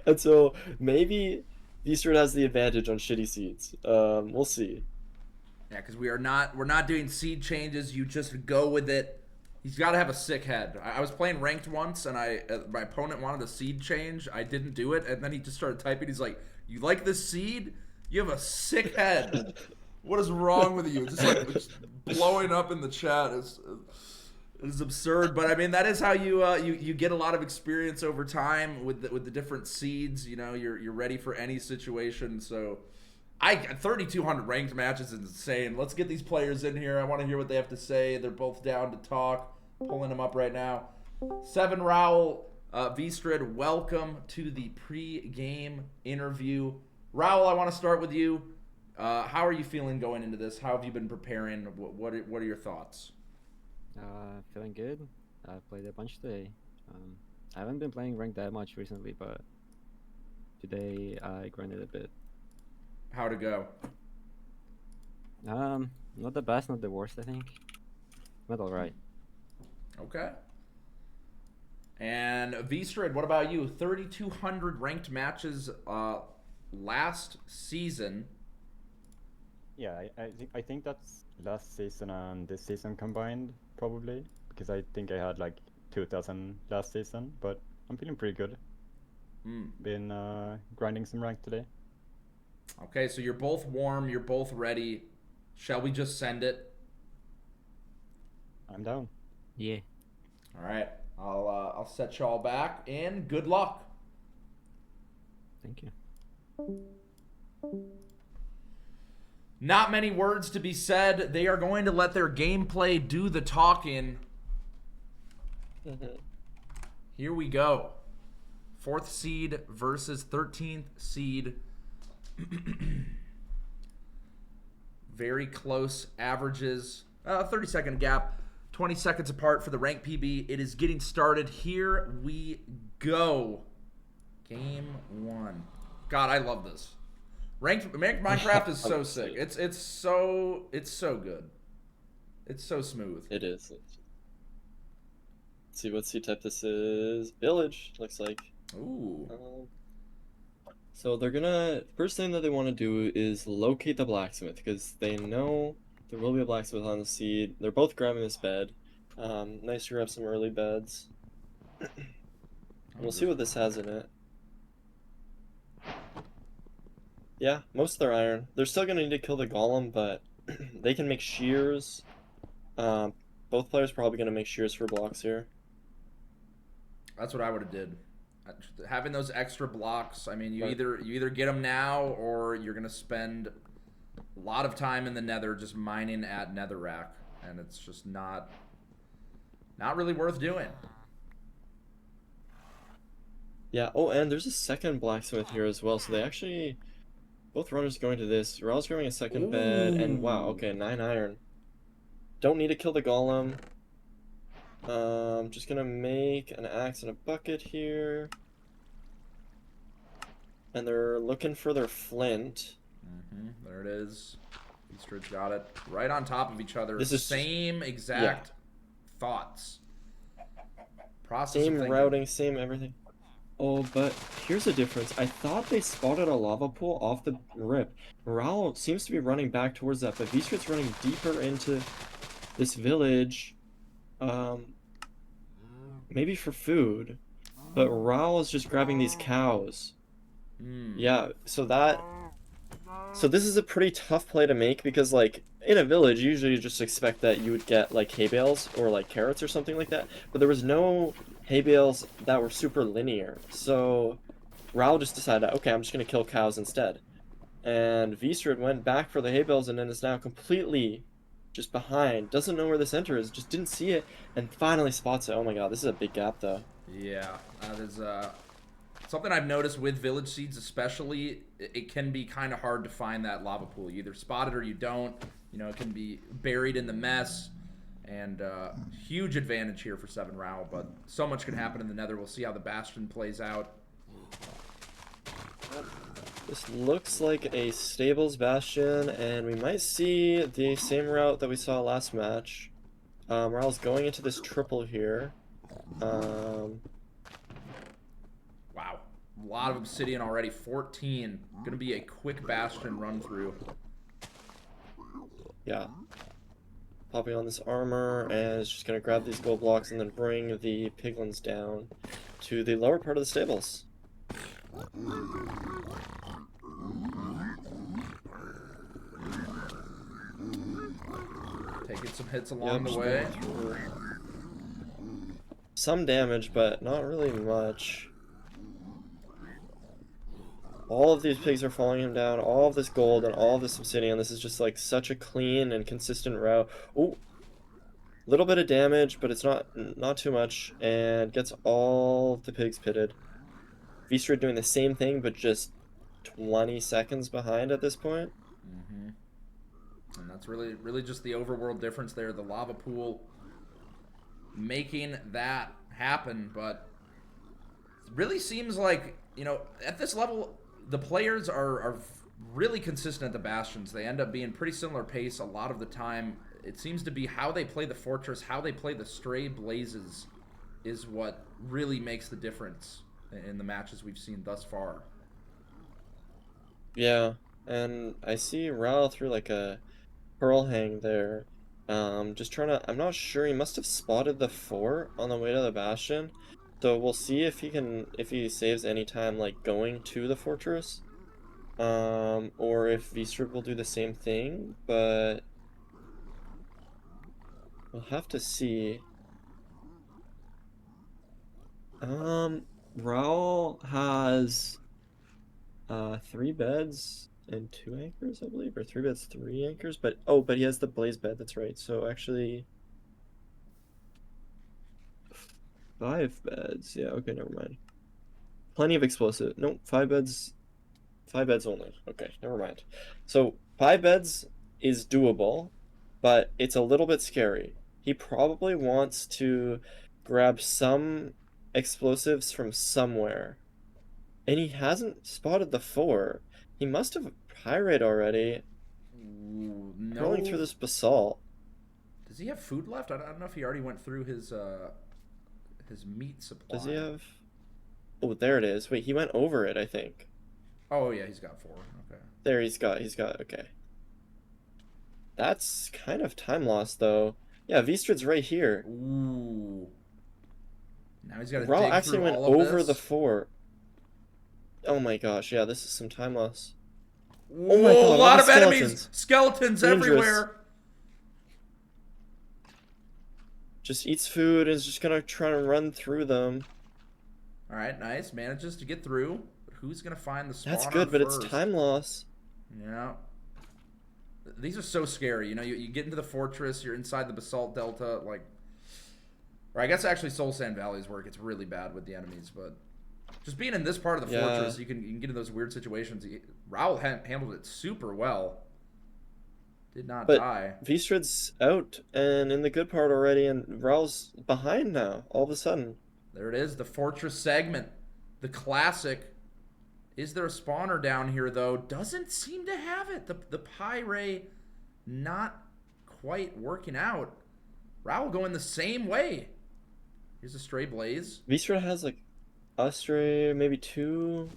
And so maybe Eastern has the advantage on shitty seeds. We'll see. Yeah, because we're not doing seed changes. You just go with it. He's got to have a sick head. I was playing ranked once, and my opponent wanted a seed change. I didn't do it, and then he just started typing. He's like, "You like this seed? You have a sick head. What is wrong with you?" Just like just blowing up in the chat is absurd. But I mean, that is how you get a lot of experience over time with the different seeds. You know, you're ready for any situation. So 3,200 ranked matches is insane. Let's get these players in here. I want to hear what they have to say. They're both down to talk. Pulling them up right now. Seven Rowell, V-Strid, welcome to the pre-game interview. Rowell, I want to start with you. How are you feeling going into this? How have you been preparing? What are your thoughts? Feeling good. I've played a bunch today. I haven't been playing ranked that much recently, but today I grinded a bit. How'd it go? Not the best, not the worst, I think. But alright. Okay. And V-Strid, what about you? 3,200 ranked matches last season. Yeah, I think that's last season and this season combined, probably. Because I think I had like 2,000 last season, but I'm feeling pretty good. Been grinding some rank today. Okay, so you're both warm, you're both ready. Shall we just send it? I'm down. Yeah. All right, I'll set y'all back, and good luck. Thank you. Not many words to be said. They are going to let their gameplay do the talking. Here we go. 4th seed versus 13th seed. Very close averages. 30-second gap. 20 seconds apart for the rank PB. It is getting started. Here we go. Game 1. God, I love this. Ranked Minecraft is so sick. It's so good. It's so smooth. It is. Let's see what C type this is. Village looks like. Ooh. So they're gonna first thing that they want to do is locate the blacksmith because they know there will be a blacksmith on the seed. They're both grabbing this bed. Nice to grab some early beds. We'll see what this has in it. Yeah, most of their iron. They're still gonna need to kill the golem, but they can make shears. Both players probably gonna make shears for blocks here. That's what I would have did. Having those extra blocks, I mean, you either get them now or you're gonna spend a lot of time in the Nether just mining at Netherrack, and it's just not really worth doing. Yeah. Oh, and there's a second blacksmith here as well. So they actually, both runners going to this. Raul's grabbing a second bed, and wow, okay, 9 iron. Don't need to kill the golem. Just gonna make an axe and a bucket here. And they're looking for their flint. There it is. Eastridge got it right on top of each other. This is same exact thoughts. Process same of thinking. routing, same everything. Oh, but here's a difference. I thought they spotted a lava pool off the rip. Raul seems to be running back towards that, but Vistrit's running deeper into this village. Maybe for food. But Raul is just grabbing these cows. Yeah, so this is a pretty tough play to make because, like, in a village, usually you just expect that you would get, like, hay bales or, like, carrots or something like that. But there was no hay bales that were super linear. So Raul just decided, okay, I'm just going to kill cows instead. And Vistrid went back for the hay bales and then is now completely just behind. Doesn't know where the center is, just didn't see it, and finally spots it. Oh my god, this is a big gap, though. Yeah, that is something I've noticed with village seeds especially. It can be kind of hard to find that lava pool. You either spot it or you don't. You know, it can be buried in the mess. And huge advantage here for 7 Raul, but so much can happen in the Nether. We'll see how the Bastion plays out. This looks like a Stables Bastion, and we might see the same route that we saw last match. Raul's going into this triple here. Wow. A lot of obsidian already. 14. Gonna be a quick Bastion run through. Yeah. Popping on this armor, and it's just gonna grab these gold blocks and then bring the piglins down to the lower part of the stables. Taking some hits along the way. Some damage, but not really much. All of these pigs are following him down, all of this gold and all of this obsidian. This is just like such a clean and consistent route. Oh, little bit of damage, but it's not too much, and gets all the pigs pitted. Vistrid doing the same thing, but just 20 seconds behind at this point. And that's really just the overworld difference there. The lava pool making that happen, but it really seems like, you know, at this level, the players are really consistent at the Bastions. They end up being pretty similar pace a lot of the time. It seems to be how they play the Fortress, how they play the Stray Blazes is what really makes the difference in the matches we've seen thus far. Yeah. And I see Ral through like a pearl hang there. Just trying to, I'm not sure, he must have spotted the fort on the way to the bastion. So we'll see if if he saves any time like going to the fortress. Or if V-Strip will do the same thing, but we'll have to see. Raul has 3 beds and 2 anchors, I believe, or 3 beds, 3 anchors, but but he has the blaze bed, that's right. So actually 5 beds. Yeah, okay, never mind. Plenty of explosive. Nope, 5 beds. 5 beds only. Okay, never mind. So 5 beds is doable, but it's a little bit scary. He probably wants to grab some explosives from somewhere. And he hasn't spotted the 4. He must have pirate already. Ooh, Crawling no. through this basalt. Does he have food left? I don't know if he already went through his meat supply. Does he have? Oh, there it is. Wait, he went over it, I think. Oh yeah, he's got 4. Okay. There, he's got. Okay. That's kind of time lost, though. Yeah, Vistrid's right here. Ooh. Now he's got to Raul dig actually through went all of over this. the 4. Oh my gosh, yeah, this is some time loss. Ooh, Oh my god, a lot all of the enemies! Skeletons Dangerous. everywhere! Just eats food and is just gonna try to run through them. Alright, nice. Manages to get through. But who's going to find the spawner That's good, but first? it's time loss. Yeah. These are so scary. You know, you get into the fortress, you're inside the basalt delta, like... Or I guess actually Soul Sand Valley is where it gets really bad with the enemies, but... Just being in this part of the fortress, you can get in those weird situations. Raul handled it super well. Did not die. Vistrid's out and in the good part already, and Raul's behind now, all of a sudden. There it is, the fortress segment. The classic. Is there a spawner down here, though? Doesn't seem to have it. The Pyre not quite working out. Raul going the same way. Here's a stray blaze. Vistrid has like a stray, maybe 2.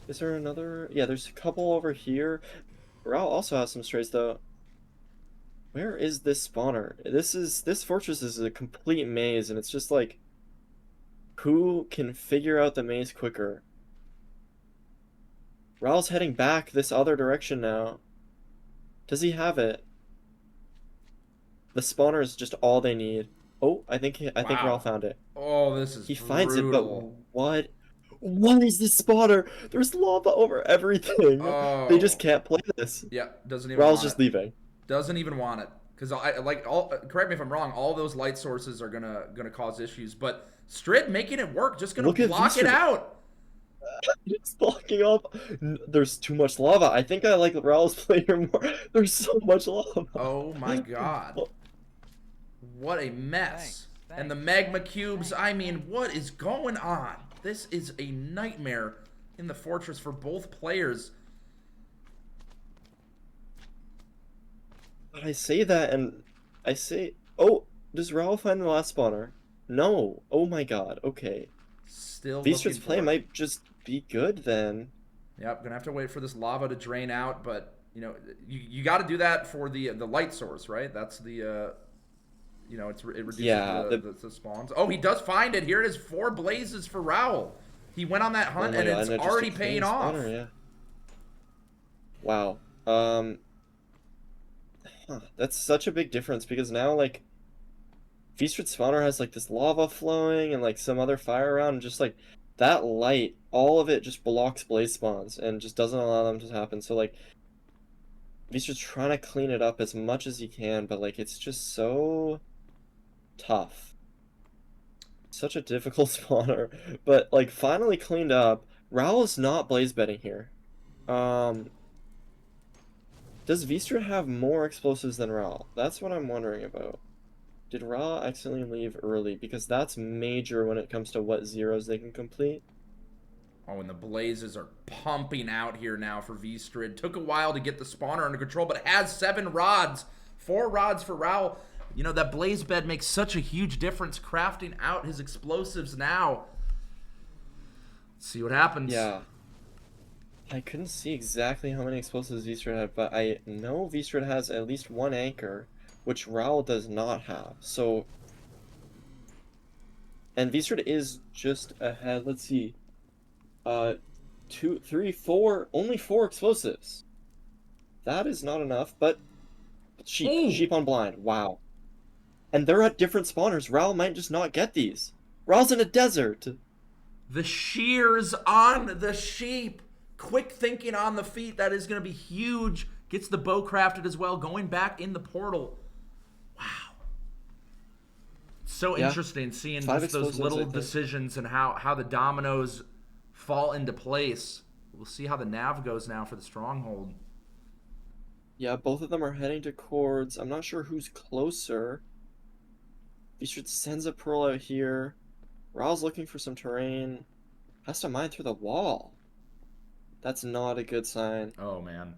Is there another? Yeah, there's a couple over here. Raul also has some strays, though. Where is this spawner? This fortress is a complete maze, and it's just like, who can figure out the maze quicker? Raul's heading back this other direction now. Does he have it? The spawner is just all they need. Oh, I think Raul found it. Oh, this is He finds it, but what? What is this spawner? There's lava over everything. Oh. They just can't play this. Yeah, doesn't even Raul's want just it. leaving. Doesn't even want it. Because correct me if I'm wrong, all those light sources are gonna cause issues, but Strid making it work, just gonna block it out. It's blocking up. There's too much lava. I think I like Raul's player more. There's so much lava. Oh my god. What a mess. And the magma cubes, I mean, what is going on? This is a nightmare in the fortress for both players. But I say that and I say, oh, does Raul find the last spawner? No. Oh my god. Okay. Still Vistrid's looking play for it. might just be good then. Yep, gonna have to wait for this lava to drain out, but you know, you got to do that for the light source, right? That's the you know, it reduces the spawns. Oh, he does find it. Here it is, 4 blazes for Raul. He went on that hunt and it's already paying off. Spawner, yeah. Wow. That's such a big difference because now like Vistrid spawner has like this lava flowing and like some other fire around, and just like that light, all of it just blocks blaze spawns and just doesn't allow them to happen. So like Vistrid's trying to clean it up as much as he can, but like it's just so tough. Such a difficult spawner, but like finally cleaned up. Raul is not blaze bedding here. Does Vistrid have more explosives than Raul? That's what I'm wondering about. Did Raul accidentally leave early? Because that's major when it comes to what zeros they can complete. Oh, and the blazes are pumping out here now for Vistrid. Took a while to get the spawner under control, but has 7 rods. 4 rods for Raul. You know, that blaze bed makes such a huge difference crafting out his explosives now. Let's see what happens. Yeah. I couldn't see exactly how many explosives V-Strad had, but I know V-Strad has at least one anchor, which Raul does not have. So, and V-Strad is just ahead. Let's see. 2, 3, 4, only 4 explosives. That is not enough, but sheep on blind. Wow. And they're at different spawners. Raul might just not get these. Raul's in a desert. The shears on the sheep. Quick thinking on the feet. That is going to be huge. Gets the bow crafted as well. Going back in the portal. Wow. So interesting seeing just those little decisions and how the dominoes fall into place. We'll see how the nav goes now for the stronghold. Yeah, both of them are heading to cords. I'm not sure who's closer. V-Strad sends a pearl out here. Raul's looking for some terrain. Has to mine through the wall. That's not a good sign. Oh, man.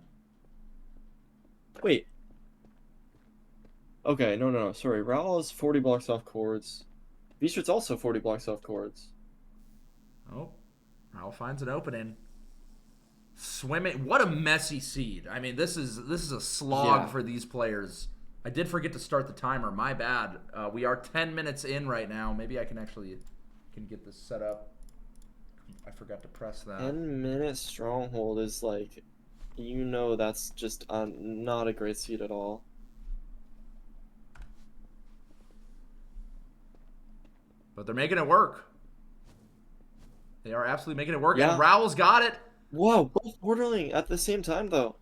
Wait. Okay, no. Sorry. Raul is 40 blocks off cords. V-Strad's also 40 blocks off cords. Oh. Raul finds an opening. Swimming. What a messy seed. I mean, this is a slog for these players. I did forget to start the timer. My bad. We are 10 minutes in right now. Maybe I can actually get this set up. I forgot to press that. 10-minute stronghold is like, you know, that's just not a great seed at all. But they're making it work. They are absolutely making it work. Yeah. And Raul's got it. Whoa, both portaling at the same time, though.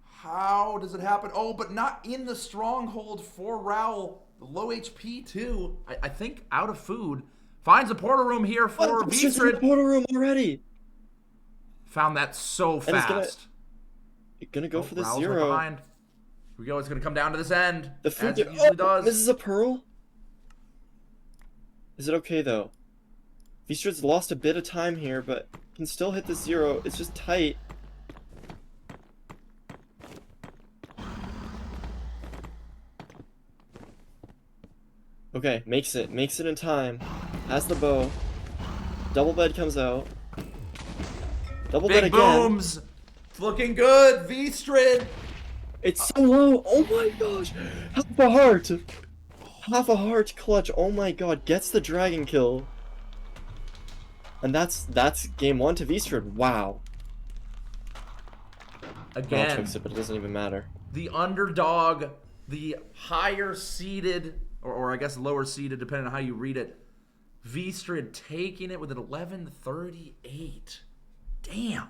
How does it happen? Oh, but not in the stronghold for Raul. Low HP, too. I think out of food. Finds a portal room here for V-Strad. Portal room already. Found that so fast. Gonna go for the Raul's 0. Right behind. Here we go. It's going to come down to this end. The food as it usually does. This is a pearl? Is it okay, though? V-Strad's lost a bit of time here, but can still hit the 0. It's just tight. Okay, makes it in time. Has the bow. Double bed comes out. Double bed Big again. booms. It's looking good. V-Strad. It's so low. Oh my gosh. Half a heart. Half a heart clutch. Oh my god. Gets the dragon kill. And that's game 1 to V-Strad. Wow. Again. I'll fix it, but it doesn't even matter. The underdog, the higher seeded, or I guess lower seeded, depending on how you read it. V-Strad taking it with an 11:38. Damn.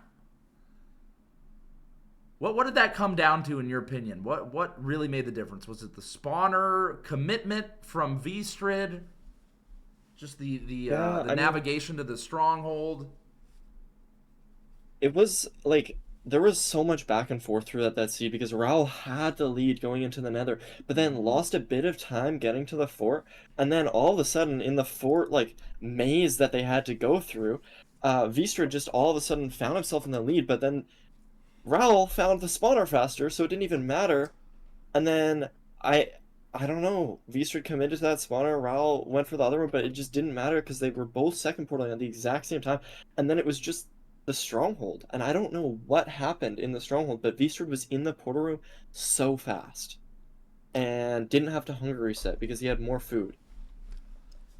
What did that come down to in your opinion? What really made the difference? Was it the spawner commitment from V-Strad? Just the navigation to the stronghold? It was like there was so much back and forth through that seed because Raul had the lead going into the nether, but then lost a bit of time getting to the fort, and then all of a sudden in the fort like maze that they had to go through, V-Strad just all of a sudden found himself in the lead, but then Raul found the spawner faster, so it didn't even matter. And then I don't know, V-Strad committed to that spawner, Raul went for the other one, but it just didn't matter because they were both second portaling at the exact same time, and then it was just the stronghold, and I don't know what happened in the stronghold, but V-Strad was in the portal room so fast and didn't have to hunger reset because he had more food.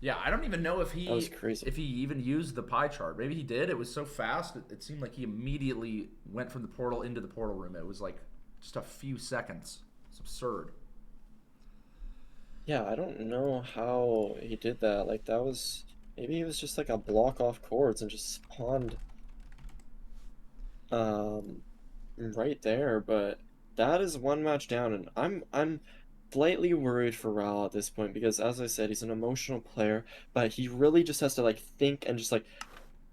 Yeah, I don't even know if That was crazy. if he even used the pie chart. Maybe he did. It was so fast. It seemed like he immediately went from the portal into the portal room. It was like just a few seconds. It's absurd. Yeah, I don't know how he did that. Like that was maybe he was just like a block off cords and just spawned right there, but that is one match down, and I'm slightly worried for Raul at this point because, as I said, he's an emotional player, but he really just has to like think and just like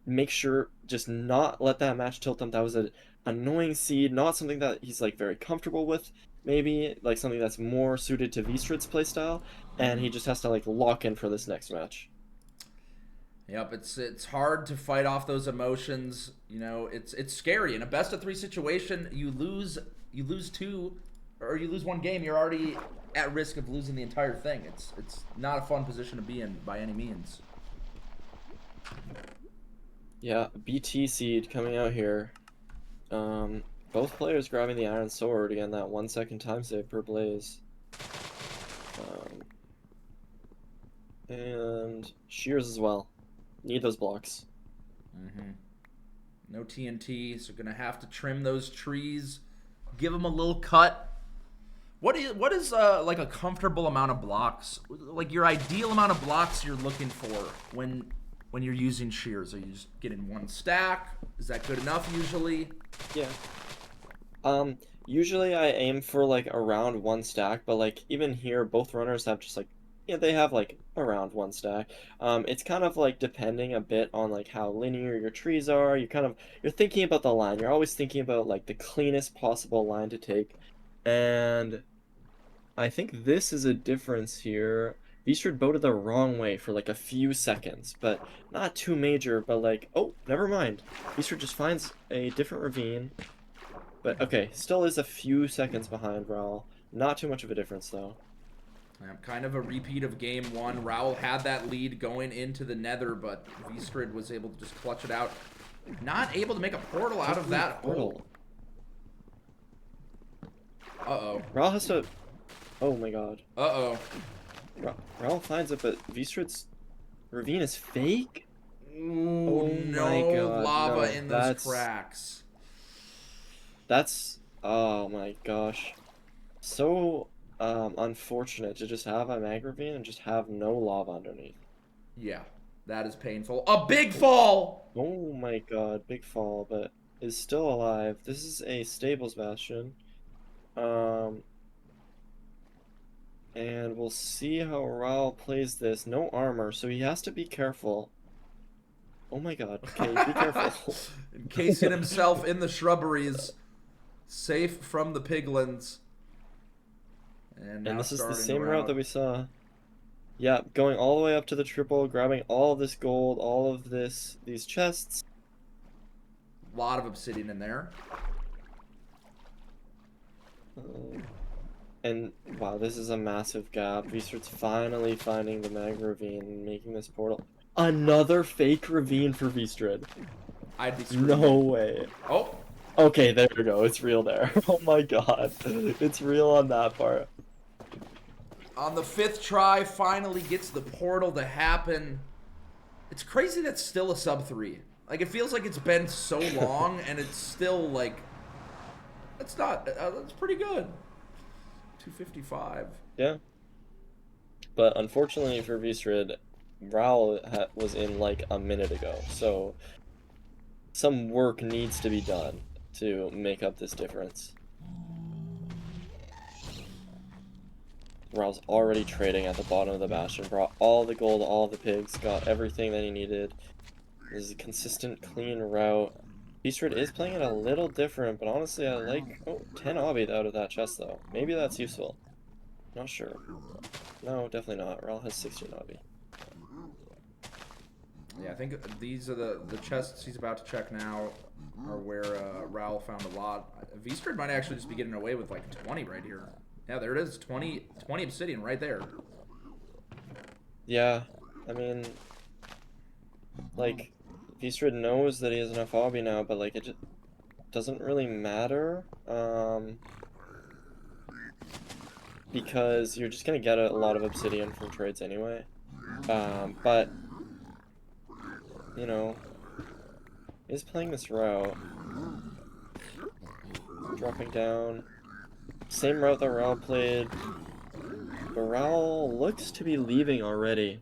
make sure just not let that match tilt him. That was an annoying seed, not something that he's like very comfortable with, maybe like something that's more suited to V-Strad's playstyle, and he just has to like lock in for this next match. Yep, it's hard to fight off those emotions. You know, it's scary. In a best of 3 situation, you lose 2 or you lose 1 game, you're already at risk of losing the entire thing. It's not a fun position to be in by any means. Yeah, BT seed coming out here. Both players grabbing the Iron Sword. Again, that 1 second time save per blaze. And shears as well. Need those blocks. No TNT, so gonna have to trim those trees, give them a little cut. What is like a comfortable amount of blocks? Like your ideal amount of blocks you're looking for when you're using shears? Are you just getting 1 stack? Is that good enough usually? Yeah. Usually I aim for like around 1 stack, but like even here, both runners have just like, yeah, they have like around 1 stack. It's kind of like depending a bit on like how linear your trees are. You're thinking about the line. You're always thinking about like the cleanest possible line to take. And I think this is a difference here. Vistrid boated the wrong way for like a few seconds, but not too major, but like, oh, never mind. Vistrid just finds a different ravine. But okay, still is a few seconds behind Raul. Not too much of a difference though. Kind of a repeat of game 1. Raul had that lead going into the Nether, but Vistrid was able to just clutch it out. Not able to make a portal out of that hole. Uh-oh. Raul has to... Oh my god. Uh-oh. Raul finds it, but Vistrid's ravine is fake? Ooh, Oh no my god. lava No, in those cracks. That's... Oh my gosh. So unfortunate to just have a mag ravine and just have no lava underneath. Yeah, that is painful. A big fall! Oh my god, big fall, but is still alive. This is a stables bastion. And we'll see how Raul plays this. No armor, so he has to be careful. Oh my god, okay, be careful. Encasing himself in the shrubberies, safe from the piglins. And this is the same route that we saw. Yeah, going all the way up to the triple, grabbing all of this gold, all of these chests. A lot of obsidian in there. And wow, this is a massive gap. Vistrid's finally finding the mag ravine and making this portal. Another fake ravine for Vistrid. I'd be screwed. No way. Oh. Okay, there we go. It's real there. Oh my god. It's real on that part. On the 5th try, finally gets the portal to happen. It's crazy that's still a sub 3. Like, it feels like it's been so long, and it's still, like... That's not... that's pretty good. 255. Yeah. But unfortunately for Vistrid, Raul was in, like, a minute ago. So, some work needs to be done to make up this difference. Raul's already trading at the bottom of the bastion, brought all the gold, all the pigs, got everything that he needed. This is a consistent, clean route. Vistrid is playing it a little different, but honestly I like... Oh, 10 obby out of that chest though. Maybe that's useful. Not sure. No, definitely not. Raul has 16 obby. Yeah, I think these are the chests he's about to check now are where Raul found a lot. Vistrid might actually just be getting away with like 20 right here. Yeah, there it is. 20 obsidian right there. Yeah, I mean, like, Vistrid knows that he has enough obby now, but like, it just doesn't really matter. Because you're just gonna get a lot of obsidian from trades anyway. But, you know, he's playing this route. Dropping down. Same route that Raul played. But Raul looks to be leaving already.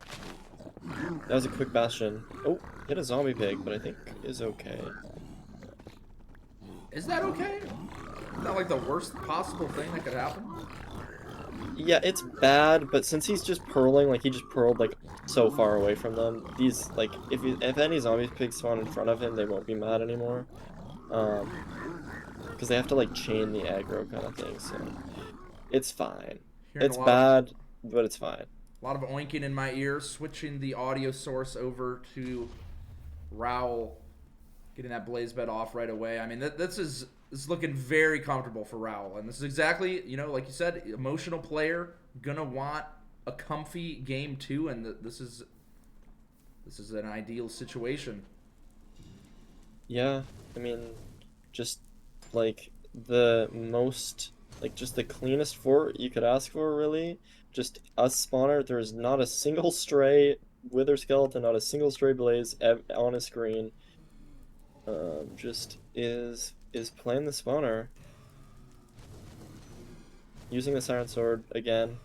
That was a quick bastion. Oh, hit a zombie pig, but I think is okay. Is that okay? Is that like the worst possible thing that could happen? Yeah, it's bad, but since he's just purling, like he just purled like so far away from them, these like if any zombie pigs spawn in front of him, they won't be mad anymore. Because they have to like chain the aggro kind of thing, so it's fine. It's bad, but it's fine. A lot of oinking in my ear, switching the audio source over to Raul, getting that blaze bed off right away. I mean, this is looking very comfortable for Raul, and this is exactly, you know, like you said, emotional player, gonna want a comfy game 2, and this is an ideal situation. Yeah, I mean, just like the most, like just the cleanest fort you could ask for, really. Just a spawner. There's not a single stray wither skeleton, not a single stray blaze on a screen. Just is playing the spawner, using the siren sword again,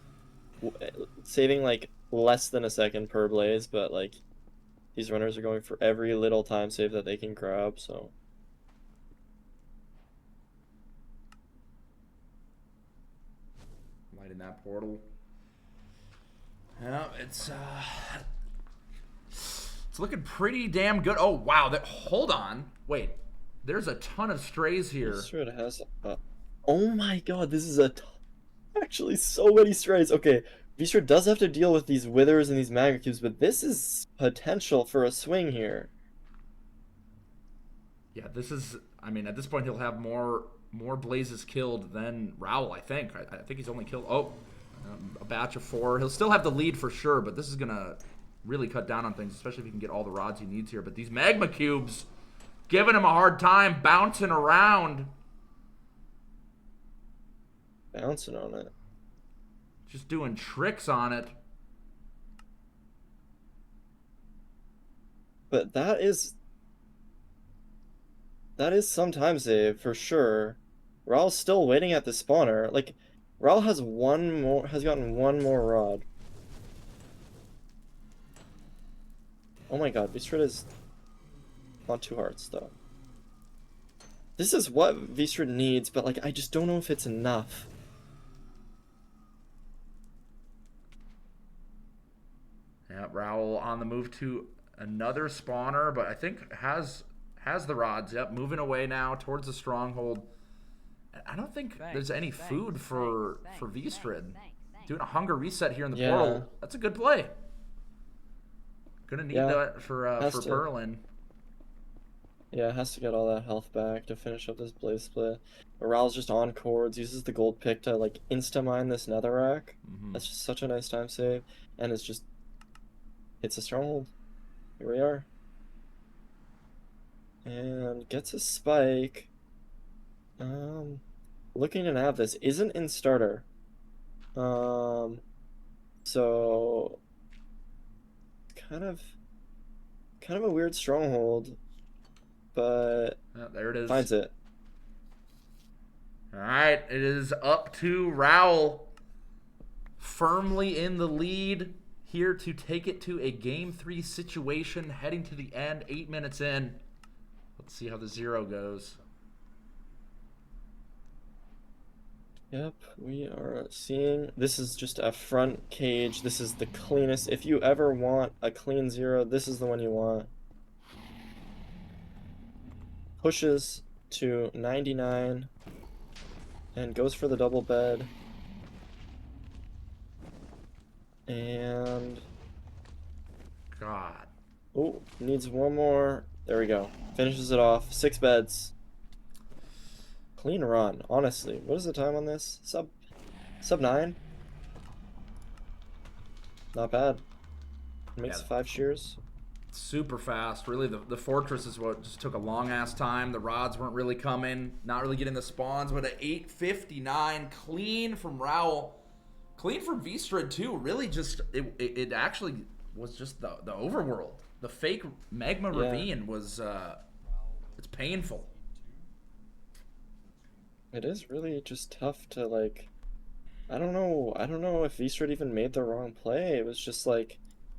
saving like less than a second per blaze, but like these runners are going for every little time save that they can grab, so. Lighting that portal. Yeah, it's looking pretty damn good. Oh wow, hold on. Wait. There's a ton of strays here. Sure it has oh my god, this is actually so many strays. Okay, Vistra does have to deal with these withers and these magma cubes, but this is potential for a swing here. Yeah, this is, I mean, at this point he'll have more blazes killed than Raoul, I think. I think he's only killed, a batch of 4. He'll still have the lead for sure, but this is going to really cut down on things, especially if he can get all the rods he needs here. But these magma cubes giving him a hard time, bouncing around. Bouncing on it. Just doing tricks on it. But that is some time save for sure. Raul's still waiting at the spawner. Like, Raul has gotten one more rod. Oh my god, Vistrid is on 2 hearts though. This is what Vistrid needs, but like I just don't know if it's enough. Yeah, Raoul on the move to another spawner, but I think has the rods. Yep, moving away now towards the stronghold. I don't think there's any food for Vistrid. Doing a hunger reset here in the portal. That's a good play. Gonna need that for Berlin. Yeah, it has to get all that health back to finish up this blaze split. Raul's just on cords, uses the gold pick to like insta-mine this netherrack. That's just such a nice time save. And it's a stronghold. Here we are. And gets a spike. Looking to nab this. Isn't in starter. So kind of a weird stronghold, but there it is. Finds it. All right, it is up to Raoul, firmly in the lead here to take it to a game 3 situation, heading to the end, 8 minutes in. Let's see how the 0 goes. Yep, we are seeing, this is just a front cage. This is the cleanest. If you ever want a clean 0, this is the one you want. Pushes to 99 and goes for the double bed. And God. Oh, needs one more. There we go. Finishes it off. 6 beds. Clean run, honestly. What is the time on this? Sub 9? Not bad. Makes 5 shears. Super fast. Really, the fortress is what just took a long-ass time. The rods weren't really coming. Not really getting the spawns, but at 8:59, clean from Raoul. Clean from Vistrid, too. Really just, it actually was just the overworld. The fake magma ravine was, it's painful. It is really just tough to, like, I don't know if Vistrid even made the wrong play. It was just like,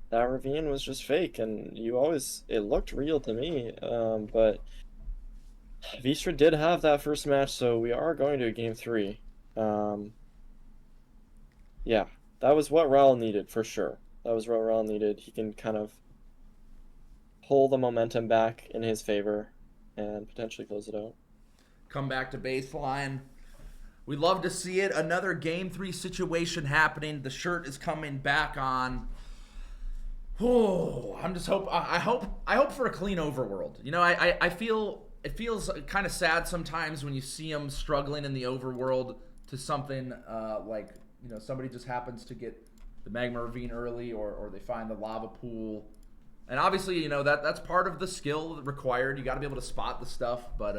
that ravine was just fake, and it looked real to me, but Vistrid did have that first match, so we are going to a game 3. Yeah, that was what Raul needed, for sure. That was what Raul needed. He can kind of pull the momentum back in his favor and potentially close it out. Come back to baseline. We love to see it. Another game 3 situation happening. The shirt is coming back on. Oh, I hope for a clean overworld. You know, I feel it feels kind of sad sometimes when you see them struggling in the overworld to something like, you know, somebody just happens to get the magma ravine early, or they find the lava pool. And obviously, you know, that's part of the skill required. You got to be able to spot the stuff, but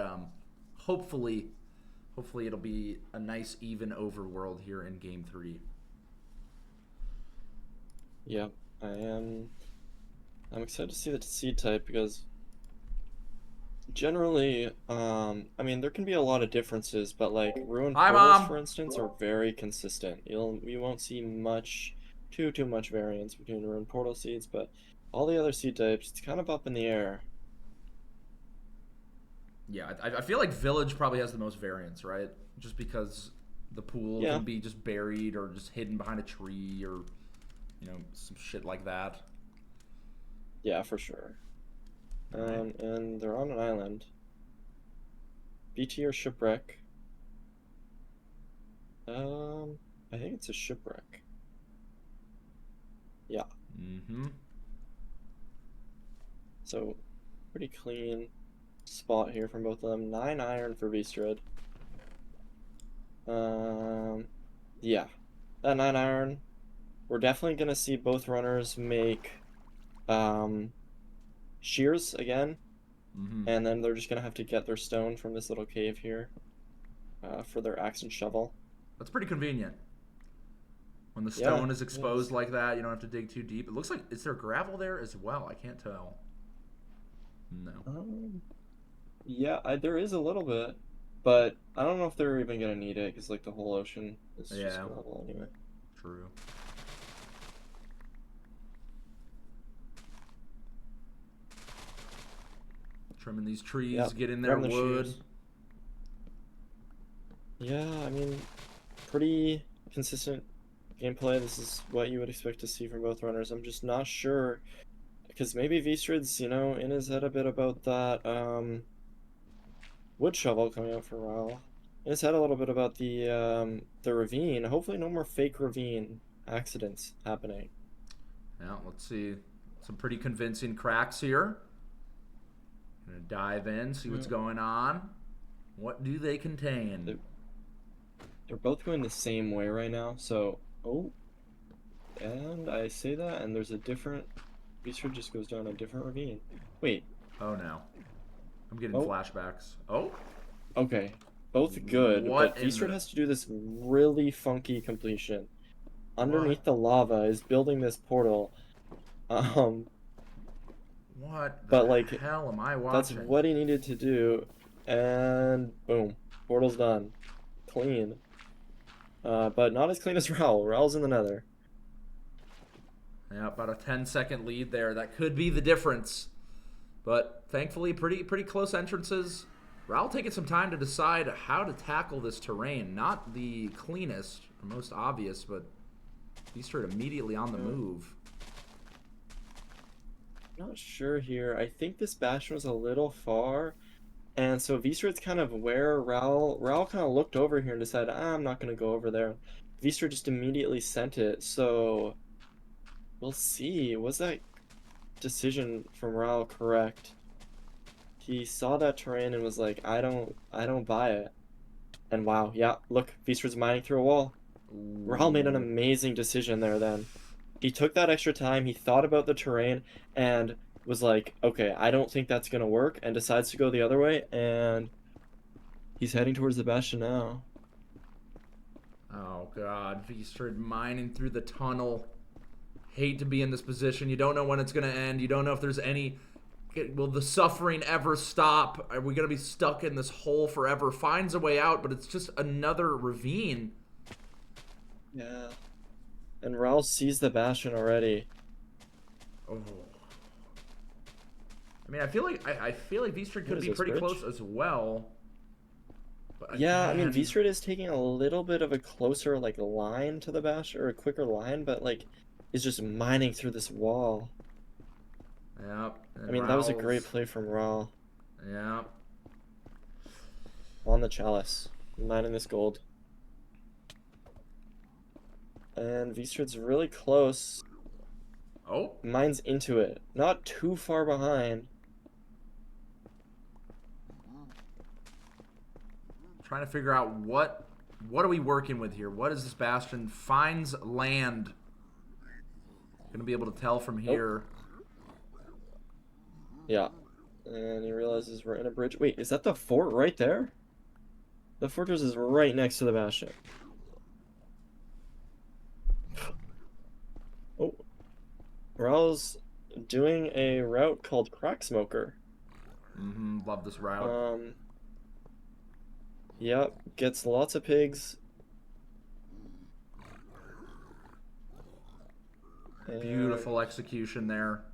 hopefully it'll be a nice even overworld here in game 3. Yeah, I'm excited to see the seed type because generally, I mean, there can be a lot of differences, but like ruined Hi, portals, Mom. for instance, are very consistent. You won't see too much variance between ruined portal seeds, but all the other seed types, it's kind of up in the air. Yeah, I feel like Village probably has the most variance, right? Just because the pool Yeah. can be just buried or just hidden behind a tree or, you know, some shit like that. Yeah, for sure. Right. And they're on an island. BT or shipwreck? I think it's a shipwreck. Yeah. Mm-hmm. So, pretty clean spot here from both of them. 9 iron for Vstrad. Yeah. That 9 iron. We're definitely gonna see both runners make shears again. Mm-hmm. And then they're just gonna have to get their stone from this little cave here for their axe and shovel. That's pretty convenient. When the Yeah, stone is it exposed is. like that, you don't have to dig too deep. It looks like, is there gravel there as well? I can't tell. No. Yeah, there is a little bit, but I don't know if they're even gonna need it because like the whole ocean is just Yeah. gravel anyway. True. Trimming these trees, Yep, getting their grabbing the wood. shears. Yeah, I mean, pretty consistent gameplay. This is what you would expect to see from both runners. I'm just not sure because maybe Vstrad's, you know, in his head a bit about that wood shovel coming out for Raul. In his head a little bit about the ravine. Hopefully no more fake ravine accidents happening. Yeah, let's see. Some pretty convincing cracks here. Gonna dive in, see what's going on. What do they contain? They're both going the same way right now, so and I say that and there's a different Beaster just goes down a different ravine. Wait. Oh no. I'm getting Oh. flashbacks. Oh? Okay. Both good, What but in Beaster the- has to do this really funky completion. Underneath What? the lava is building this portal. What the But like hell am I that's watching? what he needed to do, and boom, portal's done, clean. But not as clean as Raul. Raul's in the Nether. Yeah, about a 10-second lead there. That could be the difference. But thankfully, pretty close entrances. Raul taking some time to decide how to tackle this terrain. Not the cleanest, or most obvious, but he's straight immediately on the move. Not sure here. I think this bastion was a little far, and so Vstrad's kind of where Raul kind of looked over here and decided, I'm not gonna go over there. Vstrad just immediately sent it, so we'll see. Was that decision from Raul correct? He saw that terrain and was like, I don't buy it. And wow, yeah, look, Vstrad's mining through a wall. Raul made an amazing decision there then. He took that extra time, he thought about the terrain, and was like, okay, I don't think that's gonna work, and decides to go the other way, and he's heading towards the bastion now. Oh god, Vstrad mining through the tunnel. Hate to be in this position. You don't know when it's gonna end. You don't know if there's any... Will the suffering ever stop? Are we gonna be stuck in this hole forever? Finds a way out, but it's just another ravine. Yeah. And Raul sees the bastion already. Oh. I mean, I feel like Vstrad could is be this, pretty bridge? close as well. But Yeah, I mean, again- Vstrad is taking a little bit of a closer, like, line to the bastion, or a quicker line, but, like, is just mining through this wall. Yep. I mean, that was a great play from Raul. Yep. On the chalice, mining this gold. And Vstrad's really close. Oh. Mines into it. Not too far behind. Trying to figure out what are we working with here? What is this bastion? Finds land. Gonna be able to tell from here. Yeah. And he realizes we're in a bridge. Wait, is that the fort right there? The fortress is right next to the bastion. Oh. Raul's doing a route called Crack Smoker. Love this route. Yep, gets lots of pigs. Beautiful execution there.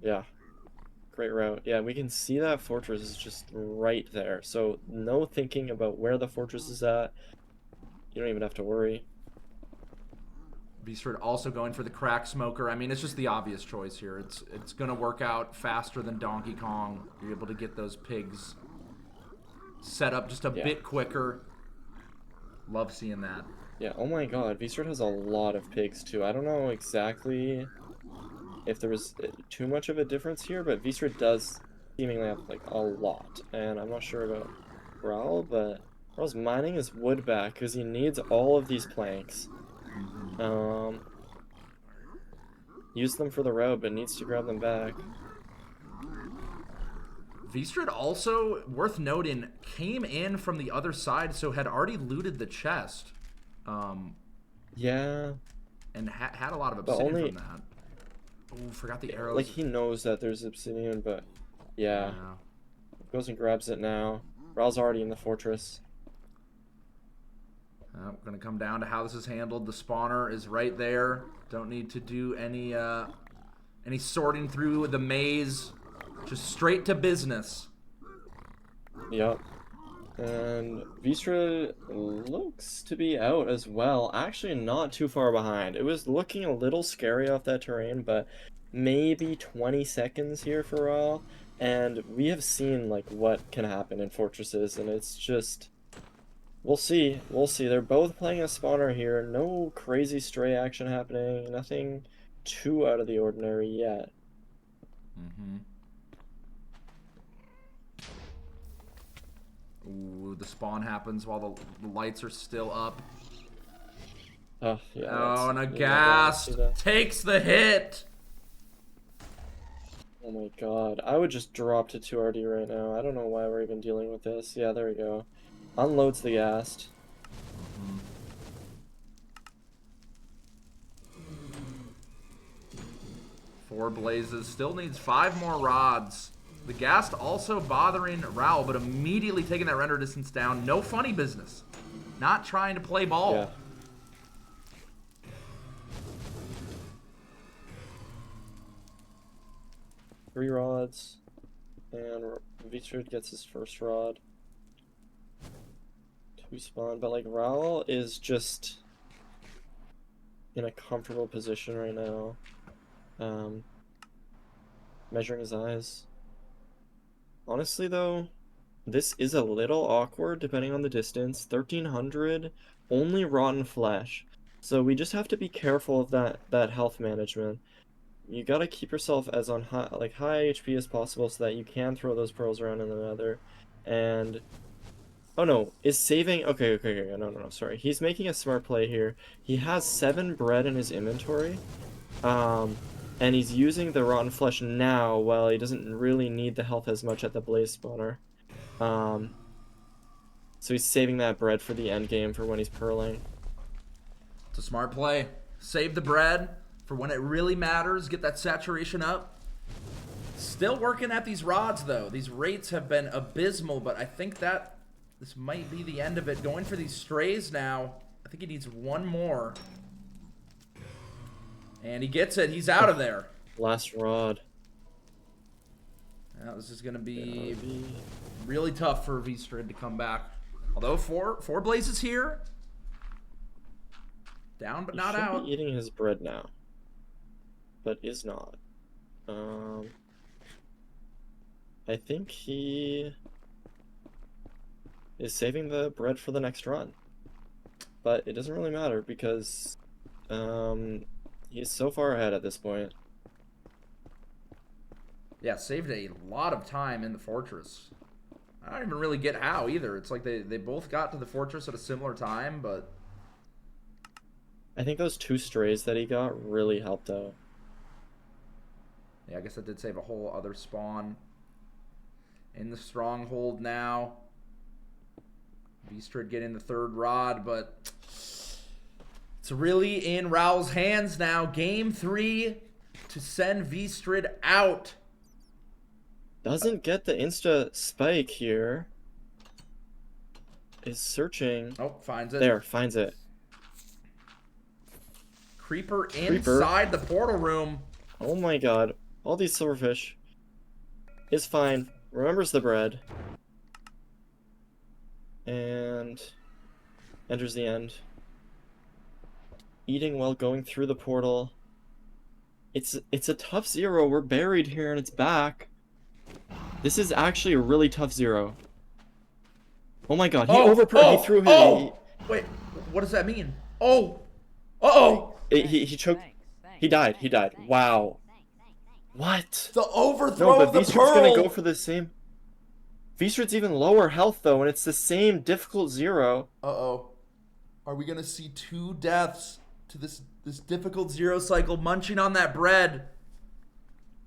Yeah, great route. Yeah, we can see that fortress is just right there. So no thinking about where the fortress is at. You don't even have to worry. Beastford also going for the Crack Smoker. I mean, it's just the obvious choice here. It's going to work out faster than Donkey Kong. You're able to get those pigs set up just a bit quicker. Love seeing that. Yeah, oh my god, Beastford has a lot of pigs too. I don't know exactly if there was too much of a difference here, but Beastford does seemingly have like a lot. And I'm not sure about Raul, but Raul's mining his wood back because he needs all of these planks. Use them for the road, but needs to grab them back. Vistrid also, worth noting, came in from the other side, so had already looted the chest. Yeah. And had a lot of obsidian from that. Oh, forgot the arrows. Like, he knows that there's obsidian, but yeah. Goes and grabs it now. Raul's already in the fortress. Going to come down to how this is handled. The spawner is right there. Don't need to do any sorting through the maze. Just straight to business. Yep. And Vistra looks to be out as well. Actually, not too far behind. It was looking a little scary off that terrain, but maybe 20 seconds here for Raul. And we have seen like what can happen in fortresses, and it's just... We'll see. We'll see. They're both playing a spawner here. No crazy stray action happening. Nothing too out of the ordinary yet. Ooh, the spawn happens while the lights are still up. Oh, yeah. Oh, and a ghast takes the hit. Oh my god. I would just drop to 2RD right now. I don't know why we're even dealing with this. Yeah, there we go. Unloads the ghast. Four blazes. Still needs 5 more rods. The ghast also bothering Raul, but immediately taking that render distance down. No funny business. Not trying to play ball. Yeah. Three rods. And Vichard gets his first rod. 2 spawn. But like Raul is just in a comfortable position right now. Measuring his eyes. Honestly though, this is a little awkward depending on the distance. 1300, only rotten flesh. So we just have to be careful of that health management. You gotta keep yourself as on high HP as possible so that you can throw those pearls around in the nether. And oh no, is saving okay, no, sorry. He's making a smart play here. He has 7 bread in his inventory. And he's using the rotten flesh now while he doesn't really need the health as much at the blaze spawner. So he's saving that bread for the end game for when he's pearling. It's a smart play. Save the bread for when it really matters. Get that saturation up. Still working at these rods though. These rates have been abysmal, but I think that this might be the end of it. Going for these strays now. I think he needs 1 more. And he gets it. He's out of there. Last rod. Now this is going to be really tough for Vstrid to come back. Although four blazes here. Down but not out. Be eating his bread now. But is not. I think he is saving the bread for the next run. But it doesn't really matter because he's so far ahead at this point. Yeah, saved a lot of time in the fortress. I don't even really get how either. It's like they both got to the fortress at a similar time, but... I think those 2 strays that he got really helped out. Yeah, I guess that did save a whole other spawn. In the stronghold now. Beastrid getting the third rod, but it's really in Raul's hands now. Game 3 to send Beastrid out. Doesn't get the insta spike here. Is searching. Oh, finds it. There, finds it. Creeper inside the portal room. Oh my god. All these silverfish. Is fine. Remembers the bread. And enters the end. Eating while going through the portal. It's a tough 0. We're buried here and it's back. This is actually a really tough 0. Oh my god, he he threw his... Wait, what does that mean? Oh! Uh-oh! He choked... He died. Wow. What? The overthrow of the Vstrid's pearl! gonna go for the same... Vstrid's even lower health though, and it's the same difficult 0. Uh-oh. Are we gonna see 2 deaths to this difficult 0 cycle munching on that bread?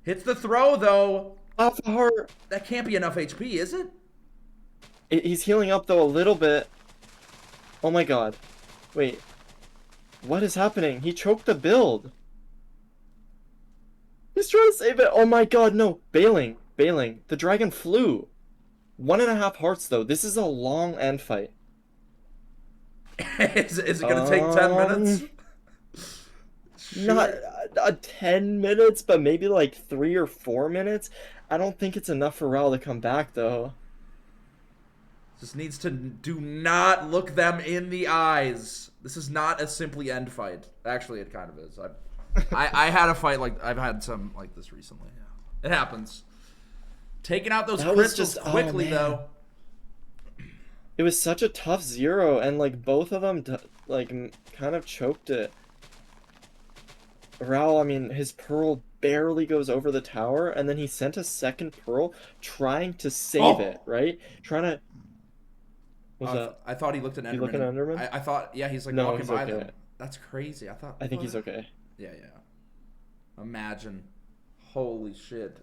Hits the throw though. Off the heart. That can't be enough HP, is it? He's healing up though a little bit. Oh my god. Wait. What is happening? He choked the build. He's trying to save it. Oh my god, no. Bailing. The dragon flew. 1.5 hearts though. This is a long end fight. Is it gonna take 10 minutes? Not 10 minutes, but maybe like 3 or 4 minutes. I don't think it's enough for Raul to come back though. Just needs to do not look them in the eyes. This is not a simply end fight. Actually, it kind of is. I had a fight like I've had some like this recently. Yeah. It happens. Taking out those crystals quickly though. It was such a tough 0, and like both of them like kind of choked it. Raul, I mean, his pearl barely goes over the tower, and then he sent a second pearl trying to save it, right? Trying to... I thought he looked at Enderman. You looking at Enderman? I thought, yeah, he's like walking by them. That's crazy. I think he's okay. Yeah. Imagine. Holy shit.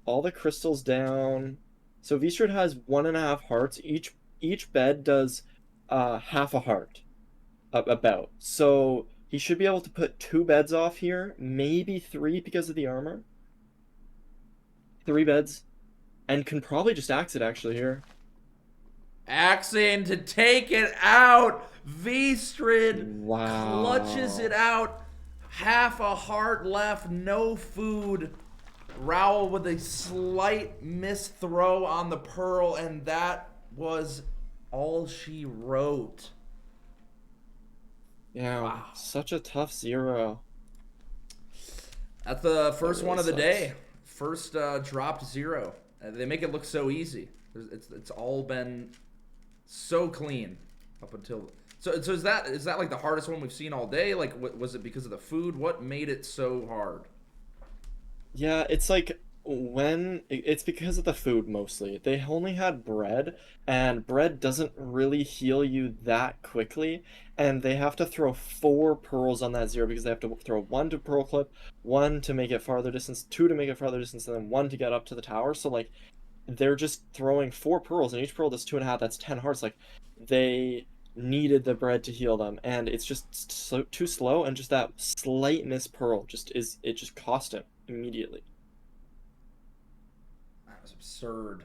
All the crystals down. So Vstrid has 1.5 hearts. Each bed does half a heart. About. So he should be able to put 2 beds off here. Maybe 3 because of the armor. 3 beds. And can probably just axe it actually here. Axing to take it out. Vstrid wow. Clutches it out. Half a heart left. No food. Raul with a slight miss throw on the pearl, and that was all she wrote. Yeah, wow. Such a tough 0. That's the first one of the day. First dropped 0. They make it look so easy. It's all been so clean up until... So is that like the hardest one we've seen all day? Like, was it because of the food? What made it so hard? Yeah, it's like it's because of the food mostly. They only had bread, and bread doesn't really heal you that quickly, and they have to throw 4 pearls on that 0 because they have to throw 1 to pearl clip, 1 to make it farther distance, 2 to make it farther distance, and then 1 to get up to the tower. So like they're just throwing 4 pearls, and each pearl does 2.5. That's 10 hearts. Like they needed the bread to heal them, and it's just too slow, and just that slight miss pearl just cost him immediately. That was absurd.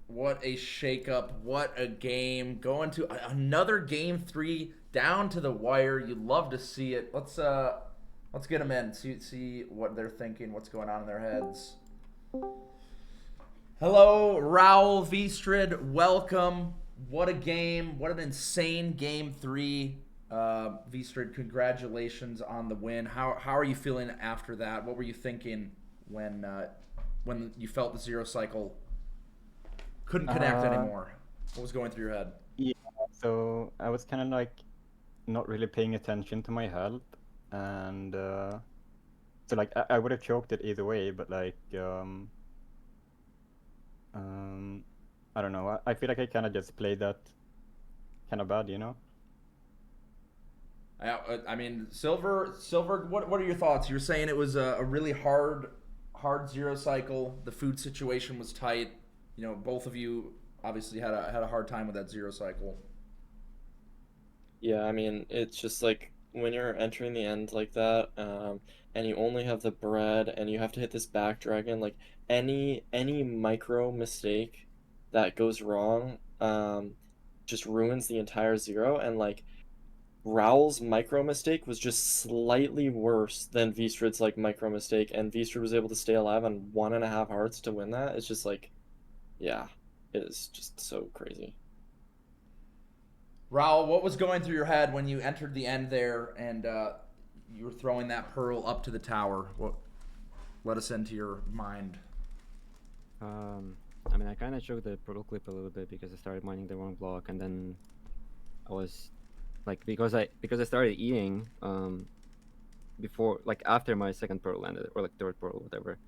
What a shakeup. What a game. Going to another game 3 down to the wire. You love to see it. Let's get them in. See what they're thinking, what's going on in their heads. Hello, Raul Vstrid. Welcome. What a game. What an insane game 3. Vstrid, congratulations on the win. How are you feeling after that? What were you thinking when you felt the 0 cycle couldn't connect anymore? What was going through your head? Yeah, so I was kind of like not really paying attention to my health, and so like I would have choked it either way, but like I don't know. I feel like I kind of just played that kind of bad, you know? I mean, Silver. What are your thoughts? You were saying it was a really hard 0 cycle. The food situation was tight. You know, both of you obviously had a hard time with that zero cycle. Yeah, I mean, it's just like when you're entering the end like that, and you only have the bread and you have to hit this back dragon, like any micro mistake that goes wrong, just ruins the entire zero. And like Raoul's micro mistake was just slightly worse than Vstrid's like micro mistake, and Vstrid was able to stay alive on 1.5 hearts to win that. It's just like, yeah, it is just so crazy. Raul, what was going through your head when you entered the end there and you were throwing that pearl up to the tower? What let us into your mind? I mean, I kind of choked the proto clip a little bit because I started mining the wrong block, and then I was like, because I started eating before, like after my second pearl landed, or like third pearl, whatever.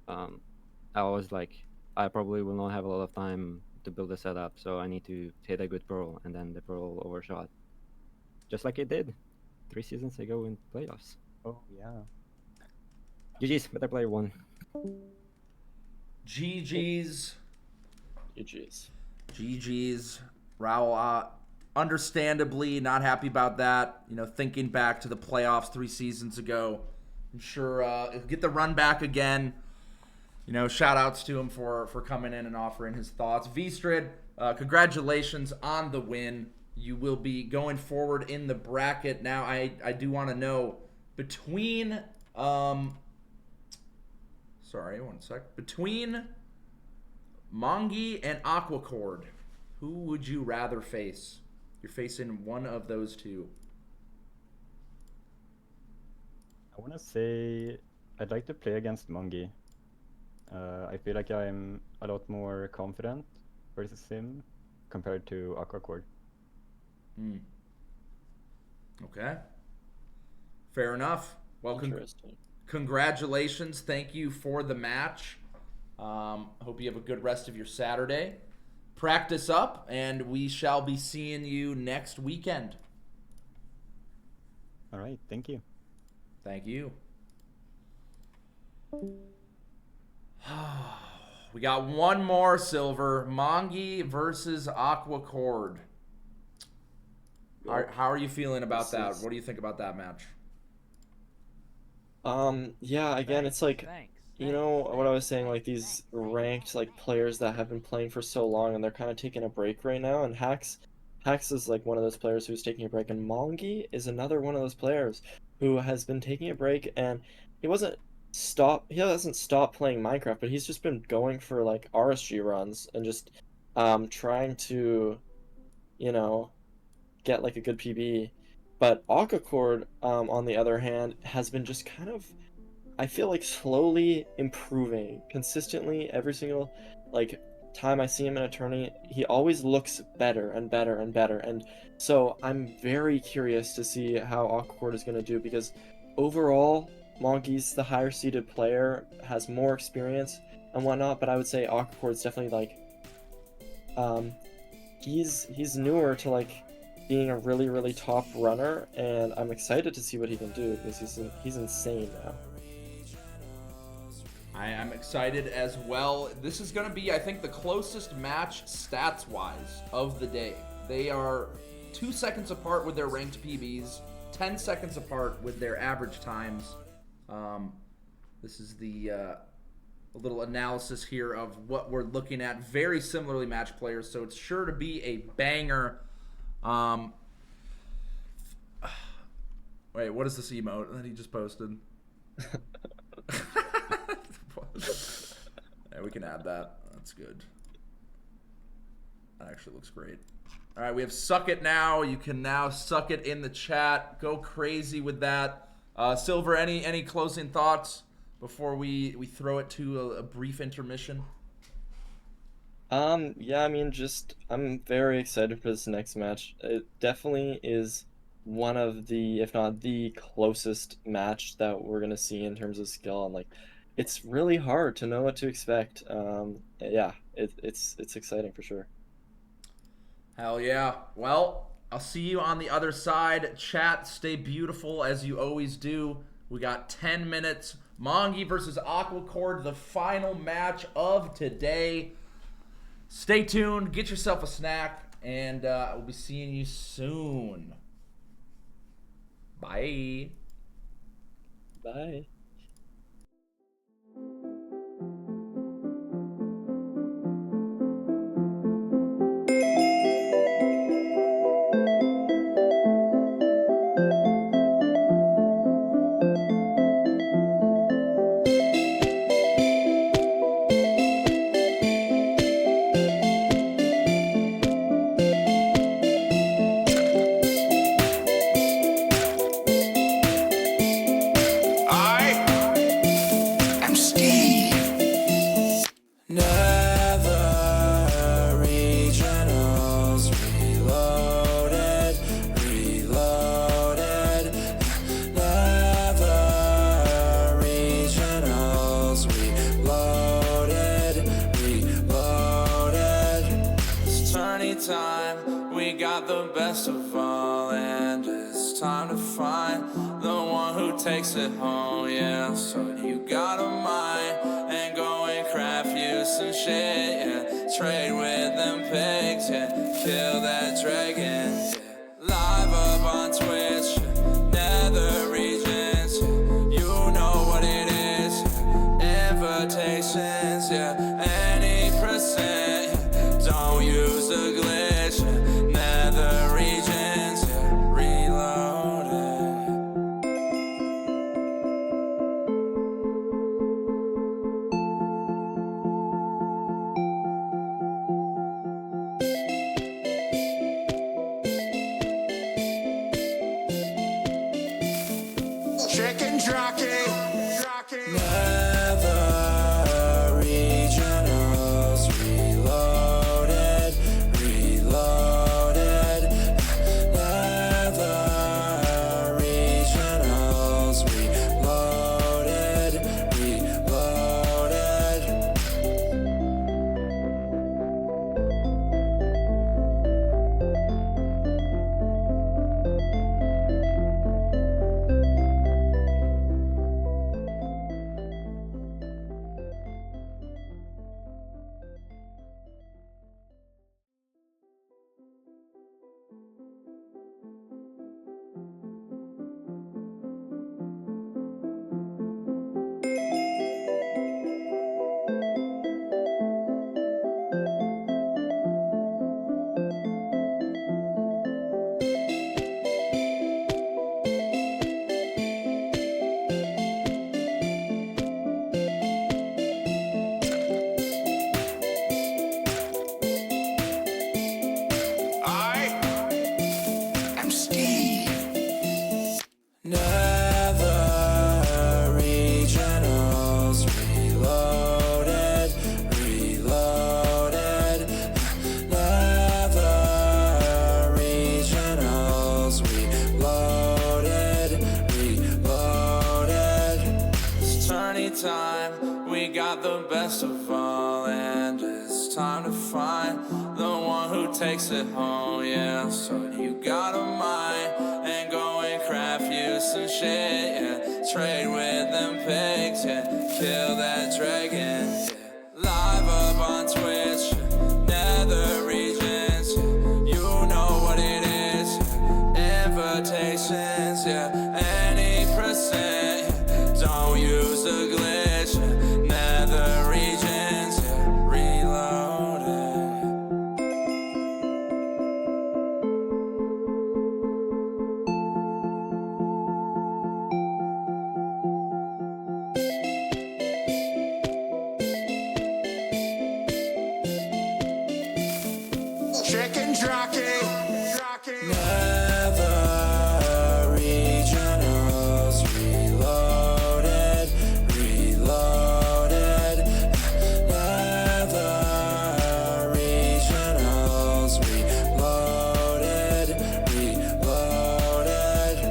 I was like, I probably will not have a lot of time to build a setup, so I need to hit a good pearl, and then the pearl overshot, just like it did 3 seasons ago in playoffs. Oh yeah. GG's, better player won. GG's. GG's. Raul, understandably not happy about that. You know, thinking back to the playoffs 3 seasons ago, I'm sure he'll get the run back again. You know, shout outs to him for coming in and offering his thoughts. Vstrid, congratulations on the win. You will be going forward in the bracket. Now, I do want to know, between, sorry, one sec. Between Mongi and Aquacord, who would you rather face? You're facing one of those two. I want to say I'd like to play against Mongi. I feel like I'm a lot more confident versus him compared to Aquacord. Okay. Fair enough. Well, congratulations. Thank you for the match. Hope you have a good rest of your Saturday. Practice up, and we shall be seeing you next weekend. All right. Thank you. Thank you. We got one more, Silver. Mongi versus Aquacord. How are you feeling about that? What do you think about that match? Yeah, again, it's like, you know what I was saying, like these ranked like players that have been playing for so long and they're kind of taking a break right now, and Hax is like one of those players who's taking a break, and Mongi is another one of those players who has been taking a break, and he hasn't stopped playing Minecraft, but he's just been going for like RSG runs and just trying to, you know, get like a good PB. But Aquacord, on the other hand, has been just kind of, I feel like, slowly improving consistently every single like time I see him in a tourney. He always looks better and better and better, and so I'm very curious to see how Aquacord is going to do, because overall Mongi's the higher seeded player, has more experience and whatnot, but I would say Aquacord's definitely like he's newer to like being a really top runner, and I'm excited to see what he can do, because he's insane now. I am excited as well. This is going to be, I think, the closest match stats-wise of the day. They are 2 seconds apart with their ranked PBs, 10 seconds apart with their average times. This is the a little analysis here of what we're looking at. Very similarly matched players, so it's sure to be a banger. Wait, what is this emote that he just posted? Yeah, we can add that. That's good. That actually looks great. All right, we have Suck It Now. You can now suck it in the chat. Go crazy with that. Silver, any closing thoughts before we throw it to a brief intermission? Yeah, I mean, just I'm very excited for this next match. It definitely is one of the, if not the closest match that we're gonna see in terms of skill, and like, it's really hard to know what to expect. Yeah, it's exciting for sure. Hell yeah. Well, I'll see you on the other side. Chat, stay beautiful as you always do. We got 10 minutes. Mongi versus Aquacord, the final match of today. Stay tuned. Get yourself a snack, and we'll be seeing you soon. Bye. Bye. I'm Steve. Nether regionals reloaded, reloaded. Nether regionals reloaded, reloaded. It's tourney time, we got the best of all, and it's time to find the one who takes it home, yeah. So you got a mind and go and craft you some shit, yeah. Trade with them pigs, yeah. Kill that dragon, yeah. Live up on Twitch, yeah. Nether regions, yeah. You know what it is, yeah. Invitations, yeah. Any percent, yeah. Don't use a glitch, yeah. Nether regions, yeah. Reloaded. Chicken jockey. Nether regionals reloaded, reloaded. Nether regionals reloaded, reloaded. I'm Steve. Nether regionals reloaded, reloaded. Nether regionals reloaded, reloaded. It's tourney time, we got the best of all, and it's time to find the one who takes it home, yeah. So you got a mind and go and craft you some shit, yeah. Trade with them pigs, yeah. Kill that dragon, yeah. Live up on Twitch, yeah. Nether regions, yeah. You know what it is, yeah. Invitations, yeah. Any percent, yeah. Don't use a glitch, yeah. Nether regions, yeah. Reloaded. Chicken jockey. Nether regionals reloaded, reloaded. Nether regionals reloaded, reloaded.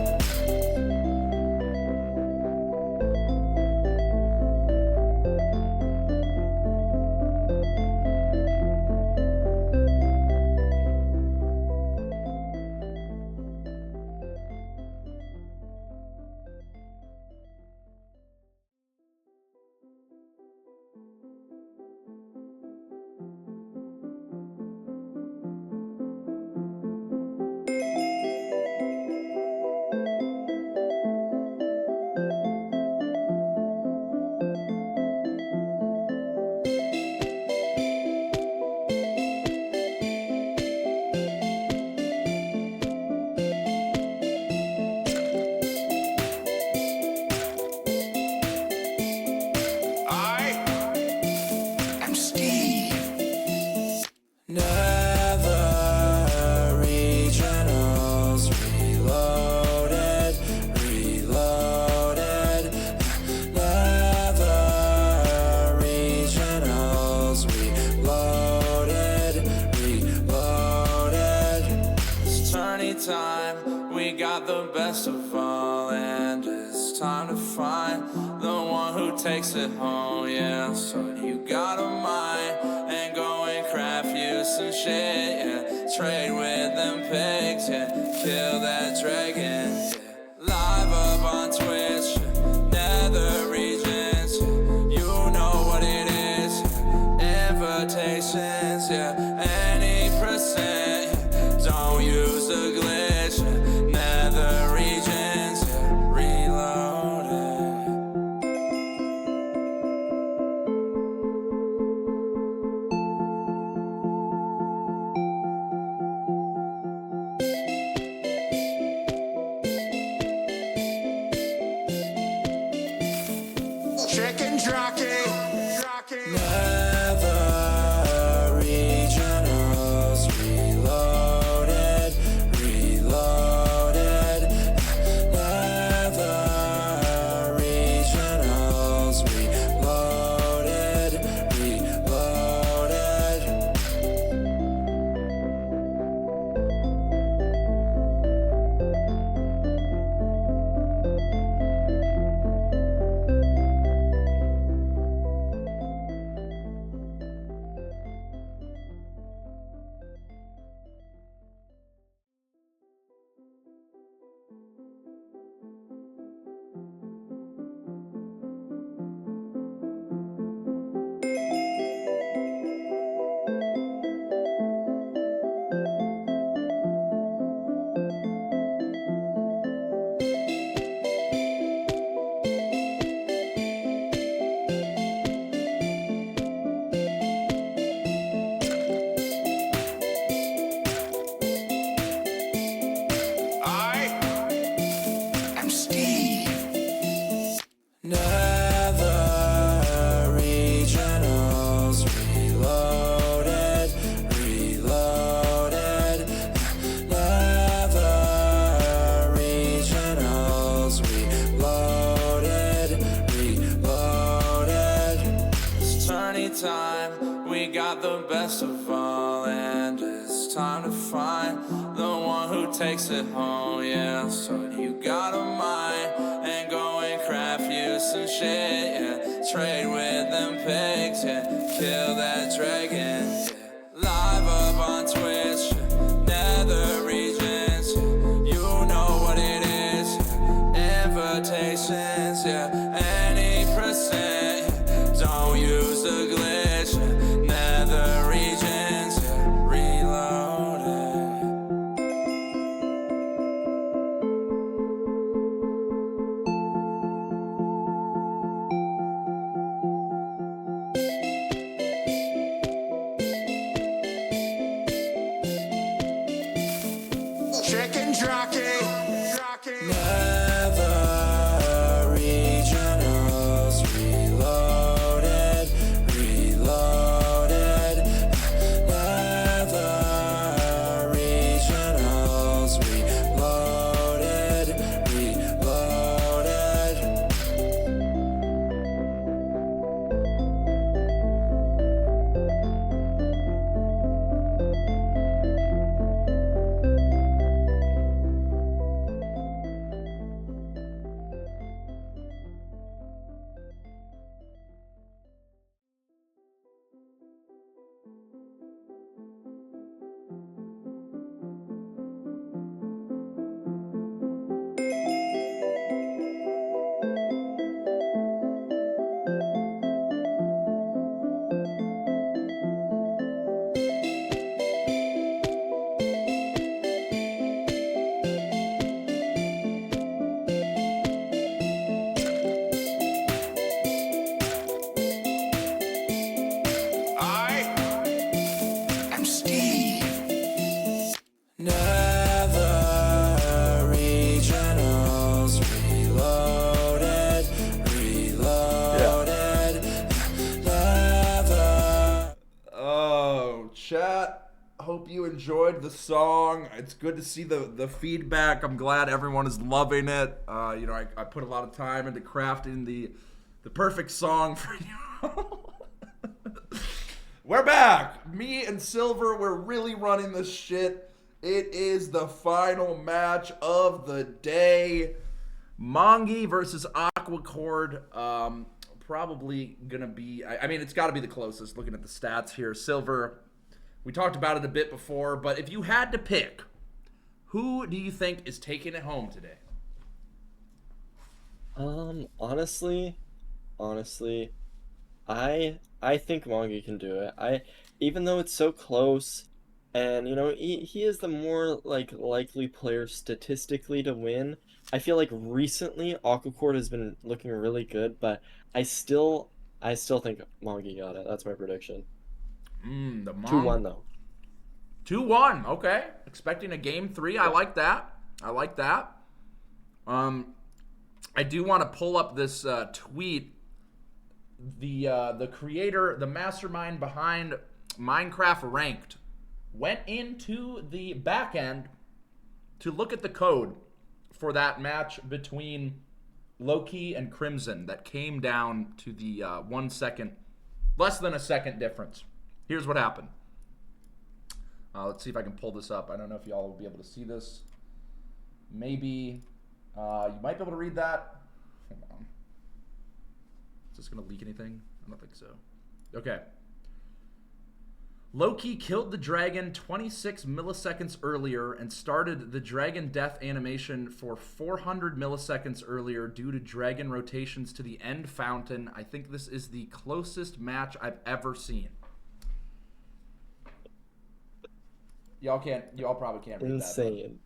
time, we got the best of all, and it's time to find the one who takes it home, yeah. So you got a mind, and go and craft you some shit, yeah. Trade with them pigs, yeah. Kill that dragon, yeah. Live up on Twitch, yeah. Nether regions, yeah. You know what it is, yeah. Invitations, yeah. Any percent, yeah. Don't use a glitch, yeah. Nether regions, yeah. Reloaded. Chicken jockey. Nether regionals reloaded, reloaded. Nether regionals reloaded, reloaded. I am Steve. Nether regionals reloaded, reloaded. Nether regionals reloaded, reloaded. It's tourney time, we got the best of all, and it's time to find the one who takes it home, yeah. So you got a mind, and go and craft you some shit, yeah. Trade with them pigs, yeah. Kill that dragon, yeah. Live up on Twitch, yeah. Nether regions, yeah. You know what it is, yeah. Invitations, yeah. Any percent, yeah. Don't use a glitch, yeah. Nether regions, yeah. Reloaded. Chicken jockey. Nether regionals reloaded, reloaded. Nether regionals reloaded, reloaded. I am Steve. Nether regionals reloaded, reloaded. Nether. Oh, chat. Hope you enjoyed the song. It's good to see the feedback. I'm glad everyone is loving it. You know, I put a lot of time into crafting the perfect song for you. We're back. Me and Silver, we're really running this shit. It is the final match of the day. Mongi versus Aquacord. Probably gonna be. I mean, it's got to be the closest. Looking at the stats here, Silver. We talked about it a bit before, but if you had to pick, who do you think is taking it home today? Honestly, I think Mongi can do it. Even though it's so close, and he is the more like likely player statistically to win. I feel like recently Aquacord has been looking really good, but I still think Mongi got it. That's my prediction. The 2-1 though. 2-1. Okay. Expecting a game 3. Yeah. I like that. I do want to pull up this tweet. The creator, the mastermind behind Minecraft Ranked, went into the back end to look at the code for that match between Loki and Crimson that came down to the 1 second, less than a second difference. Here's what happened. Let's see if I can pull this up. I don't know if y'all will be able to see this. Maybe you might be able to read that. Hold on. Is this going to leak anything? I don't think so. Okay. Loki killed the dragon 26 milliseconds earlier and started the dragon death animation for 400 milliseconds earlier due to dragon rotations to the end fountain. I think this is the closest match I've ever seen. Y'all probably can't read that. Insane.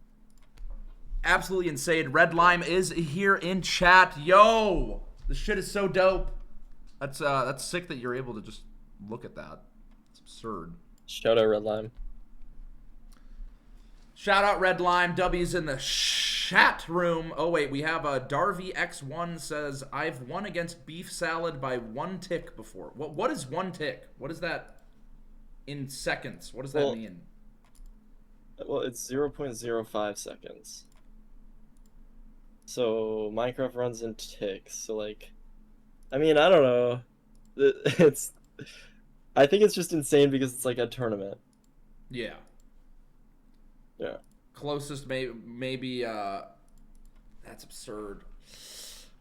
Absolutely insane. Red Lime is here in chat. Yo, this shit is so dope. That's sick that you're able to just look at that. It's absurd. Shout out Red Lime. Shout out Red Lime. W's in the chat room. Oh wait, we have a Darby X1 says I've won against beef salad by 1 tick before. What is 1 tick? What is that in seconds? What does that mean? Well, it's 0.05 seconds. So Minecraft runs in ticks. So like, I mean, I don't know. I think it's just insane because it's like a tournament. Yeah. Yeah. Closest maybe that's absurd.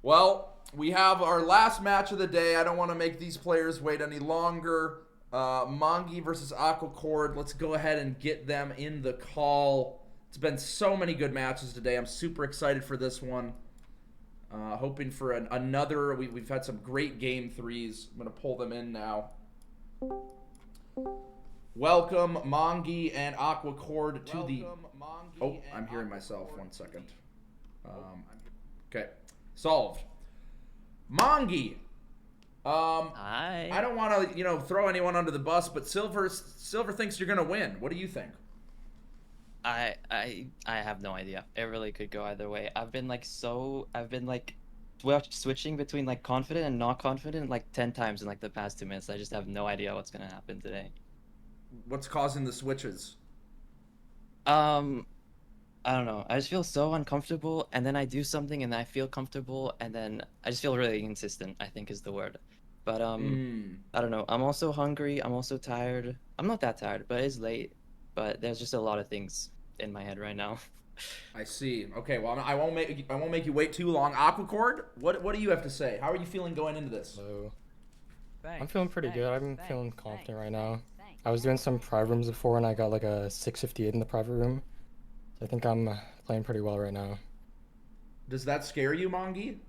Well, we have our last match of the day. I don't want to make these players wait any longer. Mongi versus Aquacord. Let's go ahead and get them in the call. It's been so many good matches today. I'm super excited for this one. Hoping for another. We've had some great game 3s. I'm going to pull them in now. Welcome, Mongi and Aquacord to the... Oh, I'm hearing myself. 1 second. Okay. Solved. Mongi. I don't want to, throw anyone under the bus, but Silver thinks you're going to win. What do you think? I have no idea. It really could go either way. I've been switching between like confident and not confident like 10 times in like the past 2 minutes. I just have no idea what's gonna happen today. What's causing the switches? I don't know. I just feel so uncomfortable, and then I do something and I feel comfortable, and then I just feel really inconsistent, I think is the word. But I don't know. I'm also hungry. I'm also tired. I'm not that tired, but it's late. But there's just a lot of things in my head right now. I see. Okay, well, I won't make you wait too long. Aquacord, what do you have to say? How are you feeling going into this? Hello. I'm feeling pretty good. I'm feeling confident right now. I was doing some private rooms before, and I got like a 658 in the private room. So I think I'm playing pretty well right now. Does that scare you, Mongi?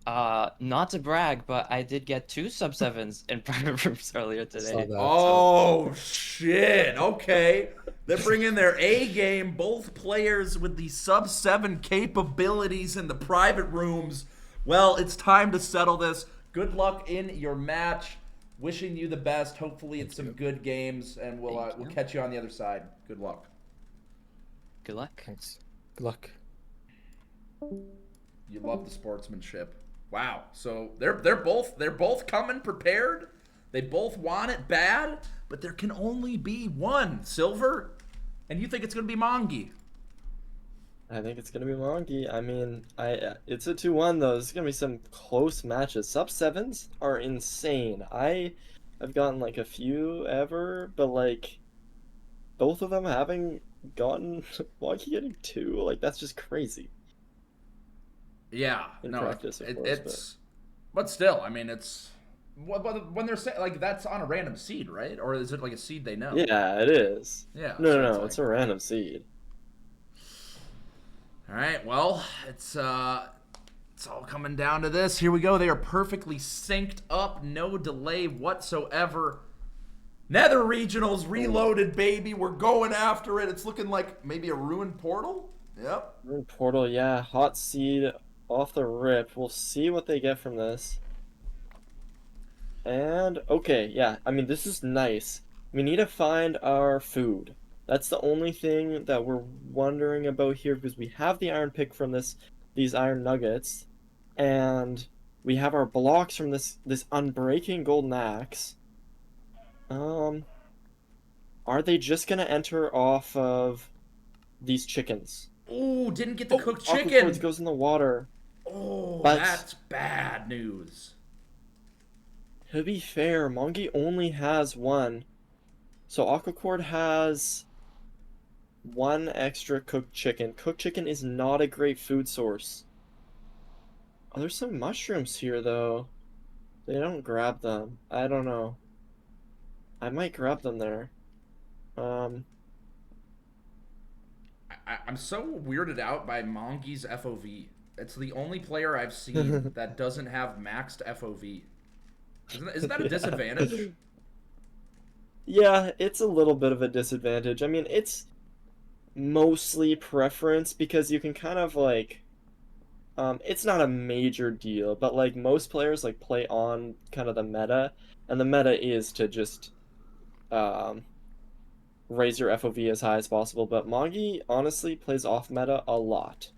Not to brag, but I did get 2 sub-7s in private rooms earlier today. Oh, shit. Okay. They're bringing their A game, both players with the sub-7 capabilities in the private rooms. Well, it's time to settle this. Good luck in your match. Wishing you the best. Hopefully it's some good games, and we'll catch you on the other side. Good luck. Good luck. Thanks. Good luck. You love the sportsmanship. Wow. So they're both coming prepared. They both want it bad, but there can only be one. Silver, and you think it's gonna be Mongi? I think it's gonna be Mongi. I mean, it's a 2-1 though. This is gonna be some close matches. Sub-7s are insane. I've gotten like a few ever, but like both of them having gotten Wonky getting 2, like that's just crazy. Yeah, In no, practice, of course, it's, but still, I mean, it's when they're saying like that's on a random seed, right? Or is it like a seed they know? Yeah, it is. Yeah. No, so no, it's no, like, it's a random seed. all right, well, it's all coming down to this. Here we go. They are perfectly synced up, no delay whatsoever. Nether Regionals Reloaded, baby. We're going after it. It's looking like maybe a ruined portal. Yep. Ruined portal, yeah, hot seed off the rip. We'll see what they get from this. And okay, yeah, I mean this is nice. We need to find our food. That's the only thing that we're wondering about here because we have the iron pick from these iron nuggets, and we have our blocks from this unbreaking golden axe. Are they just gonna enter off of these chickens? Ooh, didn't get the cooked chicken. Aquacords goes in the water. Oh, But that's bad news. to be fair, Mongi only has 1. So Aquacord has 1 extra cooked chicken. Cooked chicken is not a great food source. Oh, there's some mushrooms here, though. They don't grab them. I don't know. I might grab them there. I'm so weirded out by Mongi's FOV. It's the only player I've seen that doesn't have maxed FOV. Isn't that a disadvantage? Yeah, it's a little bit of a disadvantage. I mean, it's mostly preference because you can kind of like it's not a major deal, but like most players like play on kind of the meta, and the meta is to just raise your FOV as high as possible, but Mongi honestly plays off meta a lot.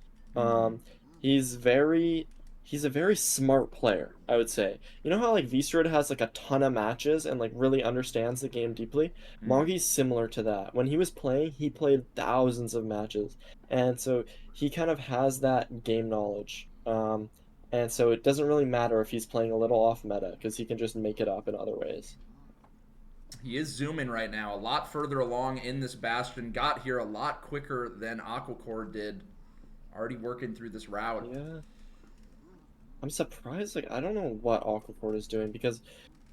He's a very smart player, I would say. You know how like Vstroid has like a ton of matches and like really understands the game deeply? Mongi's similar to that. When he was playing, he played thousands of matches, and so he kind of has that game knowledge. And so it doesn't really matter if he's playing a little off meta because he can just make it up in other ways. He is zooming right now, a lot further along in this bastion. Got here a lot quicker than Aquacore did. Already working through this route. Yeah. I'm surprised, like, I don't know what Aquacord is doing, because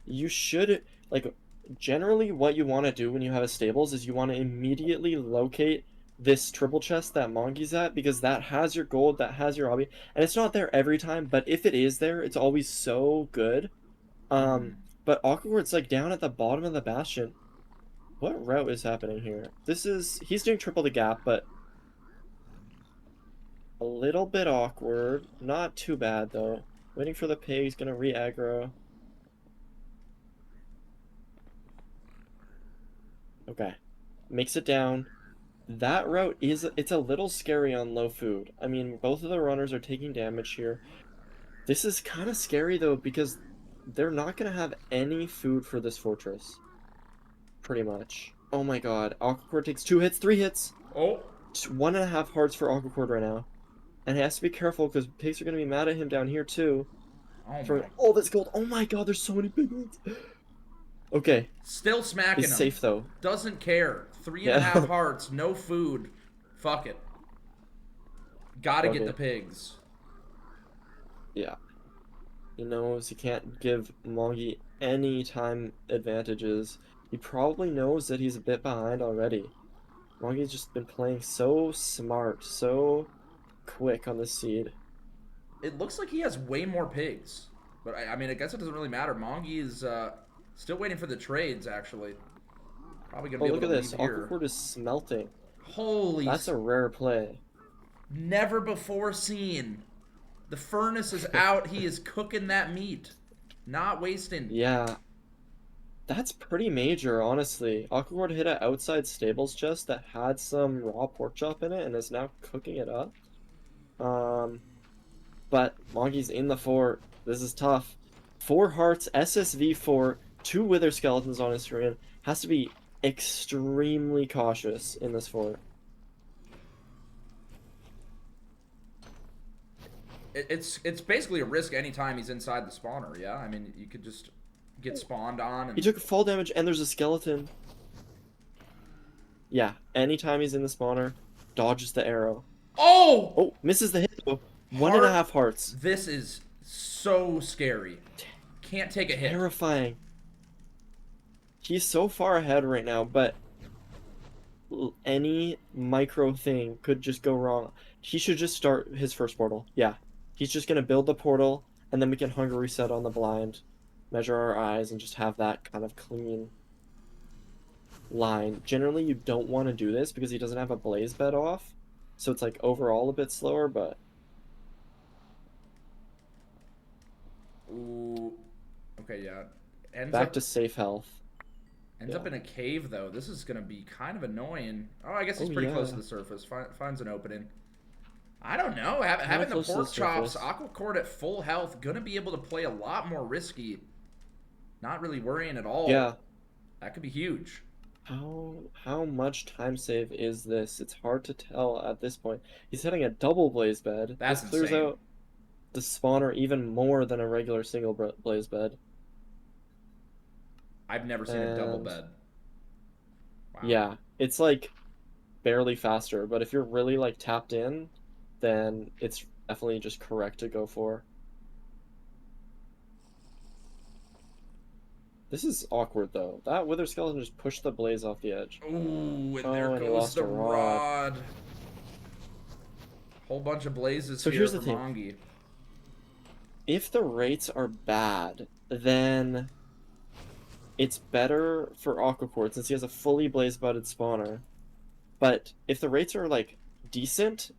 you should, like, generally what you want to do when you have a stables is you want to immediately locate this triple chest that Mongi's at, because that has your gold, that has your hobby, and it's not there every time, but if it is there, it's always so good. But Aquacord's, like, down at the bottom of the bastion. What route is happening here? He's doing triple the gap, but a little bit awkward. Not too bad, though. Waiting for the pig. He's gonna re-aggro. Okay. Makes it down. That route it's a little scary on low food. I mean, both of the runners are taking damage here. This is kind of scary, though, because they're not gonna have any food for this fortress. Pretty much. Oh my god. Aquacord takes 2 hits, 3 hits! Oh! 1.5 hearts for Aquacord right now. And he has to be careful because pigs are going to be mad at him down here too. For all this gold. Oh my god, there's so many big ones. Okay. Still smacking him. He's safe though. Doesn't care. 3.5 hearts, no food. Fuck it. Gotta get the pigs. Yeah. He knows he can't give Mongi any time advantages. He probably knows that he's a bit behind already. Mongi's just been playing so smart, so quick on the seed. It looks like he has way more pigs. But I mean, I guess it doesn't really matter. Mongi is still waiting for the trades, actually. Probably going to be able to leave here. Look at this. Aquacord is smelting. Holy... That's a rare play. Never before seen. The furnace is out. He is cooking that meat. Not wasting. Yeah. That's pretty major, honestly. Aquacord hit an outside stables chest that had some raw pork chop in it and is now cooking it up. But Mongi's in the fort. This is tough. 4 hearts, SSV 4, 2 wither skeletons on his screen. Has to be extremely cautious in this fort. It's basically a risk anytime he's inside the spawner, yeah? I mean, you could just get spawned on. And... He took fall damage and there's a skeleton. Yeah, anytime he's in the spawner, dodges the arrow. Oh! Oh, misses the hit though. 1.5 hearts. This is so scary. Can't take a hit. Terrifying. He's so far ahead right now, but any micro thing could just go wrong. He should just start his first portal. Yeah. He's just gonna build the portal, and then we can hunger reset on the blind, measure our eyes, and just have that kind of clean line. Generally, you don't want to do this because he doesn't have a blaze bed off, so it's like overall a bit slower, but... Ooh. Okay, yeah. Back to safe health. Ends up in a cave, though. This is going to be kind of annoying. Oh, I guess he's pretty close to the surface. Finds an opening. I don't know. Having the pork chops, Aqua Cord at full health, going to be able to play a lot more risky. Not really worrying at all. Yeah. That could be huge. How much time save is this? It's hard to tell at this point. He's hitting a double blaze bed. That's this clears insane. out the spawner even more than a regular single blaze bed. I've never seen a double bed. Wow. Yeah, it's like barely faster, but if you're really like tapped in, then it's definitely just correct to go for. This is awkward though. That wither skeleton just pushed the blaze off the edge. Ooh, and there goes the rod. Whole bunch of blazes so here here's for the thing. Mongi. If the rates are bad, then it's better for Aqua Cord since he has a fully blaze budded spawner. But if the rates are like decent,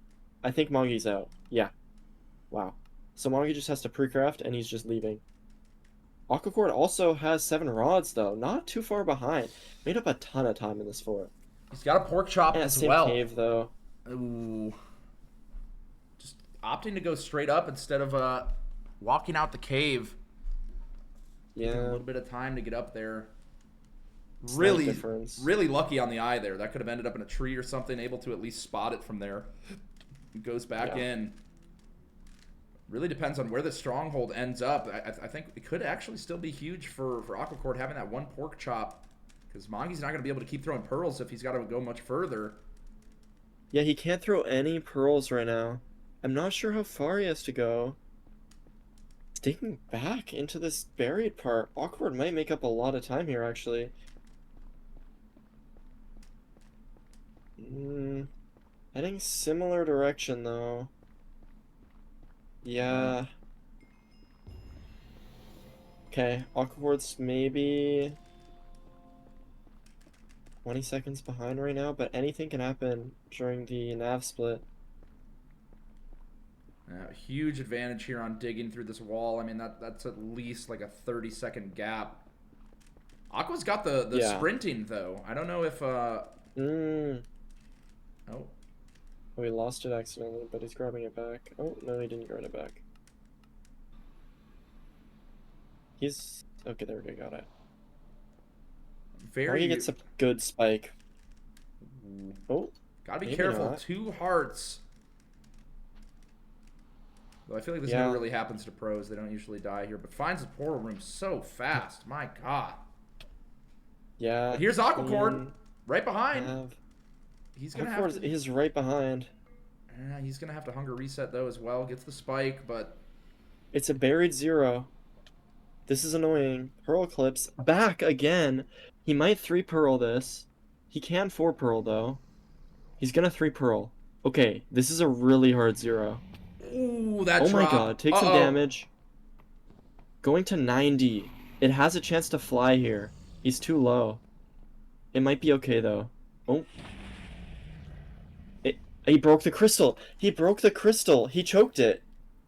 I think Mongi's out. Yeah. Wow. So Mongi just has to pre-craft and he's just leaving. Aqua Cord also has 7 rods though, not too far behind. Made up a ton of time in this fort. He's got a pork chop as same well. Cave though. Ooh. Just opting to go straight up instead of walking out the cave. Yeah. Taking a little bit of time to get up there. Really lucky on the eye there. That could have ended up in a tree or something, able to at least spot it from there. It goes back in. Really depends on where the stronghold ends up. I think it could actually still be huge for Aqua Cord having that one pork chop, because Mongi's not going to be able to keep throwing pearls if he's got to go much further. Yeah, he can't throw any pearls right now. I'm not sure how far he has to go. Digging back into this buried part. Awkward might make up a lot of time here, actually. Heading similar direction, though. Yeah. Okay, Awkward's maybe 20 seconds behind right now, but anything can happen during the nav split. Huge advantage here on digging through this wall. I mean, that's at least like a 30-second gap. Aqua's got the sprinting, though. I don't know if... Oh. Oh, he lost it accidentally, but he's grabbing it back. Oh, no, he didn't grab it back. He's... Okay, there we go, got it. He gets a good spike. Oh. Gotta be careful. Not. 2 hearts. Though I feel like this never really happens to pros. They don't usually die here. But finds the portal room so fast. My God. Yeah. But here's Aqua Cord. Right behind. He's going to have to... He's right behind. He's going to have to hunger reset, though, as well. Gets the spike, but... It's a buried 0. This is annoying. Pearl Eclipse. Back again. He might 3-pearl this. He can 4-pearl, though. He's going to 3-pearl. Okay, this is a really hard 0. Ooh, that Oh my god, take some damage. Going to 90. It has a chance to fly here. He's too low. It might be okay, though. Oh. He broke the crystal. He broke the crystal. He choked it.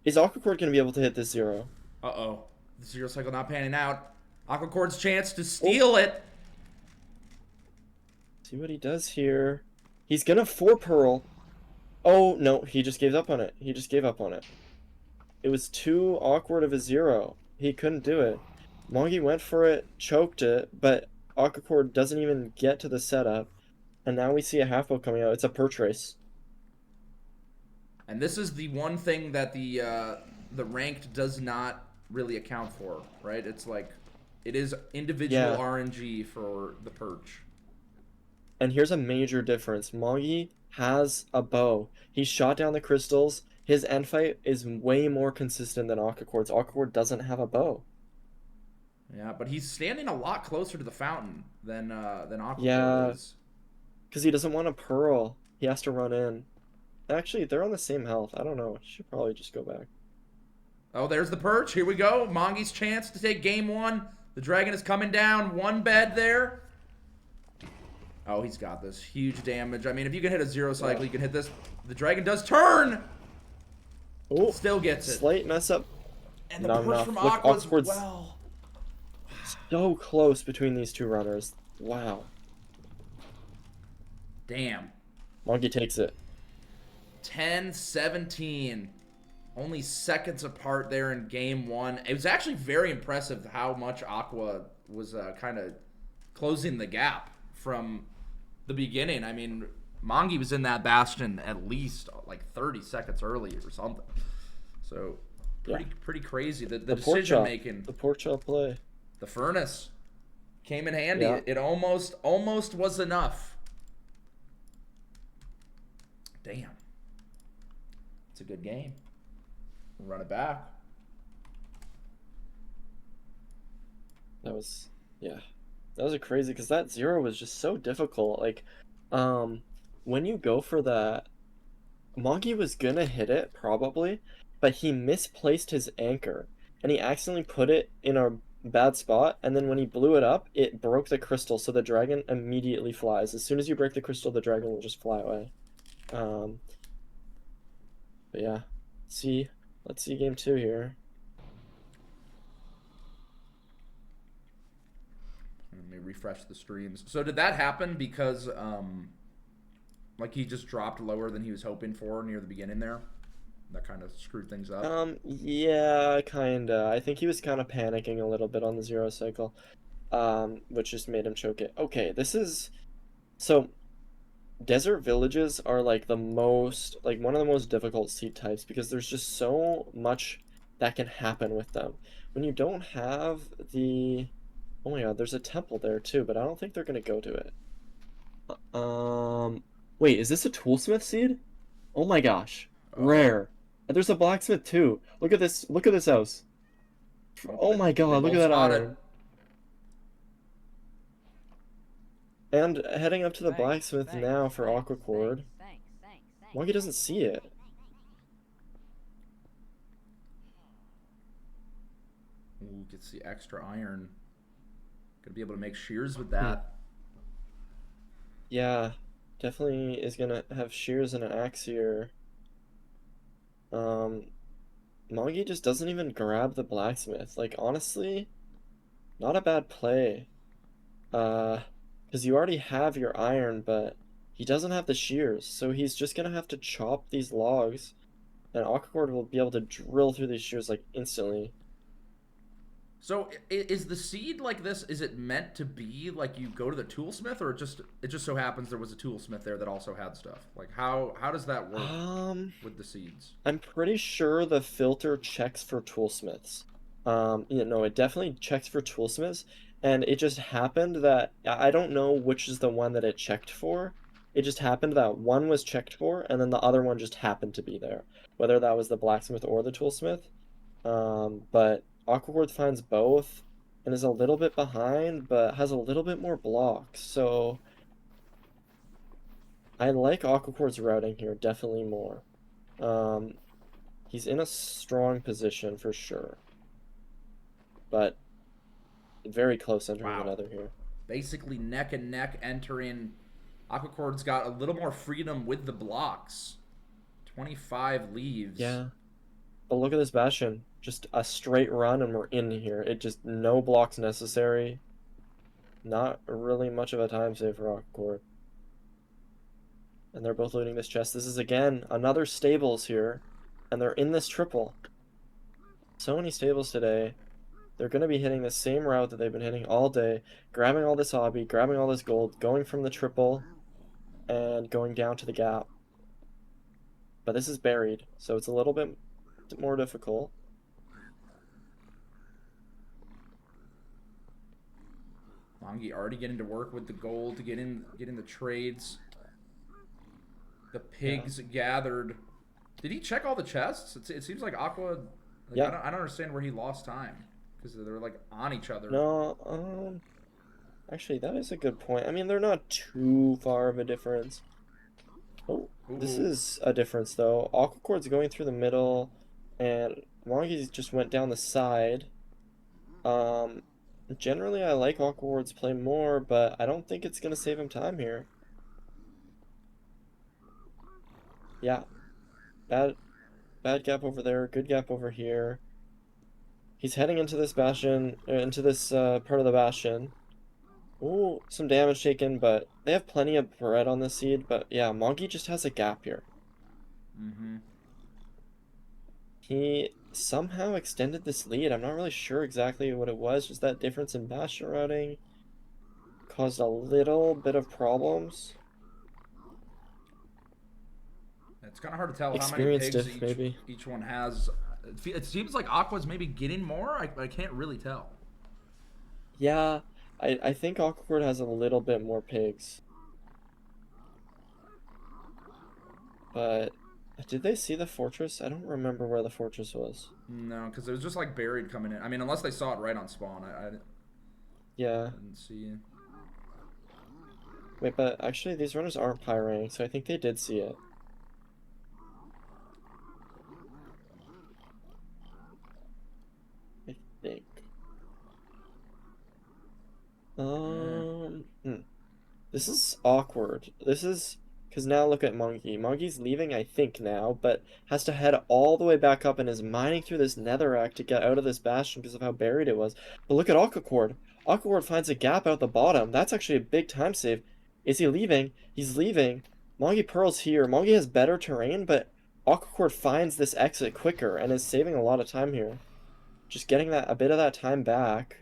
Is Aqua Cord going to be able to hit this 0? Uh-oh. The 0 cycle not panning out. Aqua Cord's chance to steal it. See what he does here. He's going to 4-pearl. Oh, no, he just gave up on it. He just gave up on it. It was too awkward of a 0. He couldn't do it. Mongi went for it, choked it, but Aqua Cord doesn't even get to the setup. And now we see a half bow coming out. It's a perch race. And this is the one thing that the ranked does not really account for, right? It's like, it is individual RNG for the perch. And here's a major difference. Mongi has a bow. He shot down the crystals. His end fight is way more consistent than Aquacourt's. Aquacourt doesn't have a bow. Yeah, but he's standing a lot closer to the fountain than Aquacourt Yeah, is. because he doesn't want a pearl. He has to run in. Actually, they're on the same health. I don't know. Should probably just go back. Oh, there's the perch. Here we go. Mongi's chance to take game 1. The dragon is coming down. 1 bed there. Oh, he's got this. Huge damage. I mean, if you can hit a 0 cycle, you can hit this. The dragon does turn. Oh, still gets it. Slight mess up. And the Not push enough. from Look, Aqua as Aquacourt's well. so close between these two runners. Wow. Damn. Monkey takes it. 10-17. Only seconds apart there in game 1. It was actually very impressive how much Aqua was kind of closing the gap from the beginning. I mean, Mongi was in that bastion at least like 30 seconds early or something. So pretty crazy. The decision making. The pork chop play. The furnace came in handy. Yeah. It almost was enough. Damn. It's a good game. We'll run it back. That was a crazy, because that 0 was just so difficult. Like, when you go for that, Monkey was gonna hit it probably, but he misplaced his anchor and he accidentally put it in a bad spot, and then when he blew it up, it broke the crystal, so the dragon immediately flies. As soon as you break the crystal, the dragon will just fly away. But yeah, let's see game 2 here. Let me refresh the streams. So did that happen because like he just dropped lower than he was hoping for near the beginning there? That kind of screwed things up. Yeah, kinda. I think he was kind of panicking a little bit on the 0 cycle, which just made him choke it. Okay, so desert villages are like one of the most difficult seed types, because there's just so much that can happen with them. When you don't have oh my god, there's a temple there too, but I don't think they're gonna go to it. Wait, is this a toolsmith seed? Oh my gosh, rare. And there's a blacksmith too. Look at this house. Oh my god, look at that iron. And heading up to the blacksmith now for Aquacord. Monkey doesn't see it. Ooh, gets the extra iron. Gonna be able to make shears with that. Yeah, definitely is gonna have shears and an axe here. Mongi just doesn't even grab the blacksmith. Like, honestly, not a bad play. Because you already have your iron, but he doesn't have the shears, so he's just gonna have to chop these logs, and Aquacord will be able to drill through these shears, like, instantly. So is the seed like this, is it meant to be like you go to the toolsmith, or it just so happens there was a toolsmith there that also had stuff? Like how does that work with the seeds? I'm pretty sure the filter checks for toolsmiths. It definitely checks for toolsmiths, and it just happened that I don't know which is the one that it checked for. It just happened that one was checked for, and then the other one just happened to be there, whether that was the blacksmith or the toolsmith. But Aquacord finds both and is a little bit behind, but has a little bit more blocks. So I like Aquacord's routing here definitely more. He's in a strong position for sure, but very close entering the Nether here. Basically neck and neck entering. Aquacord's got a little more freedom with the blocks. 25 leaves. Yeah. But look at this bastion. Just a straight run and we're in here. It just, no blocks necessary. Not really much of a time save for Aquacord. And they're both looting this chest. This is, again, another stables here. And they're in this triple. So many stables today. They're going to be hitting the same route that they've been hitting all day. Grabbing all this hobby, grabbing all this gold, going from the triple, and going down to the gap. But this is buried, so it's a little bit more difficult. Mongi already getting to work with the gold to get in the trades. The pigs gathered. Did he check all the chests? It seems like Aqua. Like, Yeah. I don't understand where he lost time because they're like on each other. No, actually, that is a good point. I mean, they're not too far of a difference. Oh, this is a difference though. Aquacord's going through the middle, and Mongi's just went down the side. Generally, I like Aquacord's play more, but I don't think it's gonna save him time here. Yeah, bad gap over there, good gap over here. He's heading into this bastion, into this part of the bastion. Ooh, some damage taken, but they have plenty of bread on the seed. But yeah, Mongi just has a gap here. He somehow extended this lead. I'm not really sure exactly what it was. Just that difference in bastion routing caused a little bit of problems. It's kind of hard to tell how many Experience pigs diff, maybe. each one has. It seems like Aqua's maybe getting more. I can't really tell. Yeah, I think Aquacord has a little bit more pigs. But did they see the fortress? I don't remember where the fortress was. No, because it was just like buried coming in. I mean, unless they saw it right on spawn. Yeah. Didn't see. Wait, but actually these runners aren't pyring, so I think they did see it. I think. This is awkward. This is because now look at Monkey. Monkey's leaving, I think now, but has to head all the way back up and is mining through this netherrack to get out of this bastion because of how buried it was. But look at Aquacord. Aquacord finds a gap out the bottom. That's actually a big time save. Is he leaving? He's leaving. Mongi Pearl's here. Mongi has better terrain, but Aquacord finds this exit quicker and is saving a lot of time here. Just getting a bit of that time back.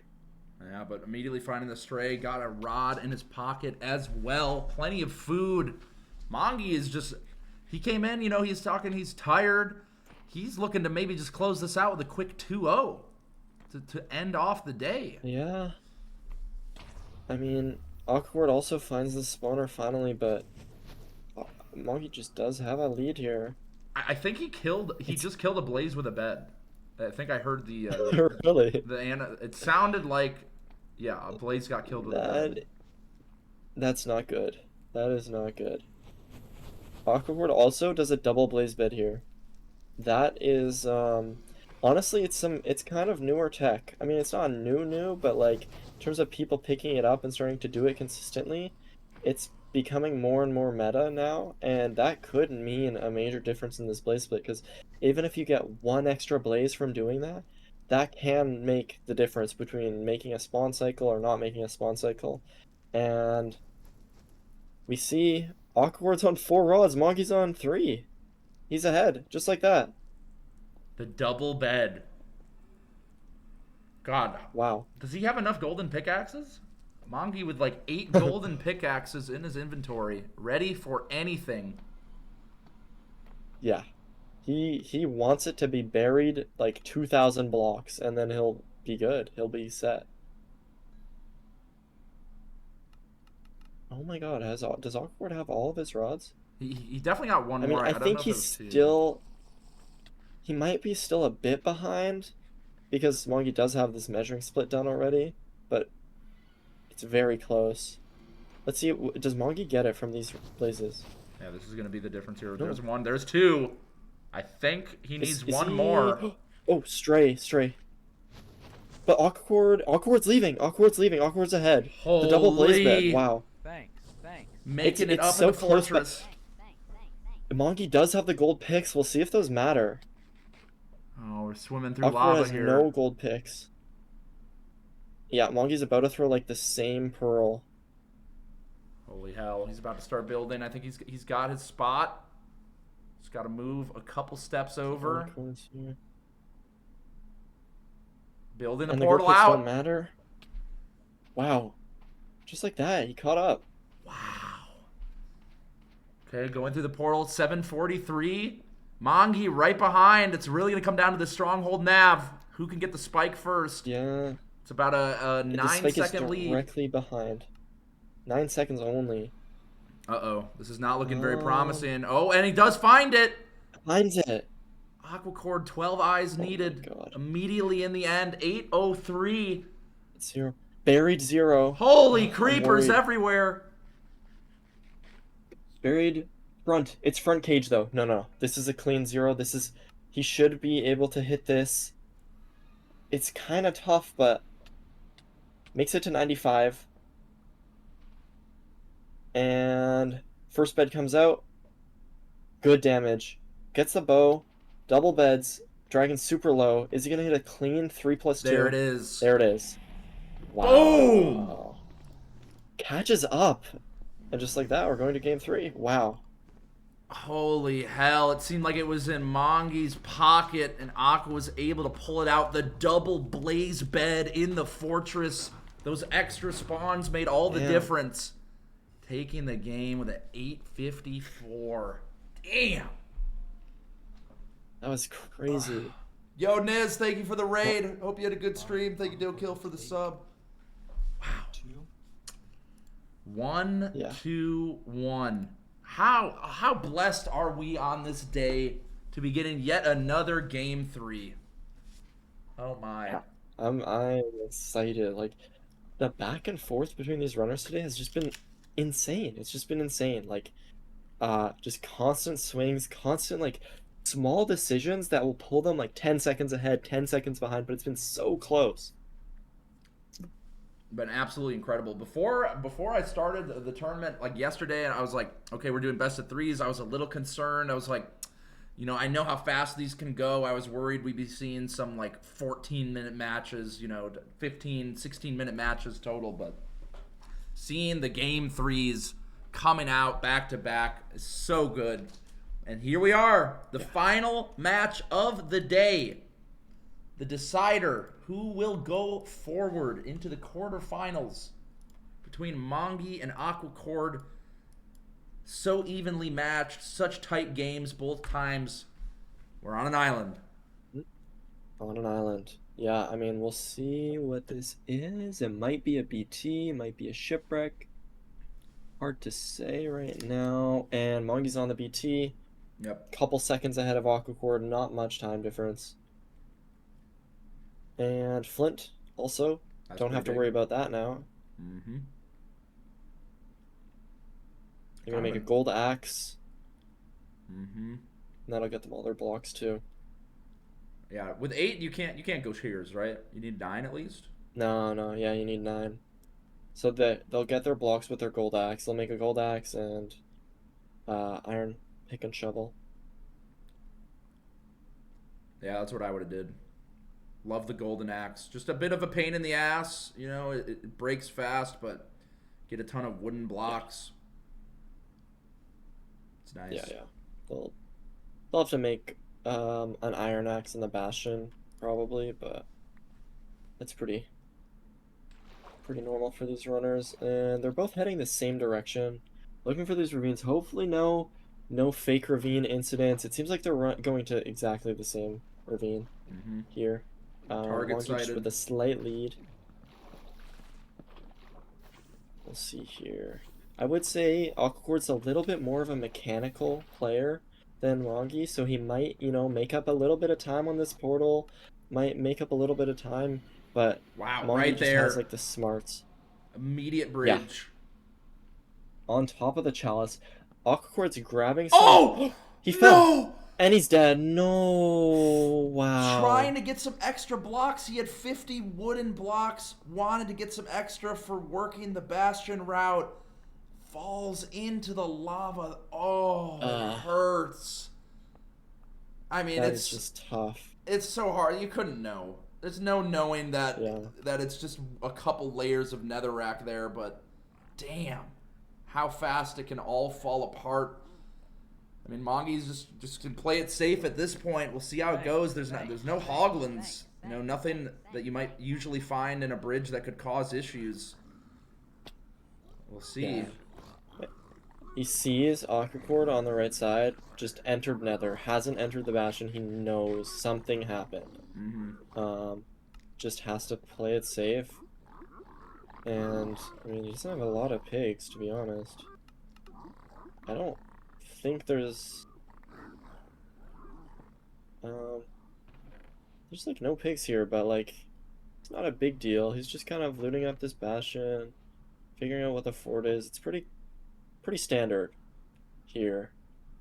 Yeah, but immediately finding the stray, got a rod in his pocket as well. Plenty of food. Mongi is just, he came in, you know, he's talking, he's tired. He's looking to maybe just close this out with a quick 2-0 to end off the day. Yeah. I mean, Awkward also finds the spawner finally, but Mongi just does have a lead here. I think he just killed a blaze with a bed. I think I heard the really? It sounded like, yeah, a blaze got killed with a bed. That's not good. That is not good. Aquacord also does a double blaze bed here. That is honestly it's kind of newer tech. I mean, it's not new, but like in terms of people picking it up and starting to do it consistently, it's becoming more and more meta now, and that could mean a major difference in this blaze split, because even if you get one extra blaze from doing that, that can make the difference between making a spawn cycle or not making a spawn cycle. And we see Aquacor's on 4 rods, Monkey's on 3. He's ahead, just like that. The double bed. God. Wow. Does he have enough golden pickaxes? Mongi with like 8 golden pickaxes in his inventory, ready for anything. Yeah. He wants it to be buried like 2,000 blocks, and then he'll be good. He'll be set. Oh my god, does Awkward have all of his rods? He definitely got one more. I think he's still... He might be still a bit behind, because Mongi does have this measuring split done already, but it's very close. Let's see, does Mongi get it from these blazes? Yeah, this is going to be the difference here. There's one, there's 2. I think he needs one more. Oh, stray. But Awkward's leaving. Awkward's ahead. Holy. The double blaze bed. Wow. Thanks. Making it up so in the fortress. Mongi does have the gold picks. We'll see if those matter. Oh, we're swimming through Awkward lava has here. no gold picks. Yeah, Mongi's about to throw like the same pearl. Holy hell, he's about to start building. I think he's got his spot. Just got to move a couple steps over. Building a portal the out. Don't matter. Wow. Just like that, he caught up. Wow. Okay, going through the portal, 743. Mongi right behind. It's really going to come down to the stronghold nav. Who can get the spike first? Yeah. It's about a This 9 spike is second lead. directly behind. 9 seconds only. Uh-oh. This is not looking very promising. Oh, and he does find it. Finds it. Aquacord, 12 eyes needed. God. Immediately in the end, 8:03. 0. Buried 0. Holy I'm creepers worried. everywhere. Buried front. It's front cage though. No. This is a clean 0. This is. He should be able to hit this. It's kind of tough, but makes it to 95. And first bed comes out. Good damage. Gets the bow. Double beds. Dragon super low. Is he gonna hit a clean 3+2? There it is. There it is. Wow. Boom! Catches up. And just like that, we're going to game 3. Wow. Holy hell. It seemed like it was in Mongi's pocket, and Aqua was able to pull it out. The double blaze bed in the fortress. Those extra spawns made all the difference. Taking the game with an 854. Damn. That was crazy. Yo, Niz, thank you for the raid. Hope you had a good stream. Thank you, Dill for the sub. Wow. 1, 2, 1. How blessed are we on this day to be getting yet another game 3? Oh my. I'm excited. Like, the back and forth between these runners today has just been insane. It's just been insane. Like, just constant swings, constant, like, small decisions that will pull them, like, 10 seconds ahead, 10 seconds behind, but it's been so close. Been absolutely incredible. Before I started the tournament, like yesterday, and I was like, okay, we're doing best of 3s. I was a little concerned. I was like, you know, I know how fast these can go. I was worried we'd be seeing some like 14-minute matches, you know, 15, 16-minute matches total, but seeing the game 3s coming out back to back is so good. And here we are, the final match of the day. The decider, who will go forward into the quarterfinals between Mongi and Aquacord. So evenly matched, such tight games both times. We're on an island. On an island. Yeah, I mean, we'll see what this is. It might be a BT, it might be a shipwreck. Hard to say right now. And Mongi's on the BT. Yep. Couple seconds ahead of Aquacord, not much time difference. And Flint also. Don't have to worry about that now. Mm-hmm. You're gonna make a gold axe. Mm-hmm. And that'll get them all their blocks too. Yeah, with 8 you can't go tiers, right? You need 9 at least. No, yeah, you need 9. So they'll get their blocks with their gold axe. They'll make a gold axe and iron pick and shovel. Yeah, that's what I would have did. Love the golden axe. Just a bit of a pain in the ass. You know, it breaks fast, but get a ton of wooden blocks. It's nice. Yeah. They'll have to make an iron axe in the bastion probably, but it's pretty normal for these runners. And they're both heading the same direction, looking for these ravines. Hopefully no fake ravine incidents. It seems like they're going to exactly the same ravine here. Target sighted with a slight lead. We'll see here. I would say Aquacord's a little bit more of a mechanical player than Mongi, so he might, you know, make up a little bit of time on this portal. Might make up a little bit of time, but wow, Mongi right just there has like the smarts. Immediate bridge. Yeah. On top of the chalice, Aquacord's grabbing some. Oh! He fell! And he's dead. No. Wow. Trying to get some extra blocks. He had 50 wooden blocks. Wanted to get some extra for working the bastion route. Falls into the lava. Oh, it hurts. I mean, it's just tough. It's so hard. You couldn't know. There's no knowing that that it's just a couple layers of netherrack there, but damn, how fast it can all fall apart. I mean, Mongi's just can play it safe at this point. We'll see how it goes. There's no hoglins. You know, nothing that you might usually find in a bridge that could cause issues. We'll see. Yeah. He sees Aquacord on the right side, just entered Nether, hasn't entered the Bastion. He knows something happened. just has to play it safe. And, I mean, he doesn't have a lot of pigs, to be honest. I don't think there's... there's, like, no pigs here, but, like, it's not a big deal. He's just kind of looting up this bastion, figuring out what the fort is. It's pretty standard here.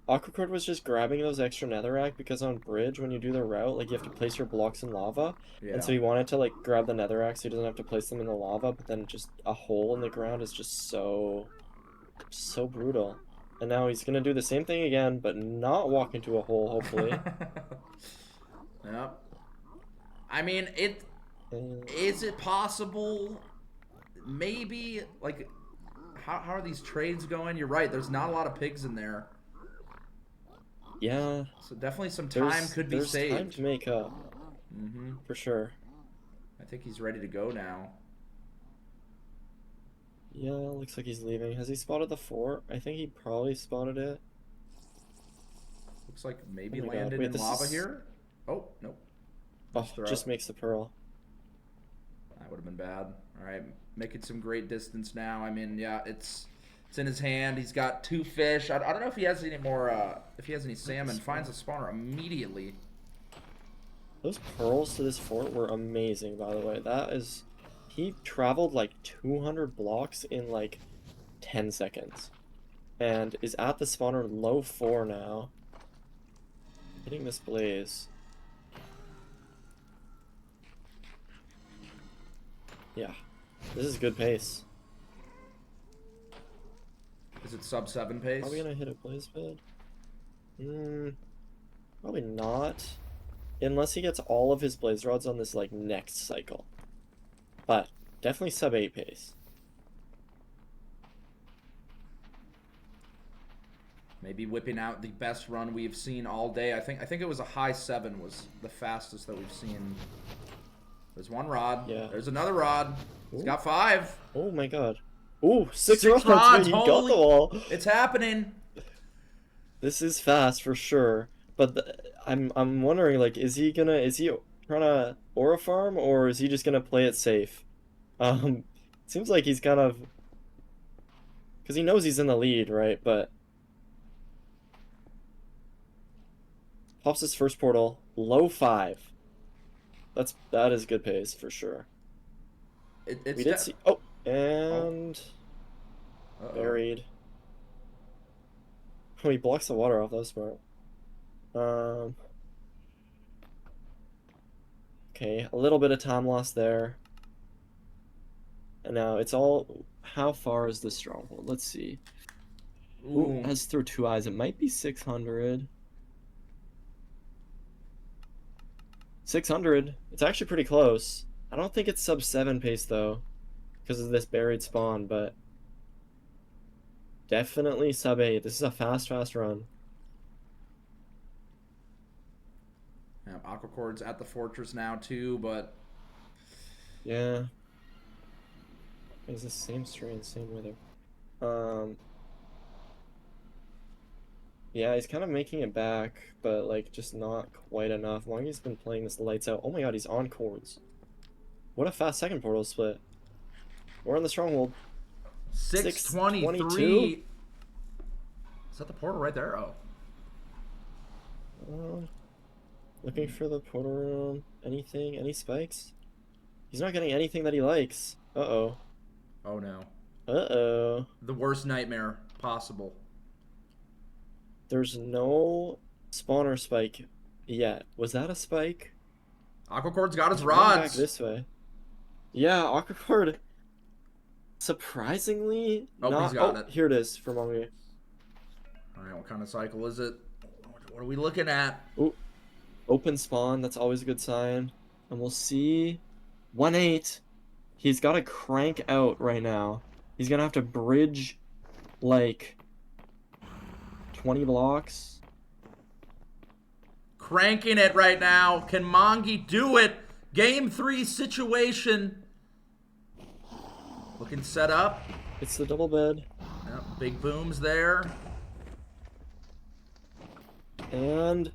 Aquacord was just grabbing those extra netherrack because on bridge, when you do the route, like, you have to place your blocks in lava. Yeah. And so he wanted to, like, grab the netherrack so he doesn't have to place them in the lava, but then just a hole in the ground is just so brutal. And now he's gonna do the same thing again, but not walk into a hole, hopefully. Yep. I mean, is it possible? Maybe, like, how are these trades going? You're right, there's not a lot of pigs in there. Yeah. So definitely some time could be saved. There's time to make up. For sure. I think he's ready to go now. Yeah, looks like he's leaving. Has he spotted the fort? I think he probably spotted it. Looks like maybe Oh my God. landed Wait, in this lava is- here. Oh, nope. Oh, just makes the pearl. That would have been bad. All right, making some great distance now. I mean, yeah, it's in his hand. He's got 2 fish. I don't know if he has any more. If he has any salmon, finds a spawner immediately. Those pearls to this fort were amazing, by the way. That is... He traveled like 200 blocks in like 10 seconds. And is at the spawner low 4 now. Hitting this blaze. Yeah. This is good pace. Is it sub 7 pace? Are we gonna hit a blaze bed? Probably not. Unless he gets all of his blaze rods on this like next cycle. But definitely sub 8 pace. Maybe whipping out the best run we've seen all day. I think it was a high 7 was the fastest that we've seen. There's 1 rod. Yeah. There's another rod. He's got 5. Oh my God. Ooh, 6 rods. rods. He got the Holy, wall. it's happening. This is fast for sure. But I'm wondering, like, is he trying to aura farm, or is he just gonna play it safe? Seems like he's kind of, because he knows he's in the lead, right? But pops his first portal, low 5. That is good pace for sure. We did see. Oh, and buried. Oh, he blocks the water off. That was smart. Okay, a little bit of time lost there. And now it's all... How far is the stronghold? Let's see. Ooh, has through 2 eyes. It might be 600. 600. It's actually pretty close. I don't think it's sub 7 pace, though, because of this buried spawn, but... Definitely sub 8. This is a fast run. Yeah, Aquacord's at the fortress now too, but yeah, it's the same strain, same weather. Yeah, he's kind of making it back, but like just not quite enough. Longy's been playing this lights out. Oh my God, he's on cords. What a fast second portal split. We're in the stronghold. 623. Is that the portal right there? Oh. Looking for the portal room. Anything? Any spikes? He's not getting anything that he likes. Uh-oh. Oh no. Uh-oh. The worst nightmare possible. There's no spawner spike yet. Was that a spike? Aquacord's got his Back rods. this way. Yeah, Aquacord. Surprisingly, he's got it. Here it is for Mongi. All right, what kind of cycle is it? What are we looking at? Ooh, open spawn. That's always a good sign. And we'll see. 1-8. He's got to crank out right now. He's gonna have to bridge like 20 blocks. Cranking it right now. Can Mongi do it? Game 3 situation. Looking set up. It's the double bed. Yep, big booms there. And...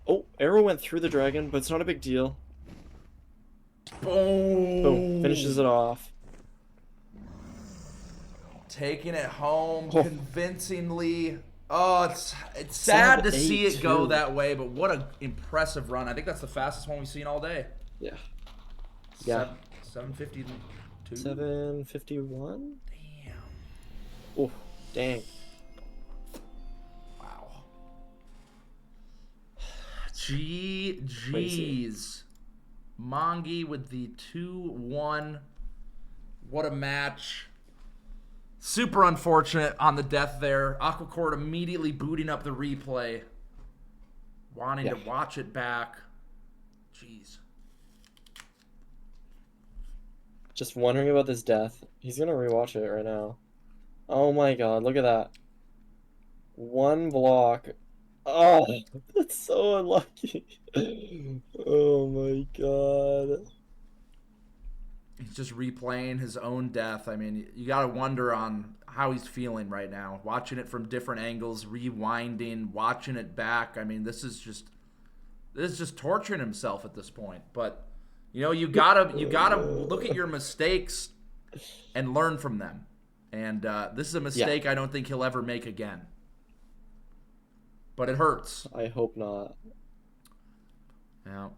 Oh, arrow went through the dragon, but it's not a big deal. Boom. Finishes it off. Taking it home convincingly. Oh, it's sad to see it go that way, but what an impressive run. I think that's the fastest one we've seen all day. Yeah. 7:52. 7:51? Damn. Oh, dang. Wow. GG's. Mongi with the 2-1. What a match. Super unfortunate on the death there. Aquacord immediately booting up the replay. Wanting to watch it back. Jeez. Just wondering about this death. He's gonna rewatch it right now. Oh my god, look at that. One block. Oh, that's so unlucky. Oh my god. He's just replaying his own death. I mean, you got to wonder on how he's feeling right now. Watching it from different angles, rewinding, watching it back. I mean, this is just torturing himself at this point. But you know, you gotta look at your mistakes and learn from them. And this is a mistake I don't think he'll ever make again. But it hurts. I hope not. Yeah.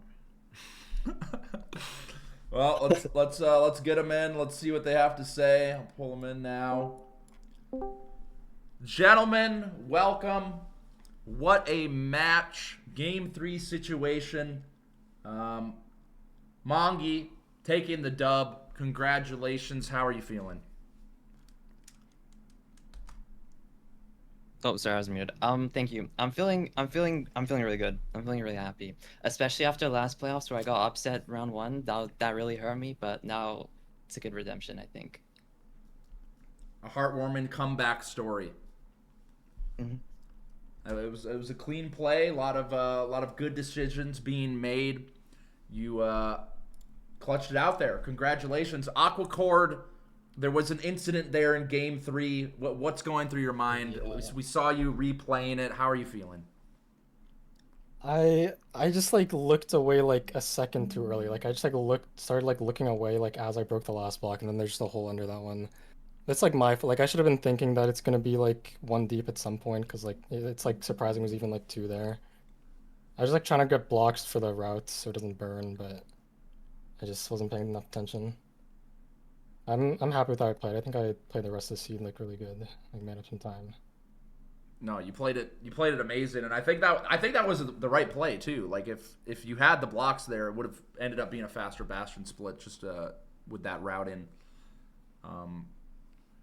Well, let's get them in. Let's see what they have to say. I'll pull them in now. Gentlemen, welcome. What a match. Game 3 situation. Mongi taking the dub. Congratulations. How are you feeling? Oh, sorry, I was muted. Thank you. I'm feeling really good. I'm feeling really happy, especially after last playoffs where I got upset round 1. That really hurt me, but now it's a good redemption, I think. A heartwarming comeback story. Mm-hmm. It was a clean play. A lot of good decisions being made. You clutched it out there. Congratulations, Aquacord. There was an incident there in Game 3. What's going through your mind? We saw you replaying it. How are you feeling? I just like looked away like a second too early. Like I just like started like looking away like as I broke the last block, and then there's just a hole under that one. That's like my fault. Like I should have been thinking that it's gonna be like 1 deep at some point, because like it's like surprising it was even like 2 there. I was like trying to get blocks for the route so it doesn't burn, but I just wasn't paying enough attention. I'm happy with how I played. I think I played the rest of the seed like really good. Like made up some time. No, you played it amazing, and I think that was the right play too. Like if you had the blocks there, it would have ended up being a faster Bastion split just with that route in.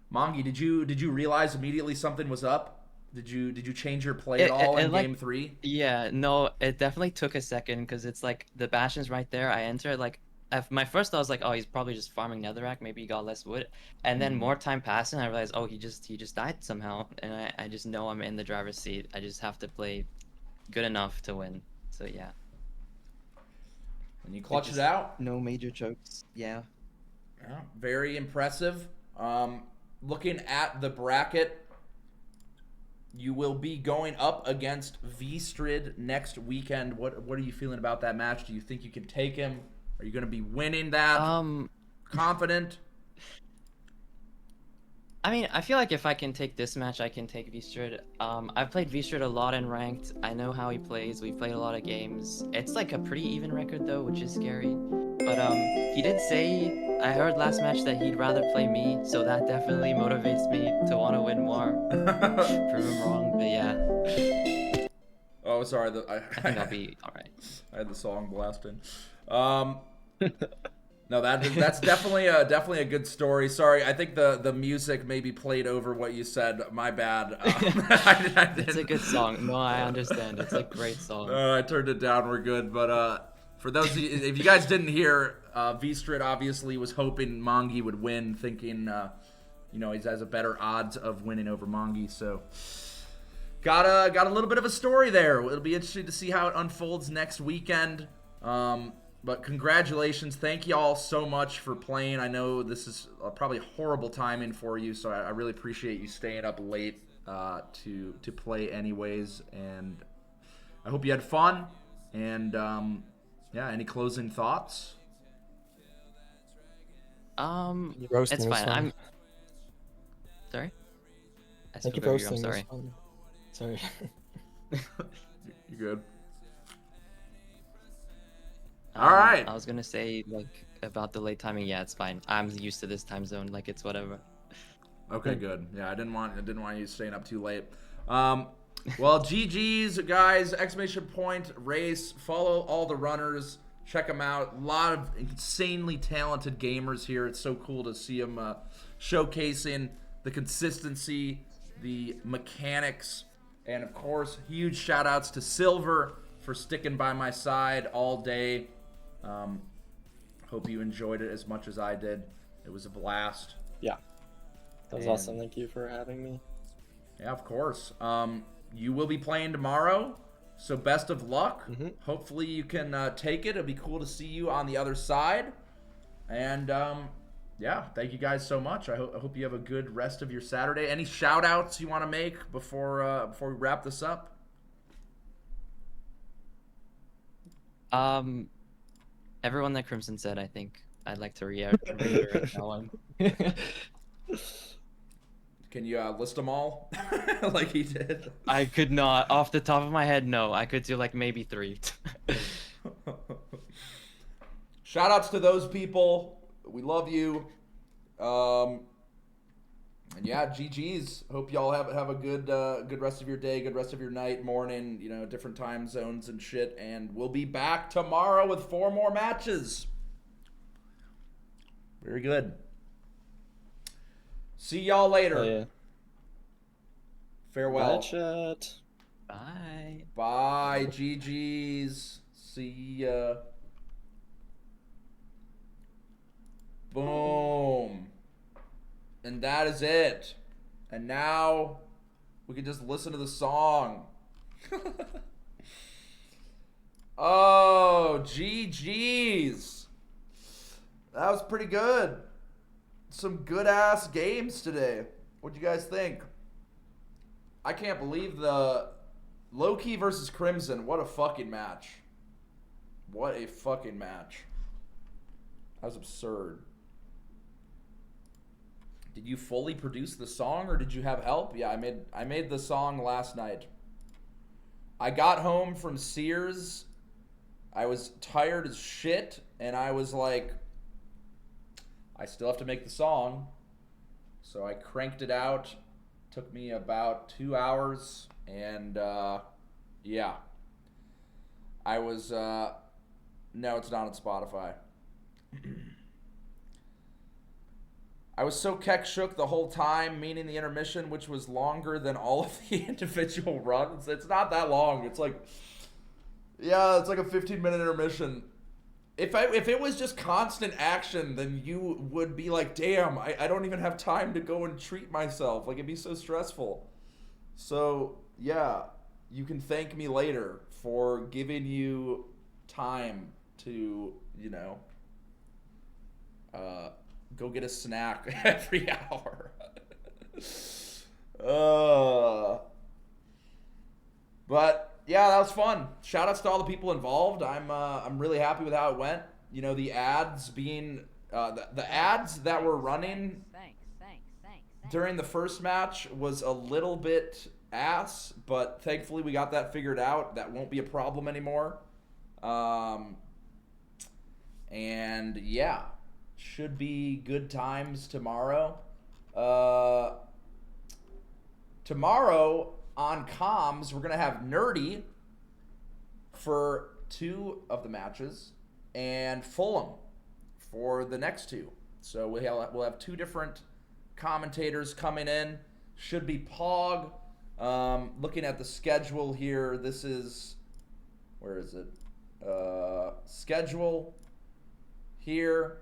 Mongi, did you realize immediately something was up? Did you change your play at all in Game 3? Yeah, no, it definitely took a second because it's like the Bastion's right there. I entered like. My first thought was like, oh, he's probably just farming netherrack. Maybe he got less wood. And then more time passed, and I realized, oh, he just died somehow. And I just know I'm in the driver's seat. I just have to play good enough to win. So yeah. And you clutched it out. No major chokes. Yeah. Yeah, very impressive. Looking at the bracket, you will be going up against V-Strid next weekend. What are you feeling about that match? Do you think you can take him? Are you going to be winning that? Confident? I mean, I feel like if I can take this match, I can take V-Strid. I've played V-Strid a lot in ranked. I know how he plays. We've played a lot of games. It's like a pretty even record though, which is scary. But he did say, I heard last match that he'd rather play me, so that definitely motivates me to want to win more. Prove him wrong, but yeah. Oh, sorry. I think I'll be all right. I had the song blasting. No, that's definitely a good story. Sorry, I think the music maybe played over what you said. My bad. It's a good song. No, I understand. It's a great song. I turned it down. We're good. But for those of you, if you guys didn't hear, V-Strid obviously was hoping Mongi would win, thinking he has a better odds of winning over Mongi. So got a little bit of a story there. It'll be interesting to see how it unfolds next weekend. But congratulations. Thank you all so much for playing. I know this is probably horrible timing for you, so I really appreciate you staying up late to play anyways. And I hope you had fun. And, yeah, any closing thoughts? You roasting It's this fine. one. I'm sorry. I Thank you spoke for over you. I'm roasting this sorry. one. Sorry. You good? All right. I was gonna say like about the late timing. Yeah, it's fine. I'm used to this time zone. Like it's whatever. Okay, good. Yeah, I didn't want you staying up too late. Well, GG's guys! Exclamation point race. Follow all the runners. Check them out. A lot of insanely talented gamers here. It's so cool to see them showcasing the consistency, the mechanics, and of course, huge shout outs to Silver for sticking by my side all day. Hope you enjoyed it as much as I did. It was a blast. Yeah. That was awesome. Thank you for having me. Yeah, of course. You will be playing tomorrow, so best of luck. Hopefully you can take it. It'll be cool to see you on the other side. And yeah, thank you guys so much. I hope you have a good rest of your Saturday. Any shout outs you want to make before we wrap this up? Everyone that Crimson said, I think I'd like to reiterate that one. Can you list them all like he did? I could not, off the top of my head, no. I could do like maybe 3. Shout outs to those people. We love you. And yeah, GG's. Hope y'all have a good rest of your day, good rest of your night, morning, you know, different time zones and shit. And we'll be back tomorrow with 4 more matches. Very good. See y'all later. Oh, yeah. Farewell. Bye, chat. Bye. Bye, GG's. See ya. Boom. And that is it. And now we can just listen to the song. Oh, GG's. That was pretty good. Some good ass games today. What'd you guys think? I can't believe the Low-Key versus Crimson. What a fucking match. What a fucking match. That was absurd. Did you fully produce the song or did you have help? Yeah, I made the song last night. I got home from Sears. I was tired as shit and I was like, I still have to make the song. So I cranked it out. Took me about 2 hours and yeah. I was no, it's not on Spotify. I was so shook the whole time, meaning the intermission, which was longer than all of the individual runs. It's not that long. It's like, yeah, it's like a 15-minute intermission. If it was just constant action, then you would be like, damn, I don't even have time to go and treat myself. Like, it'd be so stressful. So, yeah, you can thank me later for giving you time to, you know, go get a snack every hour. But yeah, that was fun. Shout outs to all the people involved. I'm really happy with how it went. You know, the ads being the ads that were running during the first match was a little bit ass, but thankfully we got that figured out. That won't be a problem anymore. And yeah, should be good times tomorrow. Tomorrow on comms, we're gonna have Nerdy for 2 of the matches and Fulham for the next 2. So we'll have 2 different commentators coming in. Should be Pog. Looking at the schedule here, this is, where is it? Schedule here.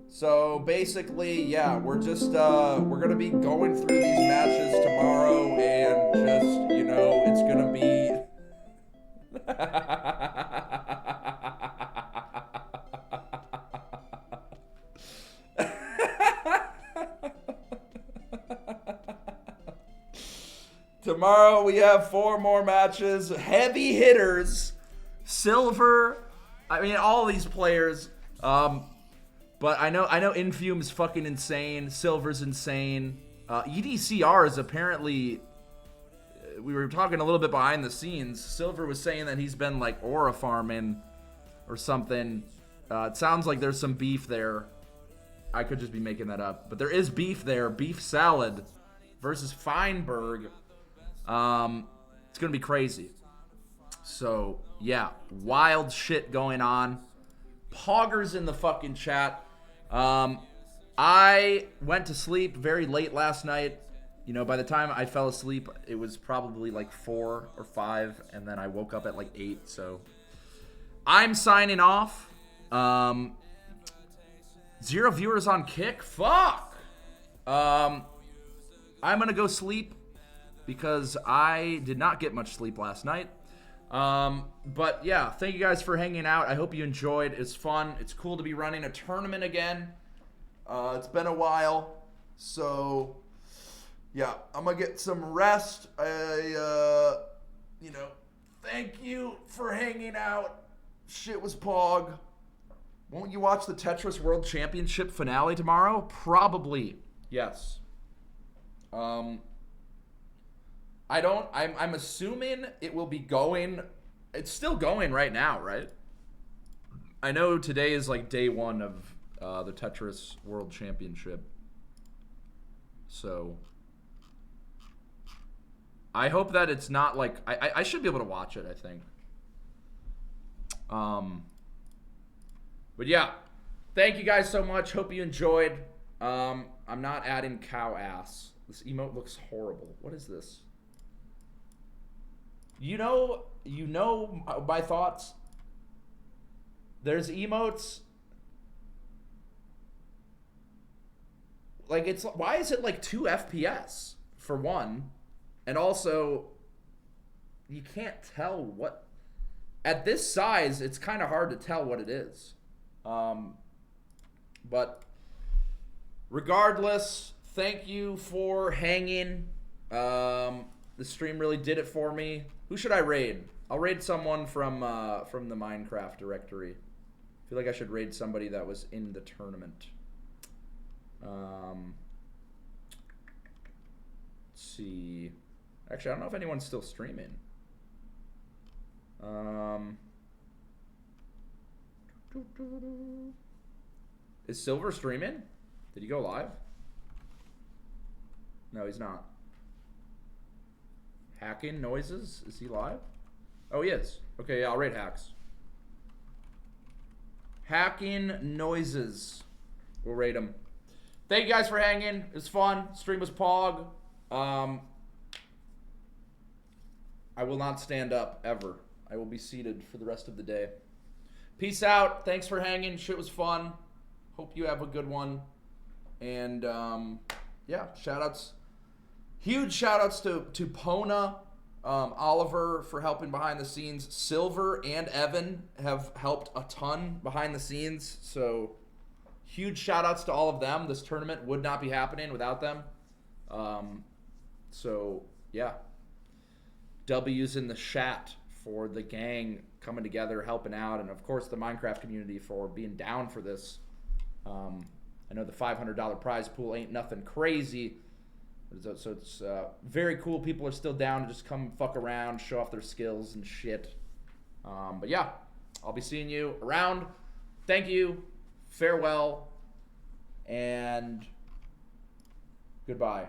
So basically, yeah, we're just we're gonna be going through these matches tomorrow, and just, you know, it's gonna be tomorrow we have 4 more matches, heavy hitters. Silver I mean, all these players. But I know Infume's fucking insane. Silver's insane. EDCR is apparently. We were talking a little bit behind the scenes. Silver was saying that he's been like aura farming or something. It sounds like there's some beef there. I could just be making that up, but there is beef there. Beef salad versus Feinberg. It's gonna be crazy. So yeah, wild shit going on. Poggers in the fucking chat. I went to sleep very late last night. You know, by the time I fell asleep, it was probably like 4 or 5, and then I woke up at like 8. So I'm signing off. 0 viewers on Kick. Fuck. I'm gonna go sleep because I did not get much sleep last night. But yeah, thank you guys for hanging out. I hope you enjoyed. It's fun. It's cool to be running a tournament again. It's been a while, so yeah, I'm gonna get some rest. Thank you for hanging out. Shit was Pog. Won't you watch the Tetris World Championship finale tomorrow? Probably. Yes. I'm assuming it will be going. It's still going right now, right? I know today is like day 1 of the Tetris World Championship. So I hope that it's not like I should be able to watch it, I think. But yeah, thank you guys so much. Hope you enjoyed. I'm not adding cow ass. This emote looks horrible. What is this? You know my thoughts. There's emotes. Like, why is it like 2 FPS for one? And also, you can't tell what, at this size, it's kind of hard to tell what it is. But regardless, thank you for hanging. The stream really did it for me. Who should I raid? I'll raid someone from the Minecraft directory. I feel like I should raid somebody that was in the tournament. Let's see. Actually, I don't know if anyone's still streaming. Is Silver streaming? Did he go live? No, he's not. Hacking noises? Is he live? Oh, he is. Okay, yeah, I'll raid Hacks. Hacking noises. We'll raid him. Thank you guys for hanging. It was fun. Stream was Pog. I will not stand up ever. I will be seated for the rest of the day. Peace out. Thanks for hanging. Shit was fun. Hope you have a good one. And yeah, shout outs. Huge shout outs to Pona, Oliver for helping behind the scenes. Silver and Evan have helped a ton behind the scenes. So huge shout outs to all of them. This tournament would not be happening without them. So yeah. W's in the chat for the gang coming together, helping out, and of course the Minecraft community for being down for this. I know the $500 prize pool ain't nothing crazy, so it's very cool. People are still down to just come fuck around, show off their skills and shit. But yeah, I'll be seeing you around. Thank you, farewell, and goodbye.